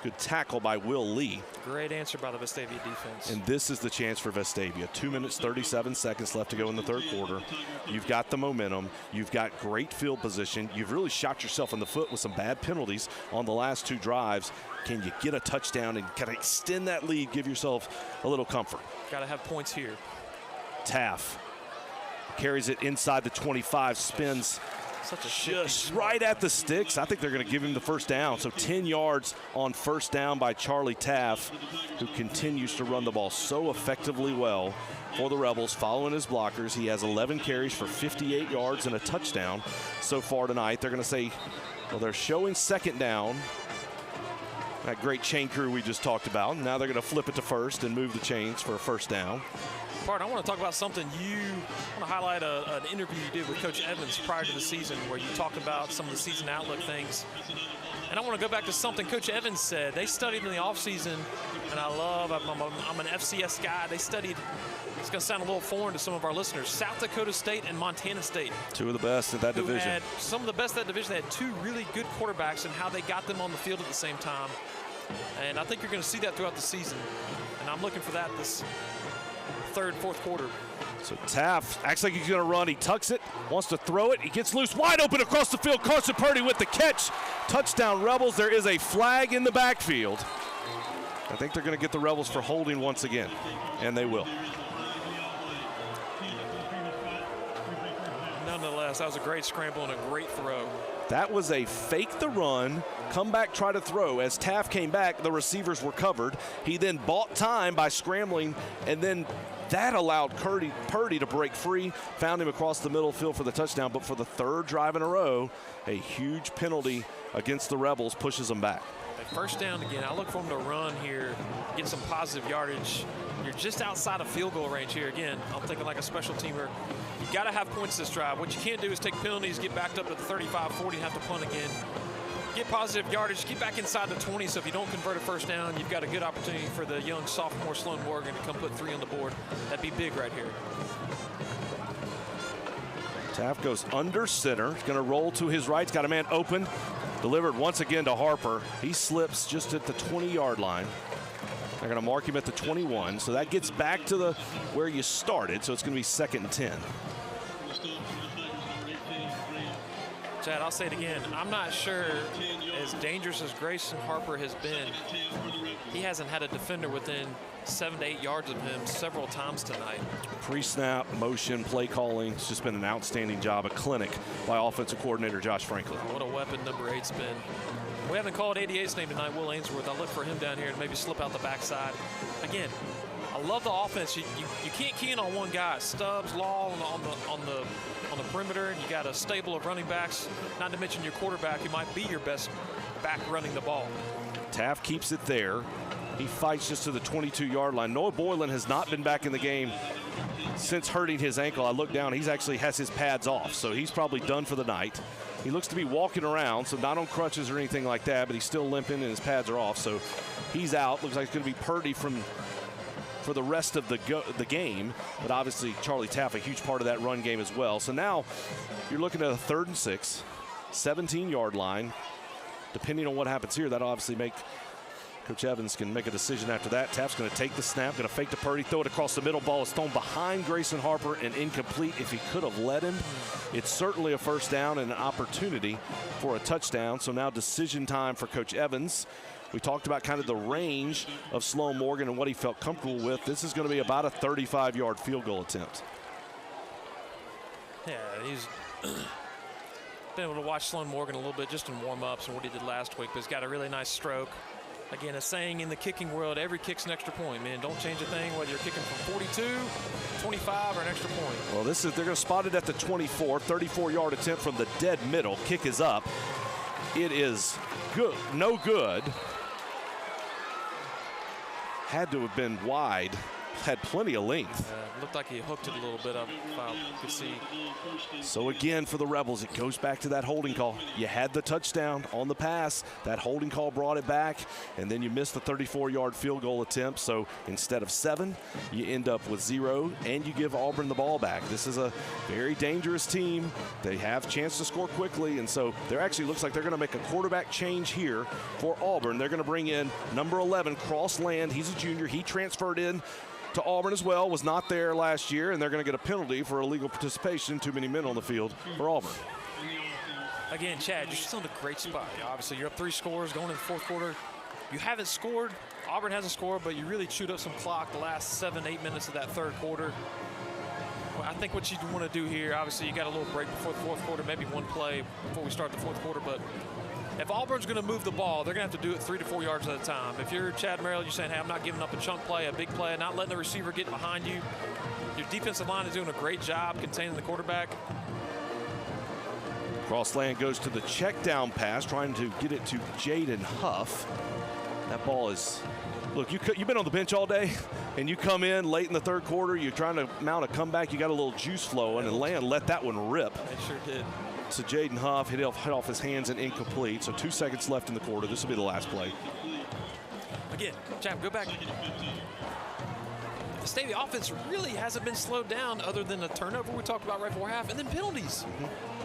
Good tackle by Will Lee. Great answer by the Vestavia defense. And this is the chance for Vestavia. 2 minutes, 37 seconds left to go in the 3rd quarter. You've got the momentum. You've got great field position. You've really shot yourself in the foot with some bad penalties on the last 2 drives. Can you get a touchdown and kind of extend that lead, give yourself a little comfort? Got to have points here. Taff carries it inside the 25, spins just right at the sticks. I think they're going to give him the 1st down. So 10 yards on 1st down by Charlie Taff, who continues to run the ball so effectively well for the Rebels. Following his blockers, he has 11 carries for 58 yards and a touchdown so far tonight. They're going to say, well, they're showing 2nd down. That great chain crew we just talked about. Now they're going to flip it to 1st and move the chains for a 1st down. Bart, I want to talk about something I want to highlight an interview you did with Coach Evans prior to the season where you talked about some of the season outlook things. And I want to go back to something Coach Evans said. They studied in the offseason, and I'm an FCS guy. They studied, it's going to sound a little foreign to some of our listeners, South Dakota State and Montana State. 2 of the best in that division. Had some of the best in that division. They had 2 really good quarterbacks and how they got them on the field at the same time. And I think you're going to see that throughout the season. And I'm looking for that this 3rd, 4th quarter. So Taff acts like he's going to run. He tucks it, wants to throw it. He gets loose, wide open across the field. Carson Purdy with the catch. Touchdown, Rebels. There is a flag in the backfield. I think they're going to get the Rebels for holding once again, and they will. Nonetheless, that was a great scramble and a great throw. That was a fake the run, come back, try to throw. As Taff came back, the receivers were covered. He then bought time by scrambling, and then that allowed Purdy to break free, found him across the middle field for the touchdown. But for the 3rd drive in a row, a huge penalty against the Rebels pushes them back. 1st down again. I look for them to run here, get some positive yardage. You're just outside of field goal range here. Again, I'm thinking like a special teamer. You got to have points this drive. What you can't do is take penalties, get backed up to the 35, 40, and have to punt again. Get positive yardage, get back inside the 20, so if you don't convert a 1st down, you've got a good opportunity for the young sophomore Sloan Morgan to come put 3 on the board. That'd be big right here. Taff goes under center. He's going to roll to his right. He's got a man open. Delivered once again to Harper. He slips just at the 20-yard line. They're going to mark him at the 21. So that gets back to where you started. So it's going to be 2nd and 10. Chad, I'll say it again. I'm not sure, as dangerous as Grayson Harper has been, he hasn't had a defender within 7 to 8 yards of him several times tonight. Pre-snap, motion, play calling. It's just been an outstanding job, a clinic by offensive coordinator Josh Franklin. What a weapon number 8's been. We haven't called 88's name tonight, Will Ainsworth. I'll look for him down here to maybe slip out the backside. Again, I love the offense. You can't key in on one guy. Stubbs, Law on the perimeter, and you got a stable of running backs, not to mention your quarterback, who might be your best back running the ball. Taff keeps it there. He fights just to the 22-yard line. Noah Boylan has not been back in the game since hurting his ankle. I look down, he actually has his pads off, so he's probably done for the night. He looks to be walking around, so not on crutches or anything like that, but he's still limping and his pads are off, so he's out. Looks like it's going to be Purdy for the rest of the game, but obviously Charlie Taff a huge part of that run game as well. So now you're looking at a 3rd and 6, 17-yard line. Depending on what happens here, that'll obviously make Coach Evans can make a decision after that. Taff's going to take the snap, going to fake to Purdy, throw it across the middle. Ball is thrown behind Grayson Harper and incomplete. If he could have led him, it's certainly a 1st down and an opportunity for a touchdown. So now decision time for Coach Evans. We talked about kind of the range of Sloan Morgan and what he felt comfortable with. This is going to be about a 35-yard field goal attempt. Yeah, been able to watch Sloan Morgan a little bit just in warm-ups and what he did last week, but he's got a really nice stroke. Again, a saying in the kicking world, every kick's an extra point, man. Don't change a thing, whether you're kicking from 42, 25, or an extra point. Well, they're going to spot it at the 24, 34-yard attempt from the dead middle. Kick is up. It is good, no good. Had to have been wide. Had plenty of length. Looked like he hooked it a little bit up, if I could see. So again, for the Rebels, it goes back to that holding call. You had the touchdown on the pass. That holding call brought it back, and then you missed the 34-yard field goal attempt. So instead of 7, you end up with 0, and you give Auburn the ball back. This is a very dangerous team. They have a chance to score quickly, and so there actually looks like they're going to make a quarterback change here for Auburn. They're going to bring in number 11, Cross Land. He's a junior. He transferred in to Auburn as well, was not there last year, and they're going to get a penalty for illegal participation, too many men on the field for Auburn. Again, Chad, you're still in a great spot. Obviously, you're up 3 scores going into the fourth quarter. You haven't scored. Auburn hasn't scored, but you really chewed up some clock the last 7-8 minutes of that third quarter. Well, I think what you want to do here, obviously, you got a little break before the fourth quarter, maybe one play before we start the fourth quarter, but if Auburn's going to move the ball, they're going to have to do it 3 to 4 yards at a time. If you're Chad Merrill, you're saying, hey, I'm not giving up a chunk play, a big play, not letting the receiver get behind you. Your defensive line is doing a great job containing the quarterback. Crossland goes to the check down pass, trying to get it to Jaden Huff. That ball is, look, you've been on the bench all day, and you come in late in the third quarter, you're trying to mount a comeback, you got a little juice flowing, and Land let that one rip. It sure did. So Jaden Huff hit off his hands and incomplete. So 2 seconds left in the quarter. This will be the last play. Again, Chad, go back. The Vestavia offense really hasn't been slowed down other than a turnover we talked about right before half, and then penalties.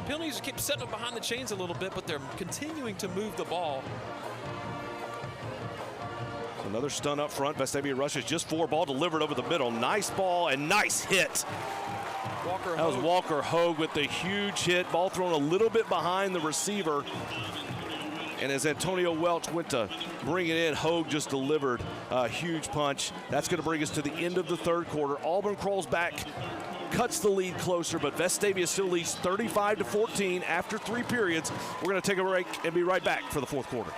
Penalties keep setting up behind the chains a little bit, but they're continuing to move the ball. Another stun up front. Vestavia rushes just 4, ball delivered over the middle. Nice ball and nice hit. That was Walker Hogue with the huge hit. Ball thrown a little bit behind the receiver. And as Antonio Welch went to bring it in, Hogue just delivered a huge punch. That's going to bring us to the end of the third quarter. Auburn crawls back, cuts the lead closer, but Vestavia still leads 35-14 after 3 periods. We're going to take a break and be right back for the fourth quarter.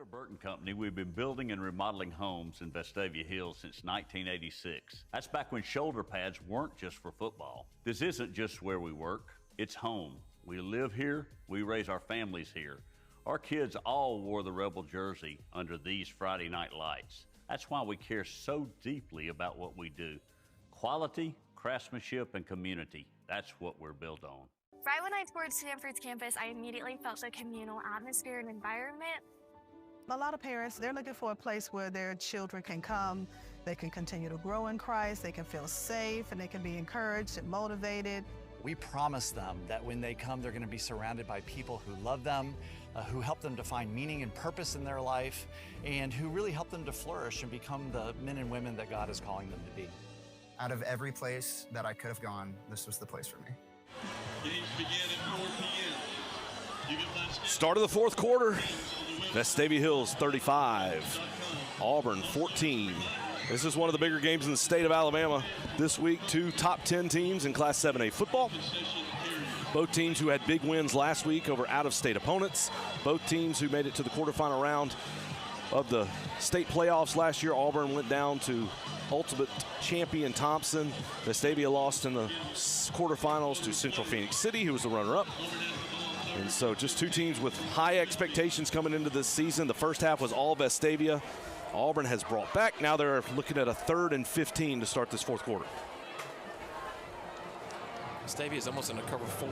Burton Company, we've been building and remodeling homes in Vestavia Hills since 1986. That's back when shoulder pads weren't just for football. This isn't just where we work, it's home. We live here, we raise our families here. Our kids all wore the Rebel jersey under these Friday night lights. That's why we care so deeply about what we do. Quality, craftsmanship, and community, that's what we're built on. Right when I toured Stanford's campus, I immediately felt the communal atmosphere and environment. A lot of parents, they're looking for a place where their children can come, they can continue to grow in Christ, they can feel safe, and they can be encouraged and motivated. We promise them that when they come, they're going to be surrounded by people who love them, who help them to find meaning and purpose in their life, and who really help them to flourish and become the men and women that God is calling them to be. Out of every place that I could have gone, this was the place for me. Games begin at 4 p.m. Start of the fourth quarter. Vestavia Hills 35, Auburn 14. This is one of the bigger games in the state of Alabama this week. 2 top 10 teams in Class 7A football. Both teams who had big wins last week over out-of-state opponents. Both teams who made it to the quarterfinal round of the state playoffs last year. Auburn went down to ultimate champion Thompson. Vestavia lost in the quarterfinals to Central Phoenix City, who was the runner-up. And so just 2 teams with high expectations coming into this season. The first half was all Vestavia. Auburn has brought back. Now they're looking at a 3rd and 15 to start this fourth quarter. Vestavia is almost in a cover 4.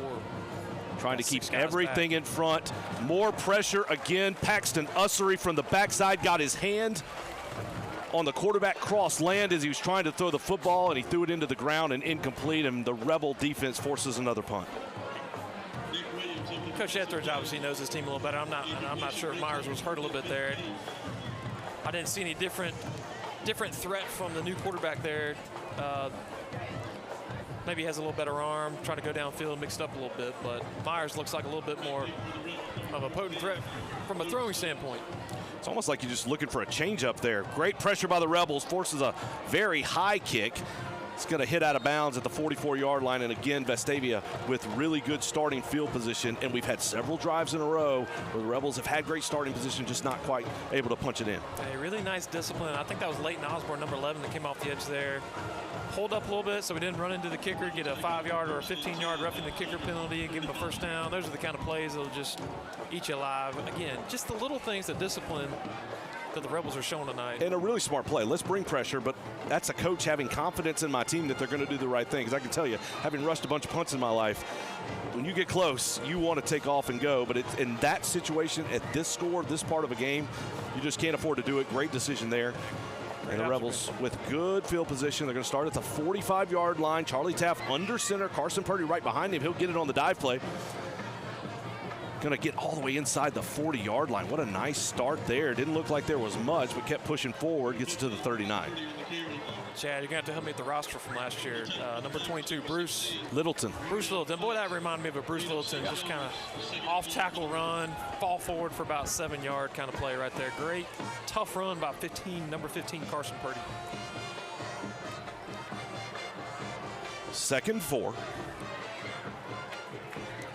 Trying to keep everything in front. More pressure again. Paxton Ussery from the backside got his hand on the quarterback Cross Land as he was trying to throw the football, and he threw it into the ground and incomplete, and the Rebel defense forces another punt. Coach Etheridge obviously knows his team a little better. I'm not sure if Myers was hurt a little bit there. I didn't see any different threat from the new quarterback there. Maybe he has a little better arm, trying to go downfield, mixed up a little bit, but Myers looks like a little bit more of a potent threat from a throwing standpoint. It's almost like you're just looking for a change up there. Great pressure by the Rebels, forces a very high kick. It's going to hit out of bounds at the 44-yard line. And again, Vestavia with really good starting field position. And we've had several drives in a row where the Rebels have had great starting position, just not quite able to punch it in. A really nice discipline. I think that was Leighton Osborne, number 11, that came off the edge there. Hold up a little bit so we didn't run into the kicker, get a 5-yard or a 15-yard roughing the kicker penalty and give him a first down. Those are the kind of plays that will just eat you alive. Again, just the little things, the discipline that the Rebels are showing tonight. And a really smart play. Let's bring pressure, but that's a coach having confidence in my team that they're going to do the right thing. Because I can tell you, having rushed a bunch of punts in my life, when you get close, you want to take off and go. But it's in that situation, at this score, this part of a game, you just can't afford to do it. Great decision there. And the Rebels with good field position. They're going to start at the 45-yard line. Charlie Taff under center. Carson Purdy right behind him. He'll get it on the dive play. Going to get all the way inside the 40-yard line. What a nice start there. Didn't look like there was much, but kept pushing forward. Gets it to the 39. Chad, you're going to have to help me with the roster from last year. Number 22, Bruce Littleton. Bruce Littleton. Boy, that reminded me of a Bruce Littleton. Just kind of off-tackle run, fall forward for about 7-yard kind of play right there. Great, tough run by number 15, Carson Purdy. 2nd and 4.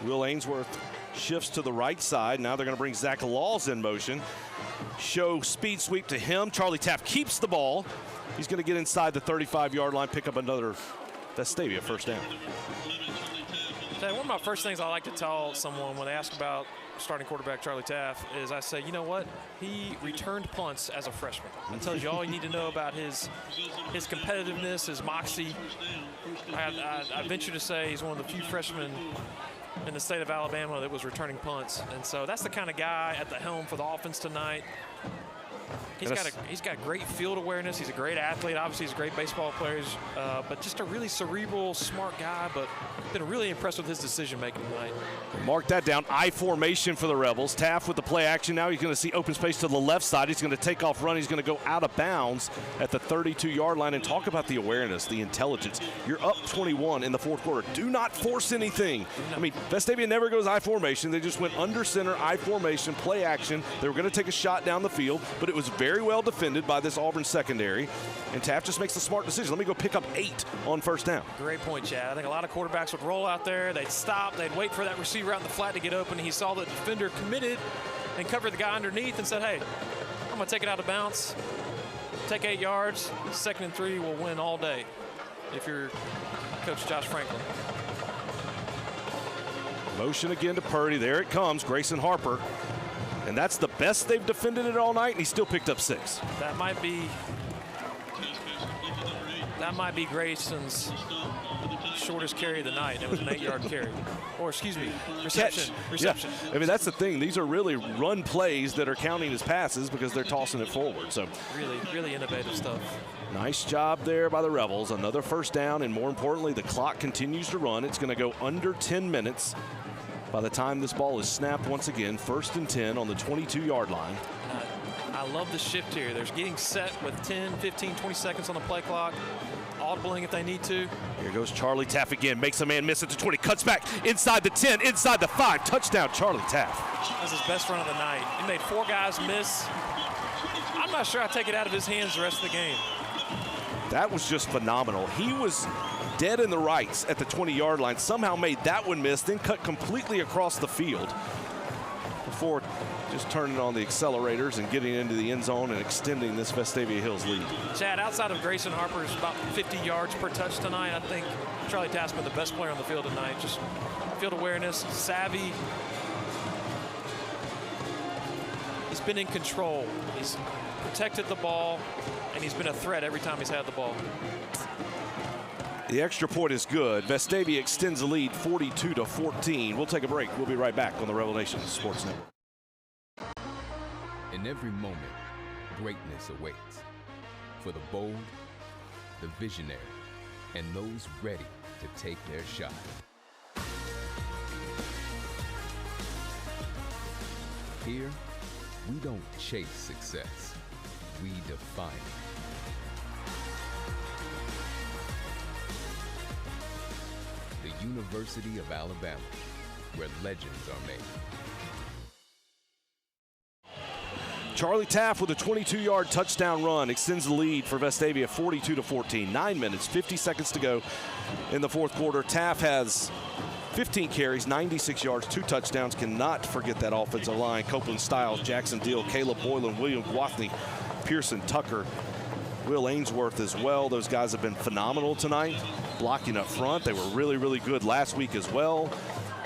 Will Ainsworth shifts to the right side. Now they're going to bring Zach Laws in motion. Show speed sweep to him. Charlie Taff keeps the ball. He's going to get inside the 35-yard line, pick up another Vestavia first down. One of my first things I like to tell someone when they ask about starting quarterback Charlie Taff is I say, you know what? He returned punts as a freshman. That tells you all you need to know about his competitiveness, his moxie. I venture to say he's one of the few freshmen in the state of Alabama that was returning punts. And so that's the kind of guy at the helm for the offense tonight. He's got great field awareness. He's a great athlete. Obviously, he's a great baseball player, but just a really cerebral, smart guy. But been really impressed with his decision-making tonight. Mark that down. I formation for the Rebels. Taff with the play action. Now he's going to see open space to the left side. He's going to take off run. He's going to go out of bounds at the 32-yard line. And talk about the awareness, the intelligence. You're up 21 in the 4th quarter. Do not force anything. I mean, Vestavia never goes I formation. They just went under center, I formation, play action. They were going to take a shot down the field, but it was very well defended by this Auburn secondary. And Taff just makes the smart decision. Let me go pick up 8 on first down. Great point, Chad. I think a lot of quarterbacks would roll out there. They'd stop. They'd wait for that receiver out in the flat to get open. He saw the defender committed and covered the guy underneath and said, hey, I'm going to take it out of bounds. Take 8 yards. 2nd and 3 will win all day if you're Coach Josh Franklin. Motion again to Purdy. There it comes. Grayson Harper. And that's the best they've defended it all night, and he still picked up 6. That might be Grayson's shortest carry of the night. It was an 8-yard carry. Or, excuse me, reception. Yeah. I mean, that's the thing. These are really run plays that are counting as passes because they're tossing it forward. So really, really innovative stuff. Nice job there by the Rebels. Another first down, and more importantly, the clock continues to run. It's going to go under 10 minutes. By the time this ball is snapped once again, 1st and 10 on the 22-yard line. I love the shift here. They're getting set with 10, 15, 20 seconds on the play clock. Audibling if they need to. Here goes Charlie Taff again. Makes a man miss at the 20. Cuts back inside the 10, inside the 5. Touchdown, Charlie Taff. That's his best run of the night. He made 4 guys miss. I'm not sure I take it out of his hands the rest of the game. That was just phenomenal. He was dead in the rights at the 20-yard line. Somehow made that one miss, then cut completely across the field before just turning on the accelerators and getting into the end zone and extending this Vestavia Hills lead. Chad, outside of Grayson Harper's about 50 yards per touch tonight, I think Charlie Taff's been the best player on the field tonight. Just field awareness, savvy. He's been in control. He's protected the ball, and he's been a threat every time he's had the ball. The extra point is good. Vestavia extends the lead 42-14. We'll take a break. We'll be right back on the Rebel Nation Sports Network. In every moment, greatness awaits for the bold, the visionary, and those ready to take their shot. Here, we don't chase success, we define it. The University of Alabama, where legends are made. Charlie Taft with a 22-yard touchdown run extends the lead for Vestavia 42-14. 9 minutes, 50 seconds to go in the fourth quarter. Taft has 15 carries, 96 yards, 2 touchdowns. Cannot forget that offensive line. Copeland, Stiles, Jackson Deal, Caleb Boylan, William Wathney, Pearson, Tucker, Will Ainsworth as well. Those guys have been phenomenal tonight, blocking up front. They were really, really good last week as well.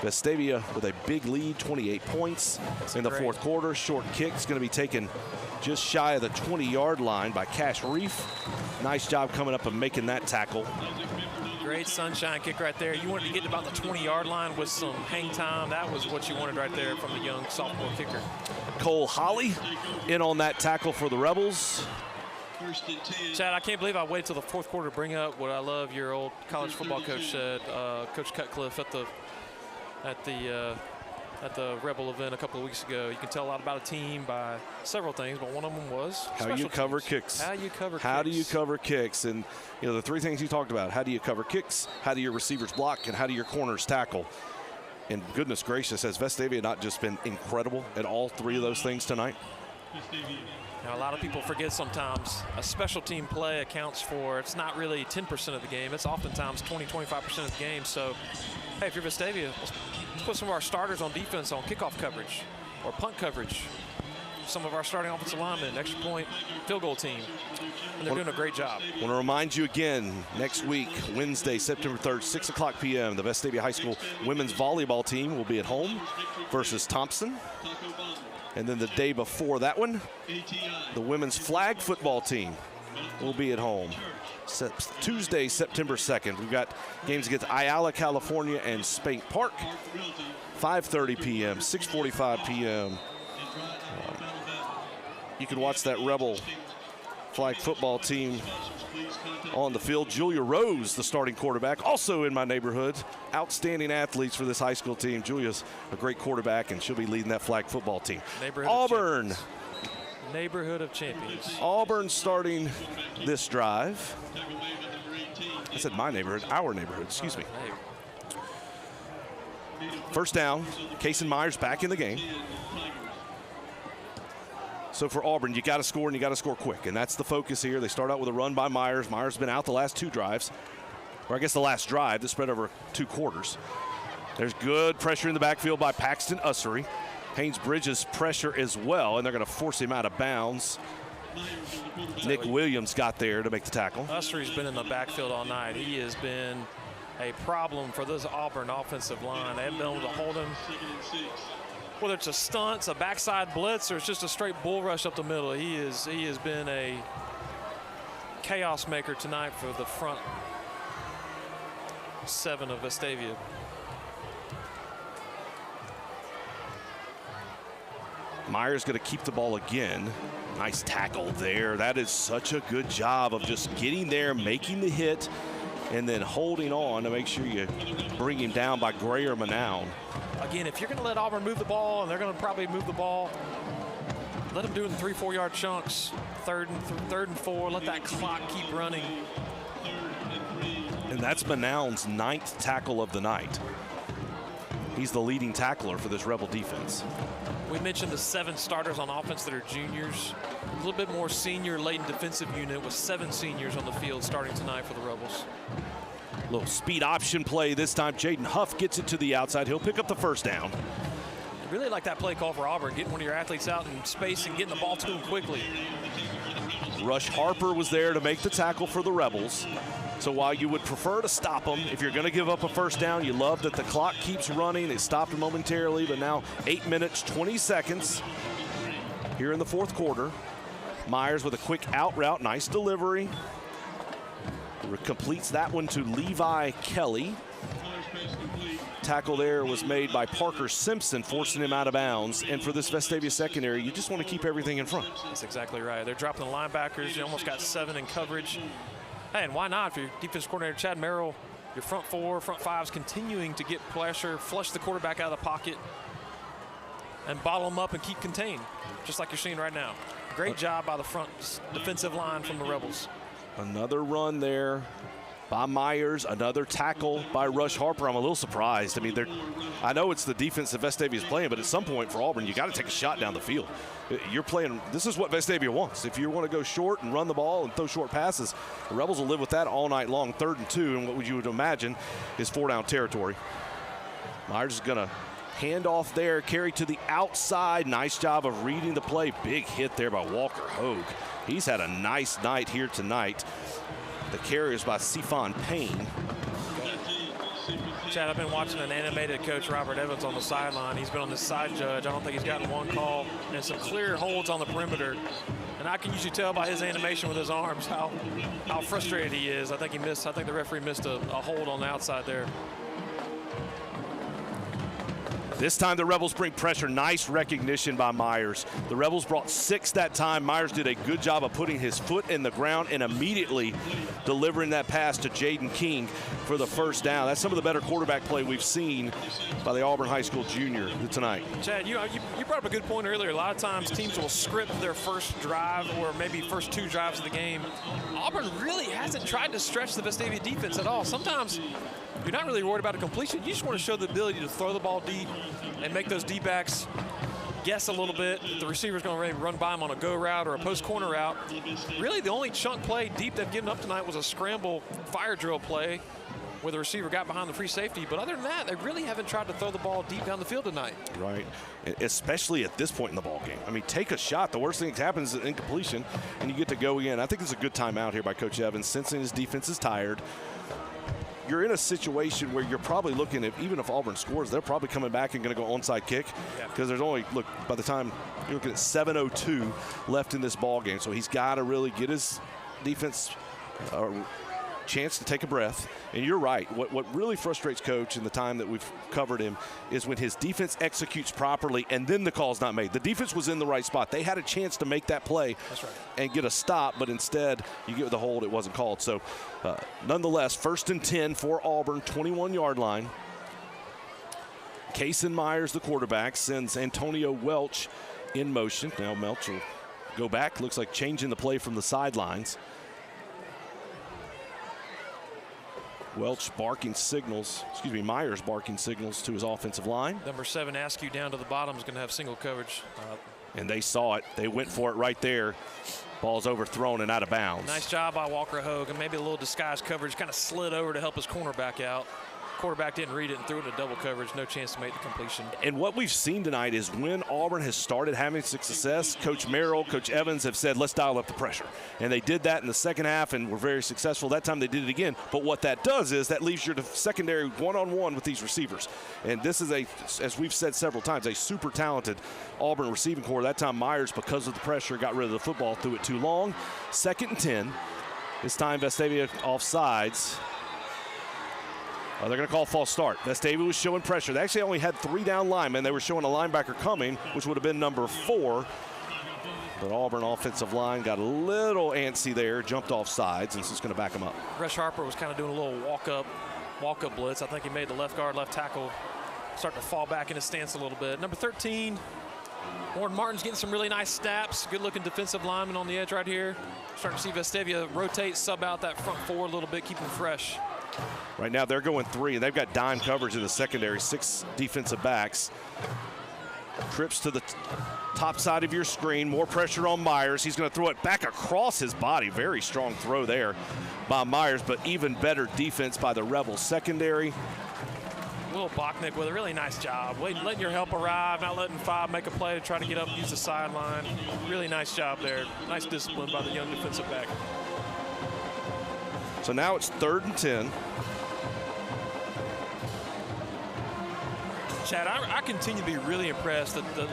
Vestavia with a big lead, 28 points in the fourth quarter. Short kick's going to be taken just shy of the 20-yard line by Cash Reef. Nice job coming up and making that tackle. Great sunshine kick right there. You wanted to get to about the 20-yard line with some hang time. That was what you wanted right there from the young sophomore kicker. Cole Holly in on that tackle for the Rebels. Chad, I can't believe I waited till the fourth quarter to bring up what I love your old college football coach said, Coach Cutcliffe at the Rebel event a couple of weeks ago. You can tell a lot about a team by several things, but one of them was how you cover kicks. How you cover kicks. How do you cover kicks? And you know the 3 things he talked about. How do you cover kicks? How do your receivers block? And how do your corners tackle? And goodness gracious, has Vestavia not just been incredible at all 3 of those things tonight? Now, a lot of people forget sometimes a special team play accounts for, it's not really 10% of the game. It's oftentimes 20-25% of the game. So, hey, if you're Vestavia, let's put some of our starters on defense on kickoff coverage or punt coverage. Some of our starting offensive linemen, extra point, field goal team. And they're doing a great job. I want to remind you again, next week, Wednesday, September 3rd, 6 o'clock p.m., the Vestavia High School women's volleyball team will be at home versus Thompson. And then the day before that one, the women's flag football team will be at home. Tuesday, September 2nd. We've got games against Ayala, California, and Spank Park. 5:30 p.m., 6:45 p.m. You can watch that Rebel flag football team on the field. Julia Rose, the starting quarterback, also in my neighborhood. Outstanding athletes for this high school team. Julia's a great quarterback, and she'll be leading that flag football team. Auburn. Neighborhood of champions. Auburn starting this drive. I said my neighborhood, our neighborhood, excuse me. First down, Kason Myers back in the game. So for Auburn, you got to score, and you got to score quick, and that's the focus here. They start out with a run by Myers. Myers has been out the last 2 drives, or I guess the last drive that spread over 2 quarters. There's good pressure in the backfield by Paxton Ussery. Haynes Bridges pressure as well, and they're going to force him out of bounds. Nick Williams got there to make the tackle. Ussery's been in the backfield all night. He has been a problem for this Auburn offensive line. They haven't been able to hold him. Whether it's a stunt, it's a backside blitz, or it's just a straight bull rush up the middle, he has been a chaos maker tonight for the front 7 of Vestavia. Myers going to keep the ball again. Nice tackle there. That is such a good job of just getting there, making the hit, and then holding on to make sure you bring him down by Gray or Manown. Again, if you're going to let Auburn move the ball, and they're going to probably move the ball, let them do it in 3-4 yard chunks. Third and 4. Let that clock keep running. And that's Manown's 9th tackle of the night. He's the leading tackler for this Rebel defense. We mentioned the 7 starters on offense that are juniors. A little bit more senior laden defensive unit with 7 seniors on the field starting tonight for the Rebels. Little speed option play this time. Jaden Huff gets it to the outside. He'll pick up the first down. I really like that play call for Auburn, getting one of your athletes out in space and getting the ball to him quickly. Rush Harper was there to make the tackle for the Rebels. So while you would prefer to stop them, if you're going to give up a first down, you love that the clock keeps running. It stopped momentarily, but now 8 minutes, 20 seconds here in the fourth quarter. Myers with a quick out route, nice delivery. Completes that one to Levi Kelly. Tackle there was made by Parker Simpson, forcing him out of bounds. And for this Vestavia secondary, you just want to keep everything in front. That's exactly right. They're dropping the linebackers. You almost got 7 in coverage. Hey, and why not? If your defense coordinator, Chad Merrill, your front 4, front 5s continuing to get pressure, flush the quarterback out of the pocket, and bottle them up and keep contained, just like you're seeing right now. Great job by the front defensive line from the Rebels. Another run there by Myers, another tackle by Rush Harper. I'm a little surprised. I mean, I know it's the defense that Vestavia is playing, but at some point for Auburn, you got to take a shot down the field. You're playing, this is what Vestavia wants. If you want to go short and run the ball and throw short passes, the Rebels will live with that all night long. 3rd and 2, and what you would imagine is 4-down territory. Myers is going to hand off there, carry to the outside. Nice job of reading the play. Big hit there by Walker Hogue. He's had a nice night here tonight. The carry is by Sifon Payne. Chad, I've been watching an animated Coach Robert Evans on the sideline. He's been on the side judge. I don't think he's gotten one call, and some clear holds on the perimeter. And I can usually tell by his animation with his arms how frustrated he is. I think the referee missed a hold on the outside there. This time the Rebels bring pressure. Nice recognition by Myers. The Rebels brought 6 that time. Myers did a good job of putting his foot in the ground and immediately delivering that pass to Jaden King for the first down. That's some of the better quarterback play we've seen by the Auburn High School junior tonight. Chad, you brought up a good point earlier. A lot of times teams will script their first drive or maybe first 2 drives of the game. Auburn really hasn't tried to stretch the Vestavia defense at all. Sometimes you're not really worried about a completion. You just want to show the ability to throw the ball deep and make those D-backs guess a little bit. The receiver's going to run by him on a go route or a post corner route. Really, the only chunk play deep they've given up tonight was a scramble fire drill play where the receiver got behind the free safety. But other than that, they really haven't tried to throw the ball deep down the field tonight. Right, especially at this point in the ball game. I mean, take a shot. The worst thing that happens is an incompletion, and you get to go again. I think it's a good timeout here by Coach Evans, sensing his defense is tired. You're in a situation where you're probably looking at, even if Auburn scores, they're probably coming back and going to go onside kick, because there's only, look, by the time you're looking at 7:02 left in this ball game. So he's got to really get his defense chance to take a breath. And you're right. What really frustrates Coach in the time that we've covered him is when his defense executes properly and then the call's not made. The defense was in the right spot. They had a chance to make that play and get a stop, but instead you get the hold, it wasn't called. So nonetheless, 1st and 10 for Auburn, 21-yard line. Kason Myers, the quarterback, sends Antonio Welch in motion. Now Welch will go back. Looks like changing the play from the sidelines. Myers barking signals to his offensive line. Number 7, Askew down to the bottom, is going to have single coverage. And they saw it. They went for it right there. Ball's overthrown and out of bounds. Nice job by Walker Hogue, and maybe a little disguised coverage, kind of slid over to help his cornerback out. Quarterback didn't read it and threw it into double coverage. No chance to make the completion. And what we've seen tonight is when Auburn has started having success, Coach Merrill, Coach Evans have said, let's dial up the pressure. And they did that in the second half and were very successful. That time they did it again. But what that does is that leaves your secondary one-on-one with these receivers. And this is, as we've said several times, a super talented Auburn receiving corps. That time Myers, because of the pressure, got rid of the football, threw it too long. 2nd and 10. This time Vestavia offsides. They're going to call false start. Vestavia was showing pressure. They actually only had 3 down linemen. They were showing a linebacker coming, which would have been number 4. But Auburn offensive line got a little antsy there, jumped off sides, and so it's going to back them up. Rush Harper was kind of doing a little walk-up blitz. I think he made the left guard, left tackle starting to fall back in his stance a little bit. Number 13, Warren Martin's getting some really nice snaps. Good-looking defensive lineman on the edge right here. Starting to see Vestavia rotate, sub out that front 4 a little bit, keep them fresh. Right now they're going 3, and they've got dime coverage in the secondary, 6 defensive backs. Trips to the top side of your screen, more pressure on Myers. He's going to throw it back across his body. Very strong throw there by Myers, but even better defense by the Rebels secondary. Will Bachnick with a really nice job. Letting your help arrive, not letting 5 make a play to try to get up and use the sideline. Really nice job there. Nice discipline by the young defensive back. So now it's 3rd and 10. Chad, I continue to be really impressed that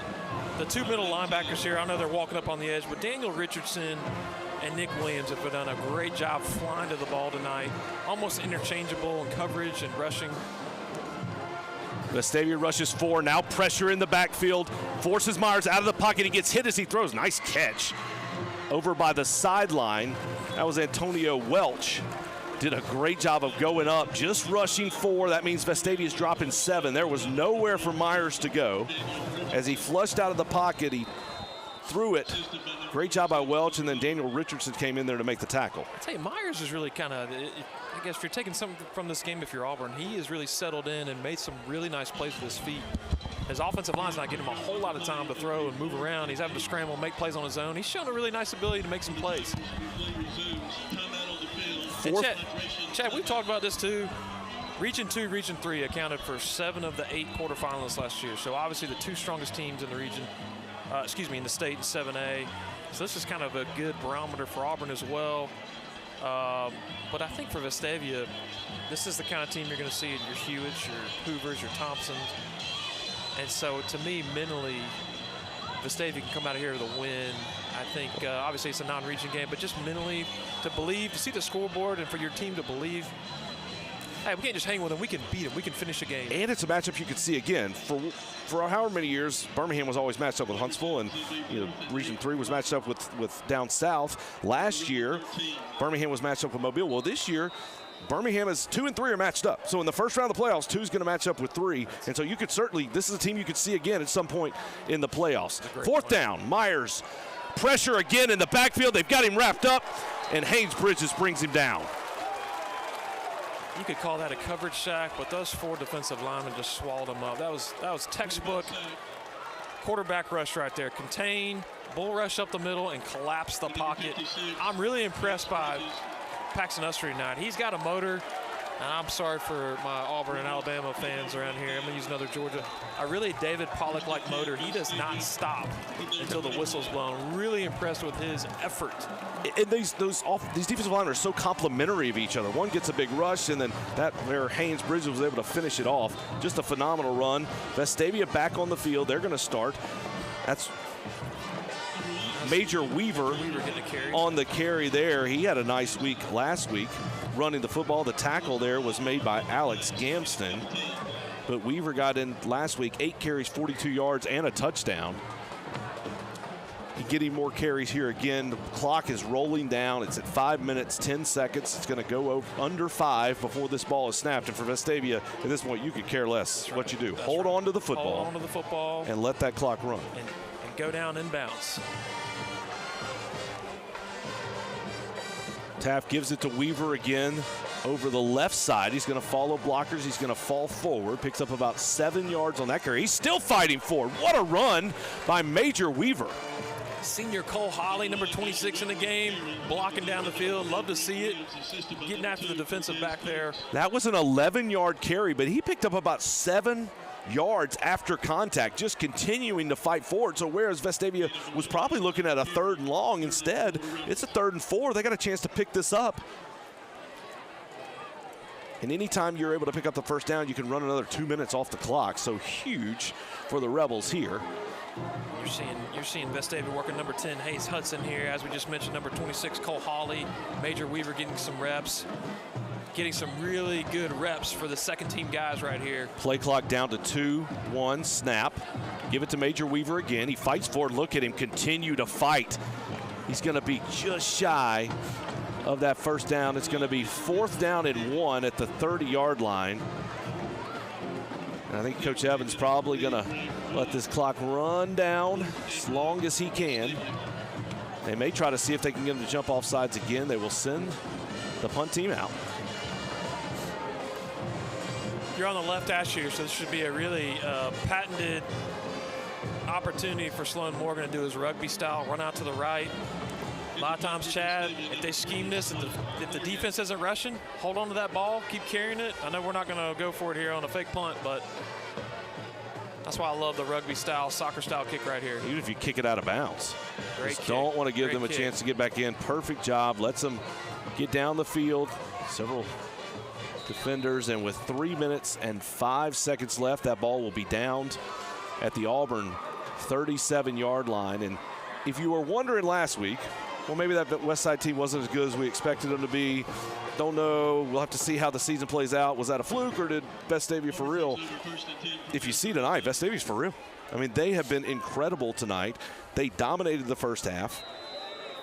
the 2 middle linebackers here, I know they're walking up on the edge, but Daniel Richardson and Nick Williams have done a great job flying to the ball tonight. Almost interchangeable in coverage and rushing. Vestavia rushes 4, now pressure in the backfield, forces Myers out of the pocket. He gets hit as he throws. Nice catch over by the sideline. That was Antonio Welch. Did a great job of going up, just rushing 4. That means Vestavia's dropping 7. There was nowhere for Myers to go. As he flushed out of the pocket, he threw it. Great job by Welch, and then Daniel Richardson came in there to make the tackle. I tell you, Myers is really kind of, I guess if you're taking something from this game, if you're Auburn, he has really settled in and made some really nice plays with his feet. His offensive line's not getting him a whole lot of time to throw and move around. He's having to scramble, make plays on his own. He's shown a really nice ability to make some plays. And Chad, we've talked about this too. Region 2, Region 3 accounted for 7 of the 8 quarterfinalists last year. So obviously the 2 strongest teams in the region, in the state in 7A. So this is kind of a good barometer for Auburn as well. But I think for Vestavia, this is the kind of team you're going to see in your Hewitts, your Hoovers, your Thompsons. And so to me, mentally, Vestavia can come out of here with a win. I think obviously it's a non-region game, but just mentally to believe, to see the scoreboard and for your team to believe, hey, we can't just hang with them. We can beat them. We can finish a game. And it's a matchup you could see again. For however many years, Birmingham was always matched up with Huntsville, and Region 3 was matched up with down south. Last year, Birmingham was matched up with Mobile. Well, this year, Birmingham is 2 and 3 are matched up. So in the first round of the playoffs, 2 is going to match up with 3. And so you could certainly, this is a team you could see again at some point in the playoffs. 4th down, Myers. Pressure again in the backfield. They've got him wrapped up, and Haynes Bridges brings him down. You could call that a coverage sack, but those 4 defensive linemen just swallowed him up. That was textbook quarterback rush right there. Contain, bull rush up the middle, and collapse the pocket. I'm really impressed by Paxton Ussery tonight. He's got a motor, and I'm sorry for my Auburn and Alabama fans around here. I'm going to use another Georgia. A really David Pollock-like motor. He does not stop until the whistle's blown. Really impressed with his effort. And these defensive linemen are so complementary of each other. One gets a big rush, and then where Haynes Bridges was able to finish it off. Just a phenomenal run. Vestavia back on the field. They're going to start. That's Major Weaver on the carry there. He had a nice week last week running the football. The tackle there was made by Alex Gamston. But Weaver got in last week, 8 carries, 42 yards, and a touchdown. Getting more carries here again. The clock is rolling down. It's at 5 minutes, 10 seconds. It's going to go under 5 before this ball is snapped. And for Vestavia, at this point, you could care less what you do. Hold on to the football. Hold on to the football. And let that clock run. And go down and bounce. Taft gives it to Weaver again over the left side. He's going to follow blockers. He's going to fall forward. Picks up about 7 yards on that carry. He's still fighting forward. What a run by Major Weaver. Senior Cole Holly, number 26 in the game, blocking down the field. Love to see it. Getting after the defensive back there. That was an 11-yard carry, but he picked up about 7 yards after contact, just continuing to fight forward. So whereas Vestavia was probably looking at a 3rd and long, instead it's a 3rd and 4. They got a chance to pick this up. And anytime you're able to pick up the first down, you can run another 2 minutes off the clock. So huge for the Rebels here. You're seeing Vestavia working number 10, Hayes Hudson here. As we just mentioned, number 26, Cole Holly. Major Weaver getting some reps. Getting some really good reps for the second-team guys right here. Play clock down to 2-1, snap. Give it to Major Weaver again. He fights forward. Look at him continue to fight. He's going to be just shy of that first down. It's going to be 4th down and 1 at the 30-yard line. And I think Coach Evans probably going to let this clock run down as long as he can. They may try to see if they can get him to jump off sides again. They will send the punt team out. You're on the left hash here, so this should be a really patented opportunity for Sloan Morgan to do his rugby style, run out to the right. A lot of times, Chad, if they scheme this, if the defense isn't rushing, hold on to that ball, keep carrying it. I know we're not going to go for it here on a fake punt, but that's why I love the rugby style, soccer style kick right here. Even if you kick it out of bounds. Great kick. Don't want to give them a kick. chance to get back in. Perfect job. Lets them get down the field. Several defenders, and with 3 minutes and 5 seconds left, that ball will be downed at the Auburn 37-yard line. And if you were wondering last week, well, maybe that West Side team wasn't as good as we expected them to be. Don't know. We'll have to see how the season plays out. Was that a fluke, or did Vestavia for real? If you see tonight, Vestavia's for real. I mean, they have been incredible tonight. They dominated the first half,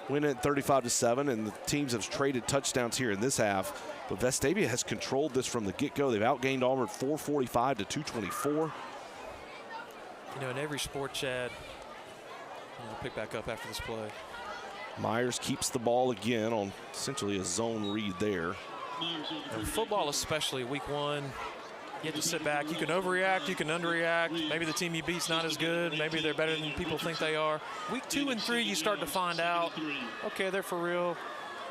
win at 35-7, and the teams have traded touchdowns here in this half. But Vestavia has controlled this from the get-go. They've outgained Auburn 445 to 224. You know, in every sport, Chad, We'll pick back up after this play. Myers keeps the ball again on essentially a zone read there. And football, especially week 1, you have to sit back. You can overreact, you can underreact. Maybe the team you beat's not as good. Maybe they're better than people think they are. Week 2 and 3, you start to find out, okay, they're for real.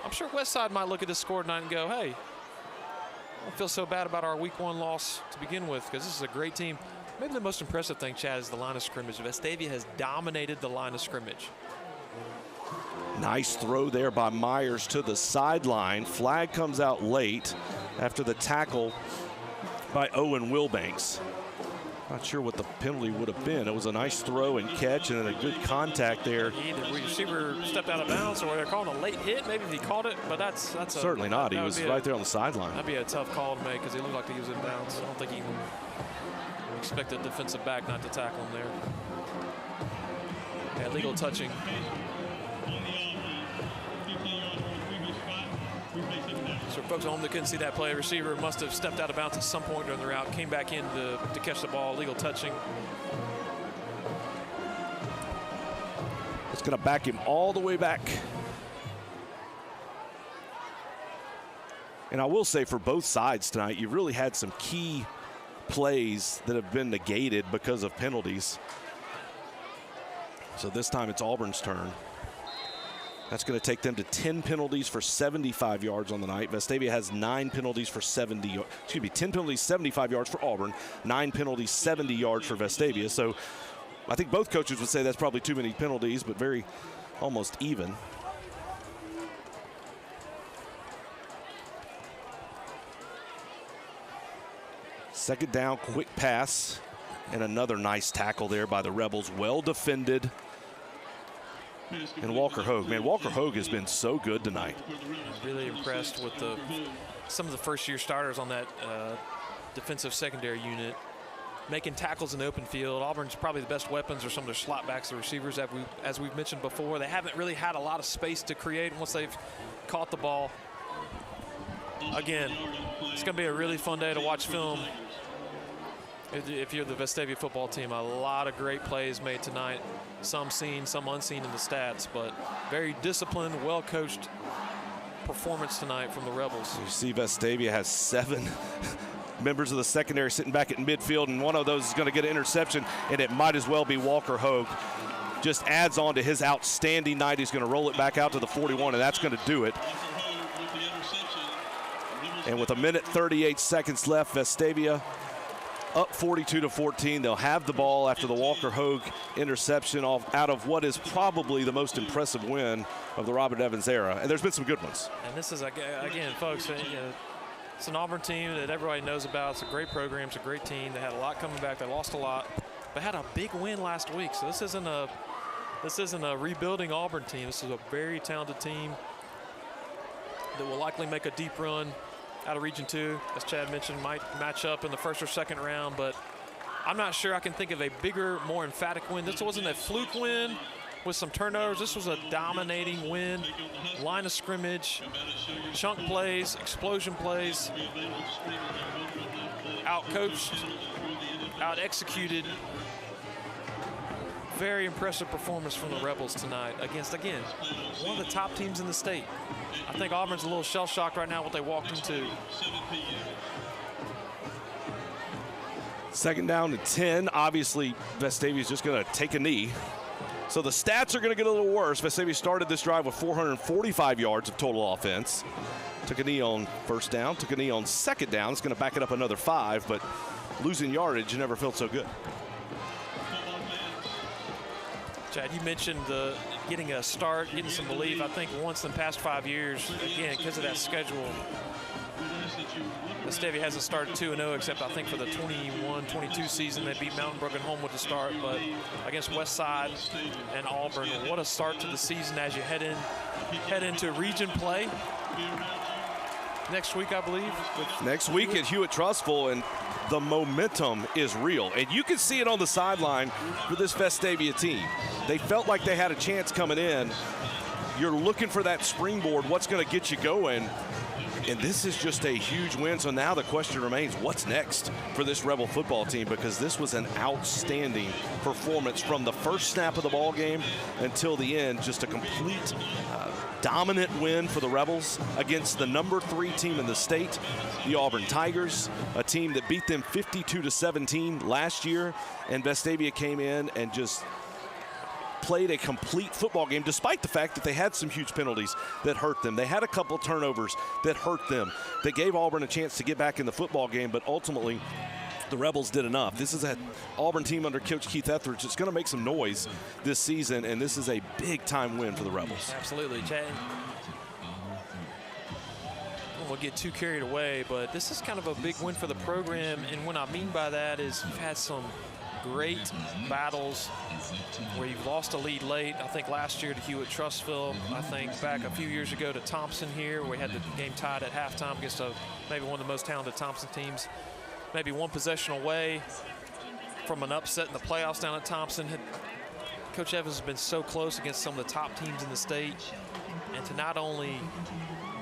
I'm sure Westside might look at this score tonight and go, hey, I don't feel so bad about our week 1 loss to begin with, because this is a great team. Maybe the most impressive thing, Chad, is the line of scrimmage. Vestavia has dominated the line of scrimmage. Nice throw there by Myers to the sideline. Flag comes out late after the tackle by Owen Wilbanks. Not sure what the penalty would have been. It was a nice throw and catch and then a good contact there. Either the receiver stepped out of bounds or they're calling a late hit. Maybe if he caught it, but that's certainly not. He was right there on the sideline. That'd be a tough call to make because he looked like he was in bounds. I don't think he expected defensive back not to tackle him there. Yeah, legal touching. So folks at home that couldn't see that play, receiver must have stepped out of bounds at some point during the route, came back in to catch the ball, legal touching. It's going to back him all the way back. And I will say for both sides tonight, you really had some key plays that have been negated because of penalties. So this time it's Auburn's turn. That's going to take them to 10 penalties for 75 yards on the night. Vestavia has 9 penalties for 10 penalties, 75 yards for Auburn, 9 penalties, 70 yards for Vestavia. So I think both coaches would say that's probably too many penalties, but very almost even. Second down, quick pass, and another nice tackle there by the Rebels. Well defended. And Walker Hogue, man, Walker Hogue has been so good tonight. Really impressed with some of the first-year starters on that defensive secondary unit, making tackles in the open field. Auburn's probably the best weapons are some of their slot backs, the receivers, as we've mentioned before. They haven't really had a lot of space to create once they've caught the ball. Again, it's going to be a really fun day to watch film. If you're the Vestavia football team, a lot of great plays made tonight. Some seen, some unseen in the stats, but very disciplined, well-coached performance tonight from the Rebels. You see Vestavia has 7 members of the secondary sitting back at midfield, and one of those is going to get an interception, and it might as well be Walker Hogue. Just adds on to his outstanding night. He's going to roll it back out to the 41, and that's going to do it. And with 1:38 seconds left, Vestavia up 42-14. They'll have the ball after the Walker Hogue interception out of what is probably the most impressive win of the Robert Evans era. And there's been some good ones. And this is, again, folks, it's an Auburn team that everybody knows about. It's a great program. It's a great team. They had a lot coming back. They lost a lot, but had a big win last week. So this isn't a rebuilding Auburn team. This is a very talented team that will likely make a deep run out of Region 2, as Chad mentioned, might match up in the first or second round, but I'm not sure I can think of a bigger, more emphatic win. This wasn't a fluke win with some turnovers. This was a dominating win. Line of scrimmage, chunk plays, explosion plays, out-coached, out-executed. Very impressive performance from the Rebels tonight against, again, one of the top teams in the state. I think Auburn's a little shell-shocked right now what they walked into. Second down to 10. Obviously, Vestavia's just going to take a knee. So the stats are going to get a little worse. Vestavia started this drive with 445 yards of total offense. Took a knee on first down, took a knee on second down. It's going to back it up another 5, but losing yardage never felt so good. Chad, you mentioned getting a start, getting some belief. I think once in the past 5 years, again, because of that schedule, Vestavia hasn't started 2-0, except I think for the 21-22 season, they beat Mountain Brook at home with the start. But against Westside and Auburn, what a start to the season as you head into region play next week, I believe. Next week at Hewitt-Trussville, and the momentum is real. And you can see it on the sideline for this Vestavia team. They felt like they had a chance coming in. You're looking for that springboard, what's going to get you going. And this is just a huge win. So now the question remains, what's next for this Rebel football team? Because this was an outstanding performance from the first snap of the ball game until the end. Just a complete dominant win for the Rebels against the number 3 team in the state, the Auburn Tigers, a team that beat them 52-17 last year. And Vestavia came in and just played a complete football game, despite the fact that they had some huge penalties that hurt them. They had a couple turnovers that hurt them, that gave Auburn a chance to get back in the football game, but ultimately the Rebels did enough. This is an Auburn team under Coach Keith Etheridge that's going to make some noise this season, and this is a big-time win for the Rebels. Absolutely, Chad. We'll get too carried away, but this is kind of a big win for the program, and what I mean by that is you've had some great battles where you've lost a lead late. I think last year to Hewitt-Trussville. I think back a few years ago to Thompson here, where we had the game tied at halftime against maybe one of the most talented Thompson teams. Maybe one possession away from an upset in the playoffs down at Thompson. Coach Evans has been so close against some of the top teams in the state, and to not only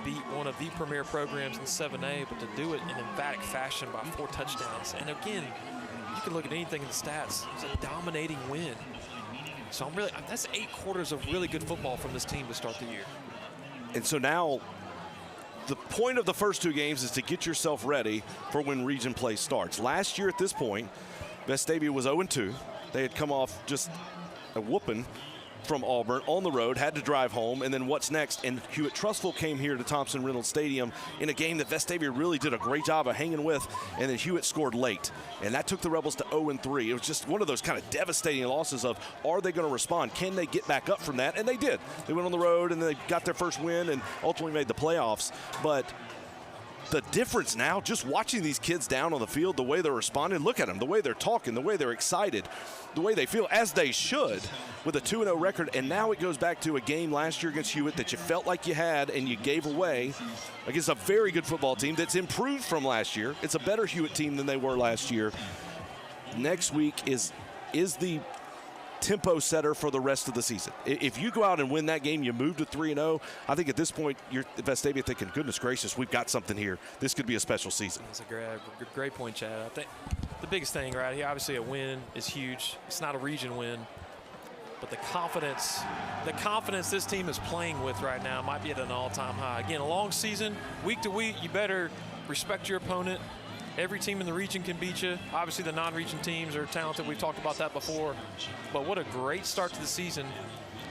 beat one of the premier programs in 7A, but to do it in emphatic fashion by 4 touchdowns. And again, you can look at anything in the stats. It's a dominating win. So that's 8 quarters of really good football from this team to start the year. And so now the point of the first 2 games is to get yourself ready for when region play starts. Last year at this point, Vestavia was 0-2. They had come off just a whooping from Auburn on the road, had to drive home, and then what's next? And Hewitt-Trussville came here to Thompson-Reynolds Stadium in a game that Vestavia really did a great job of hanging with, and then Hewitt scored late. And that took the Rebels to 0-3. It was just one of those kind of devastating losses of, are they going to respond? Can they get back up from that? And they did. They went on the road, and they got their first win and ultimately made the playoffs. But the difference now, just watching these kids down on the field, the way they're responding, look at them, the way they're talking, the way they're excited, the way they feel, as they should, with a 2-0 record. And now it goes back to a game last year against Hewitt that you felt like you had and you gave away against a very good football team that's improved from last year. It's a better Hewitt team than they were last year. Next week is the tempo setter for the rest of the season. If you go out and win that game, you move to 3-0. I think at this point, you're Vestavia thinking, goodness gracious, we've got something here. This could be a special season. That's a great point, Chad. I think the biggest thing right here, obviously a win is huge. It's not a region win, but the confidence this team is playing with right now might be at an all-time high. Again, a long season, week to week, you better respect your opponent. Every team in the region can beat you. Obviously, the non-region teams are talented. We've talked about that before. But what a great start to the season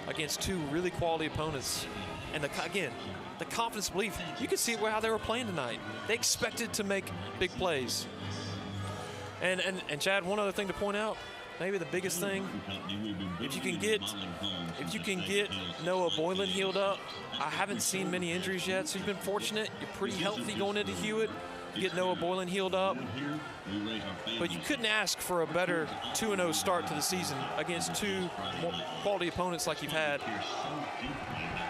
against 2 really quality opponents. And again, the confidence, belief, you can see how they were playing tonight. They expected to make big plays. And Chad, one other thing to point out, maybe the biggest thing, if you can get Noah Boylan healed up. I haven't seen many injuries yet, so you've been fortunate. You're pretty healthy going into Hewitt. Get Noah Boylan healed up. But you couldn't ask for a better 2-0 start to the season against 2 quality opponents like you've had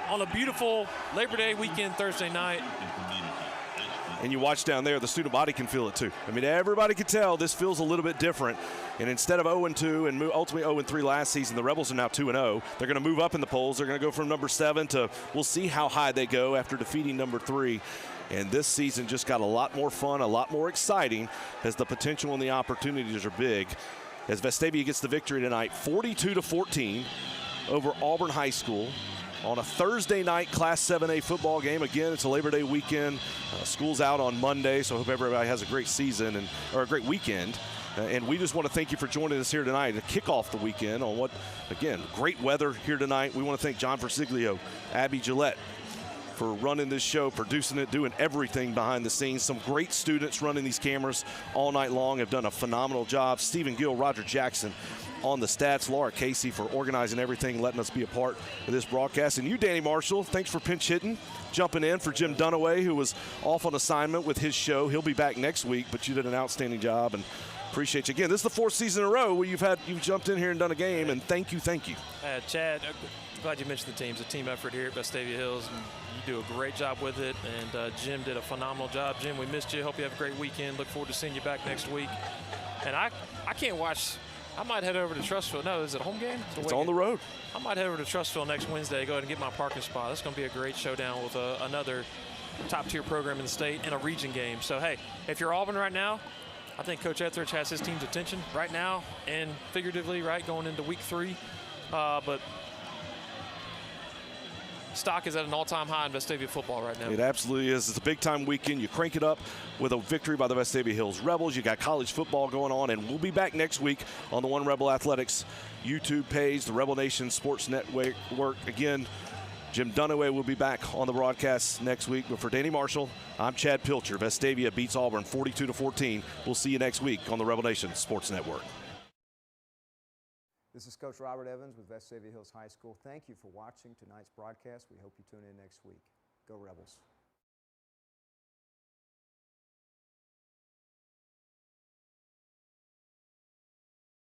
on a beautiful Labor Day weekend Thursday night. And you watch down there, the student body can feel it too. I mean, everybody can tell this feels a little bit different. And instead of 0-2 and ultimately 0-3 last season, the Rebels are now 2-0. They're going to move up in the polls. They're going to go from number 7 to, we'll see how high they go after defeating number 3. And this season just got a lot more fun, a lot more exciting, as the potential and the opportunities are big. As Vestavia gets the victory tonight, 42-14 over Auburn High School on a Thursday night Class 7A football game. Again, it's a Labor Day weekend. School's out on Monday, so I hope everybody has a great season or a great weekend. And we just want to thank you for joining us here tonight to kick off the weekend on what, again, great weather here tonight. We want to thank John Versiglio, Abby Gillette, for running this show, producing it, doing everything behind the scenes. Some great students running these cameras all night long have done a phenomenal job. Stephen Gill, Roger Jackson on the stats, Laura Casey for organizing everything, letting us be a part of this broadcast. And you, Danny Marshall, thanks for pinch hitting, jumping in for Jim Dunaway, who was off on assignment with his show. He'll be back next week, but you did an outstanding job, and appreciate you. Again, this is the 4th season in a row where you've jumped in here and done a game, and thank you. Chad, glad you mentioned the teams. A team effort here at Vestavia Hills. And you do a great job with it, and Jim did a phenomenal job. Jim, we missed you. Hope you have a great weekend. Look forward to seeing you back next week. And I can't watch. I might head over to Trussville. No, is it a home game? It's on the road. I might head over to Trussville next Wednesday, go ahead and get my parking spot. That's going to be a great showdown with another top-tier program in the state in a region game. So, hey, if you're Auburn right now, I think Coach Etheridge has his team's attention right now and figuratively, right, going into week 3. But stock is at an all-time high in Vestavia football right now. It absolutely is. It's a big-time weekend. You crank it up with a victory by the Vestavia Hills Rebels. You got college football going on, and we'll be back next week on the One Rebel Athletics YouTube page, the Rebel Nation Sports Network. Again, Jim Dunaway will be back on the broadcast next week. But for Danny Marshall, I'm Chad Pilcher. Vestavia beats Auburn 42-14. We'll see you next week on the Rebel Nation Sports Network. This is Coach Robert Evans with Vestavia Hills High School. Thank you for watching tonight's broadcast. We hope you tune in next week. Go Rebels.